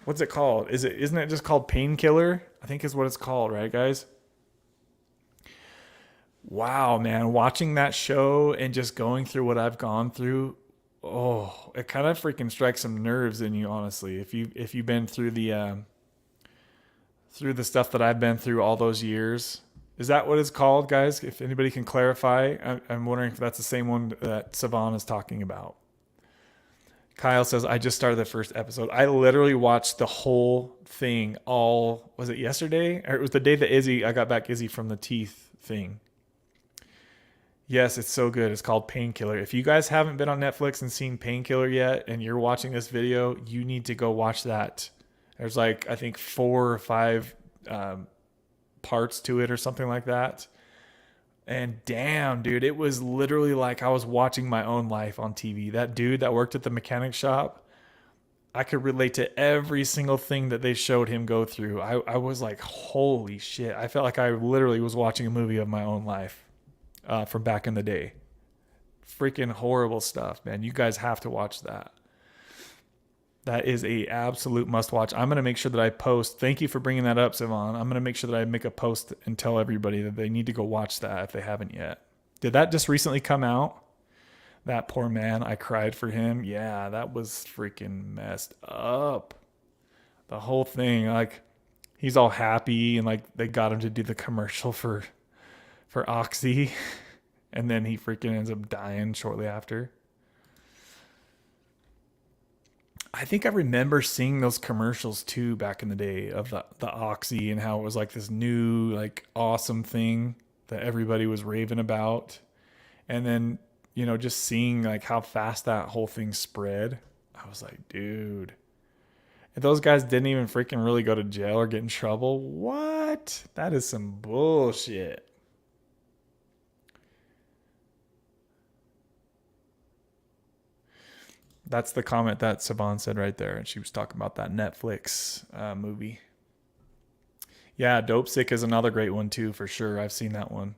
What's it called? Isn't it just called Painkiller? I think is what it's called, right, guys? Wow, man, watching that show and just going through what I've gone through, oh, it kind of freaking strikes some nerves in you, honestly. If you've been through the through the stuff that I've been through all those years. Is that what it's called, guys? If anybody can clarify, I'm wondering if that's the same one that Savan is talking about. Kyle says, I just started the first episode. I literally watched the whole thing was it yesterday? Or it was the day that I got back Izzy from the teeth thing. Yes, it's so good. It's called Painkiller. If you guys haven't been on Netflix and seen Painkiller yet and you're watching this video, you need to go watch that. There's I think 4 or 5 parts to it or something like that. And damn, dude, it was literally like I was watching my own life on TV. That dude that worked at the mechanic shop, I could relate to every single thing that they showed him go through. I was like, holy shit. I felt like I literally was watching a movie of my own life from back in the day. Freaking horrible stuff, man. You guys have to watch that. That is a absolute must watch. I'm going to make sure that I post. Thank you for bringing that up, Sivan. I'm going to make sure that I make a post and tell everybody that they need to go watch that if they haven't yet. Did that just recently come out? That poor man, I cried for him. Yeah, that was freaking messed up. The whole thing, he's all happy and they got him to do the commercial for Oxy, and then he freaking ends up dying shortly after. I think I remember seeing those commercials too back in the day of the Oxy and how it was this new awesome thing that everybody was raving about. And then, just seeing how fast that whole thing spread. I was like, dude. If those guys didn't even freaking really go to jail or get in trouble, what? That is some bullshit. That's the comment that Saban said right there. And she was talking about that Netflix movie. Yeah, Dope Sick is another great one too, for sure. I've seen that one.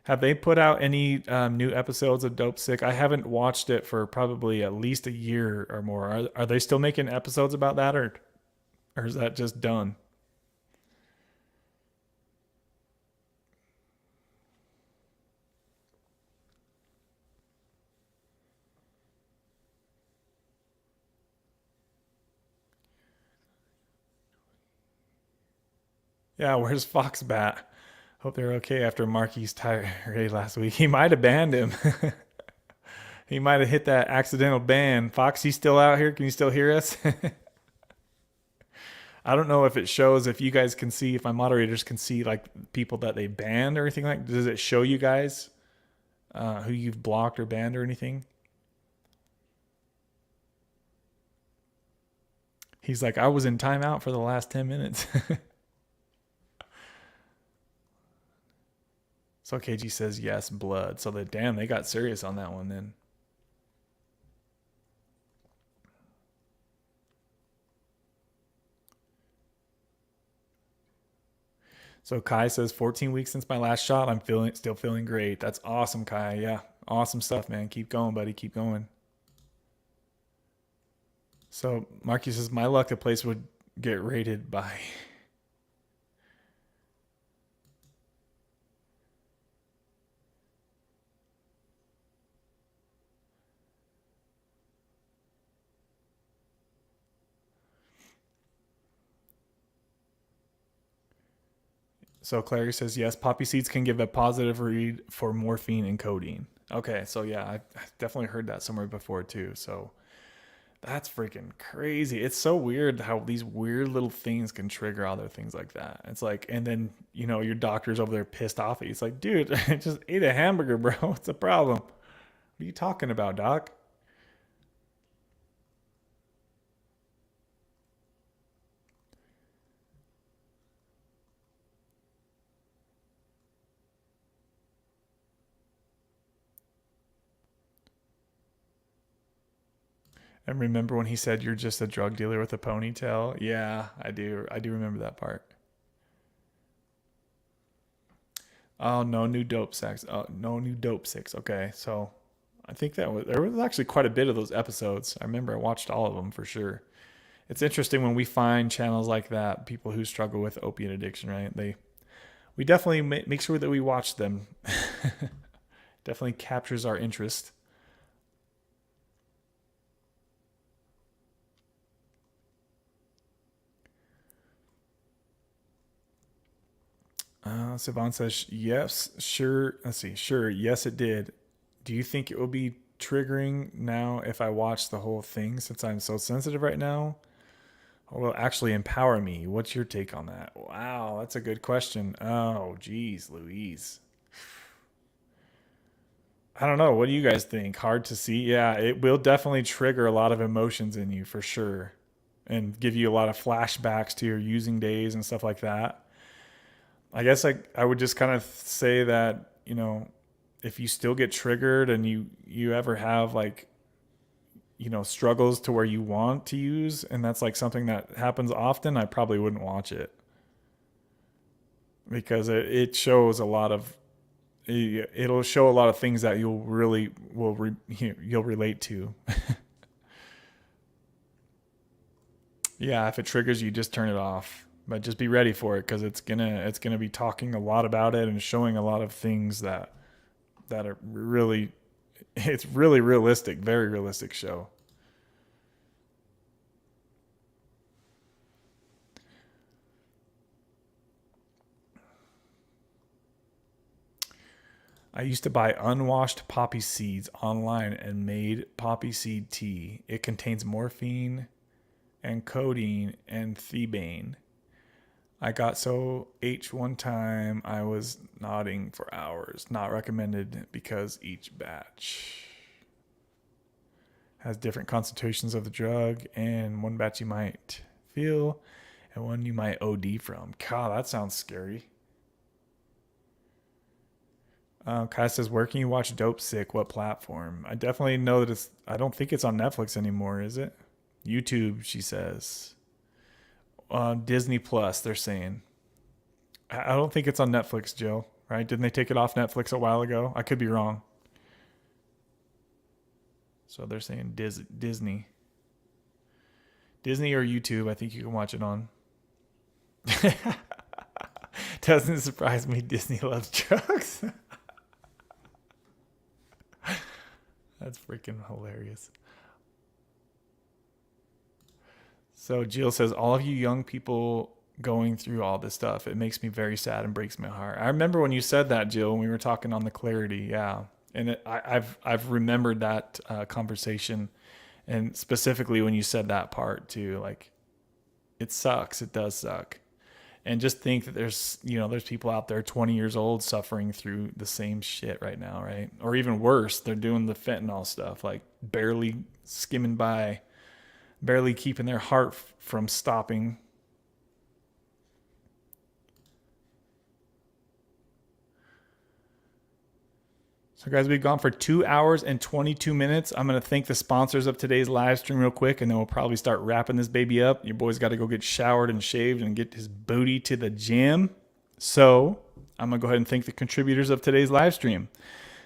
Have they put out any new episodes of Dope Sick? I haven't watched it for probably at least a year or more. Are they still making episodes about that, or is that just done? Yeah, where's Fox Bat? Hope they're okay after Marky's tirade last week. He might have banned him. He might have hit that accidental ban. Foxy's still out here? Can you still hear us? I don't know if it shows, if you guys can see, if my moderators can see people that they banned or anything does it show you guys who you've blocked or banned or anything? He's like, I was in timeout for the last 10 minutes. So KG says yes, blood. So they got serious on that one then. So Kai says 14 weeks since my last shot. I'm still feeling great. That's awesome, Kai. Yeah, awesome stuff, man. Keep going, buddy. Keep going. So Marky says my luck the place would get raided by. So Clary says, yes, poppy seeds can give a positive read for morphine and codeine. Okay, so yeah, I've definitely heard that somewhere before too. So that's freaking crazy. It's so weird how these weird little things can trigger other things like that. It's and then, your doctor's over there pissed off at you. It's like, dude, I just ate a hamburger, bro. What's the problem? What are you talking about, doc? And remember when he said you're just a drug dealer with a ponytail? Yeah, I do. I do remember that part. Oh, no new dope sex. Oh, no new dope six. Okay, so I think there was actually quite a bit of those episodes. I remember I watched all of them for sure. It's interesting when we find channels like that, people who struggle with opiate addiction, right? We definitely make sure that we watch them. Definitely captures our interest. Savon says, yes, sure. Let's see. Sure. Yes, it did. Do you think it will be triggering now if I watch the whole thing since I'm so sensitive right now? Or will it actually empower me? What's your take on that? Wow, that's a good question. Oh, geez, Louise. I don't know. What do you guys think? Hard to see. Yeah, it will definitely trigger a lot of emotions in you for sure and give you a lot of flashbacks to your using days and stuff like that. I guess I would just kind of say that, if you still get triggered and you ever have like, struggles to where you want to use and that's like something that happens often, I probably wouldn't watch it because it shows a lot of it'll show a lot of things that you'll relate to. Yeah, if it triggers you, just turn it off. But just be ready for it because it's gonna be talking a lot about it and showing a lot of things that are really it's really realistic, very realistic show. I used to buy unwashed poppy seeds online and made poppy seed tea. It contains morphine and codeine and thebaine. I got so H one time I was nodding for hours. Not recommended because each batch has different concentrations of the drug, and one batch you might feel, and one you might OD from. God, that sounds scary. Kai says, where can you watch Dope Sick? What platform? I definitely know that I don't think it's on Netflix anymore, is it? YouTube, she says. Disney Plus, they're saying. I don't think it's on Netflix, Jill, right? Didn't they take it off Netflix a while ago? I could be wrong. So they're saying Disney. Disney or YouTube, I think you can watch it on. Doesn't surprise me Disney loves drugs. That's freaking hilarious. So Jill says, all of you young people going through all this stuff, it makes me very sad and breaks my heart. I remember when you said that, Jill, when we were talking on the clarity. Yeah. And I've remembered that conversation, and specifically when you said that part too, like it sucks. It does suck. And just think that there's people out there 20 years old suffering through the same shit right now, right? Or even worse, they're doing the fentanyl stuff, like barely skimming by, barely keeping their heart from stopping. So guys, we've gone for 2 hours and 22 minutes. I'm going to thank the sponsors of today's live stream real quick, and then we'll probably start wrapping this baby up. Your boy's got to go get showered and shaved and get his booty to the gym. So I'm going to go ahead and thank the contributors of today's live stream.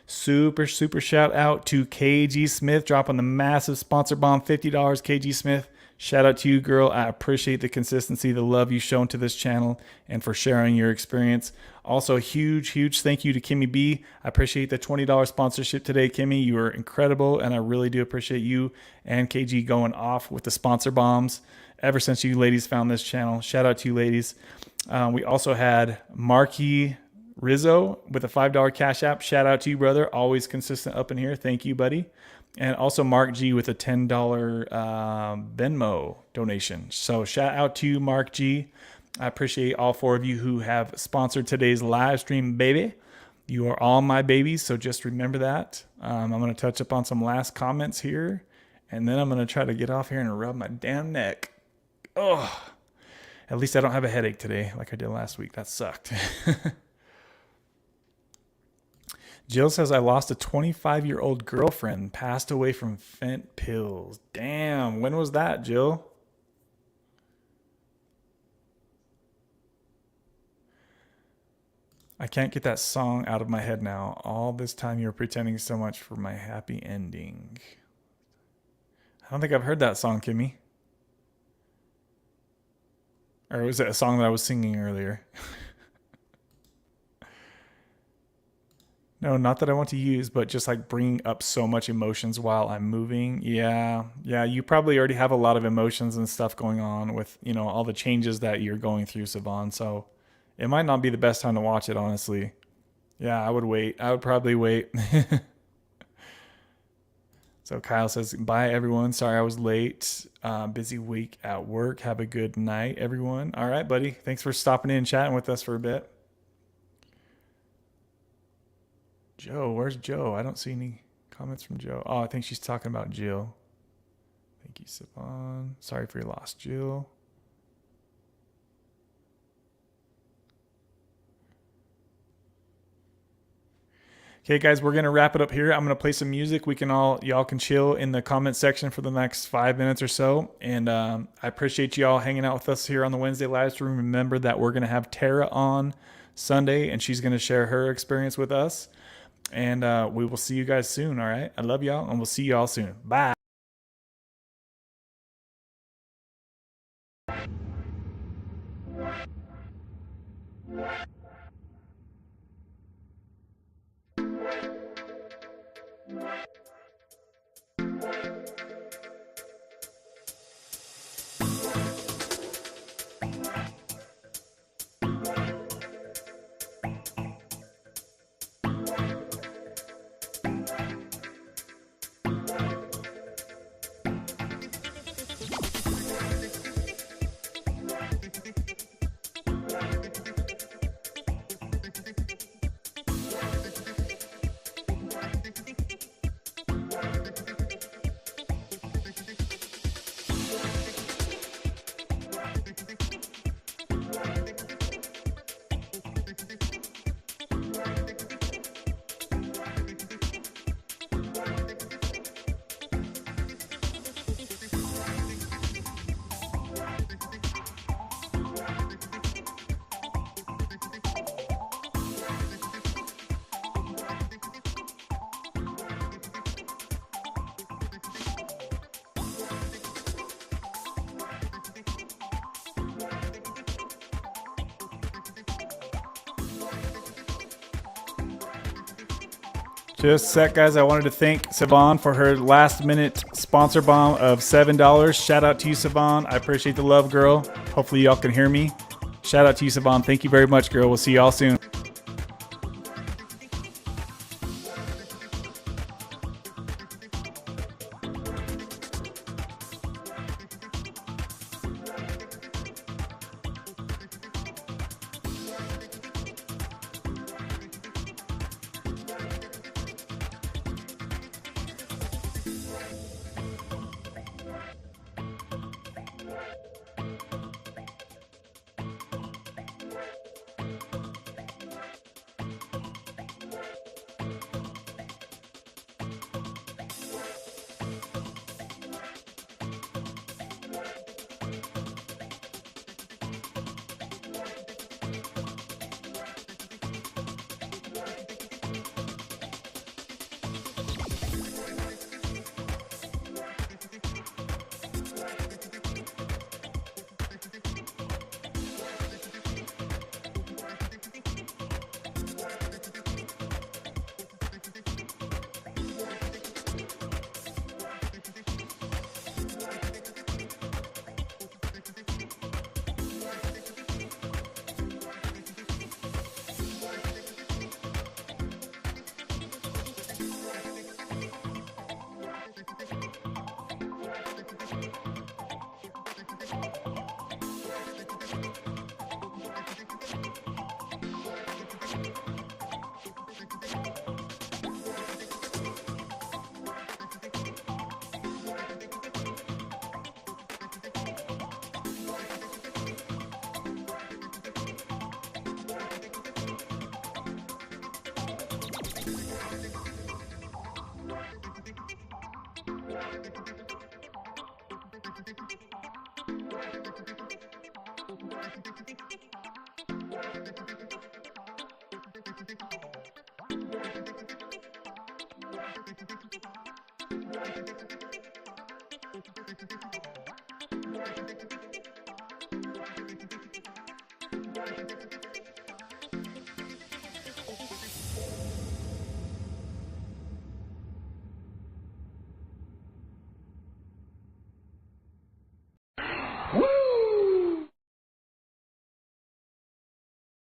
Super shout out to KG Smith dropping the massive sponsor bomb, $50. KG Smith, shout out to you, girl. I appreciate the consistency, the love you've shown to this channel, and for sharing your experience. Also, huge thank you to Kimmy B. I appreciate the $20 sponsorship today, Kimmy. You are incredible, and I really do appreciate you and KG going off with the sponsor bombs ever since you ladies found this channel. Shout out to you, ladies. We also had Marky Rizzo with a $5 Cash App. Shout out to you, brother. Always consistent up in here. Thank you, buddy. And also Mark G with a $10 Venmo donation. So shout out to you, Mark G. I appreciate all four of you who have sponsored today's live stream, baby. You are all my babies, so just remember that. I'm going to touch up on some last comments here, and then I'm going to try to get off here and rub my damn neck. Oh, at least I don't have a headache today like I did last week. That sucked. Jill says, I lost a 25-year-old girlfriend, passed away from fent pills. Damn, when was that, Jill? I can't get that song out of my head now. All this time you were pretending so much for my happy ending. I don't think I've heard that song, Kimmy. Or was it a song that I was singing earlier? No, not that I want to use, but just like bringing up so much emotions while I'm moving. Yeah, you probably already have a lot of emotions and stuff going on with, all the changes that you're going through, Savon. So It might not be the best time to watch it, honestly. Yeah, I would wait. I would probably wait. So Kyle says, bye, everyone. Sorry I was late. Busy week at work. Have a good night, everyone. All right, buddy. Thanks for stopping in and chatting with us for a bit. Joe, where's Joe? I don't see any comments from Joe. Oh, I think she's talking about Jill. Thank you, Savon. Sorry for your loss, Jill. Okay, guys, we're gonna wrap it up here. I'm gonna play some music. Y'all can chill in the comment section for the next 5 minutes or so. And I appreciate y'all hanging out with us here on the Wednesday live stream. Remember that we're gonna have Tara on Sunday, and she's gonna share her experience with us. And we will see you guys soon. All right, I love y'all, and we'll see y'all soon. Bye. Just a sec, guys. I wanted to thank Savon for her last-minute sponsor bomb of $7. Shout out to you, Savon. I appreciate the love, girl. Hopefully y'all can hear me. Shout out to you, Savon. Thank you very much, girl. We'll see y'all soon.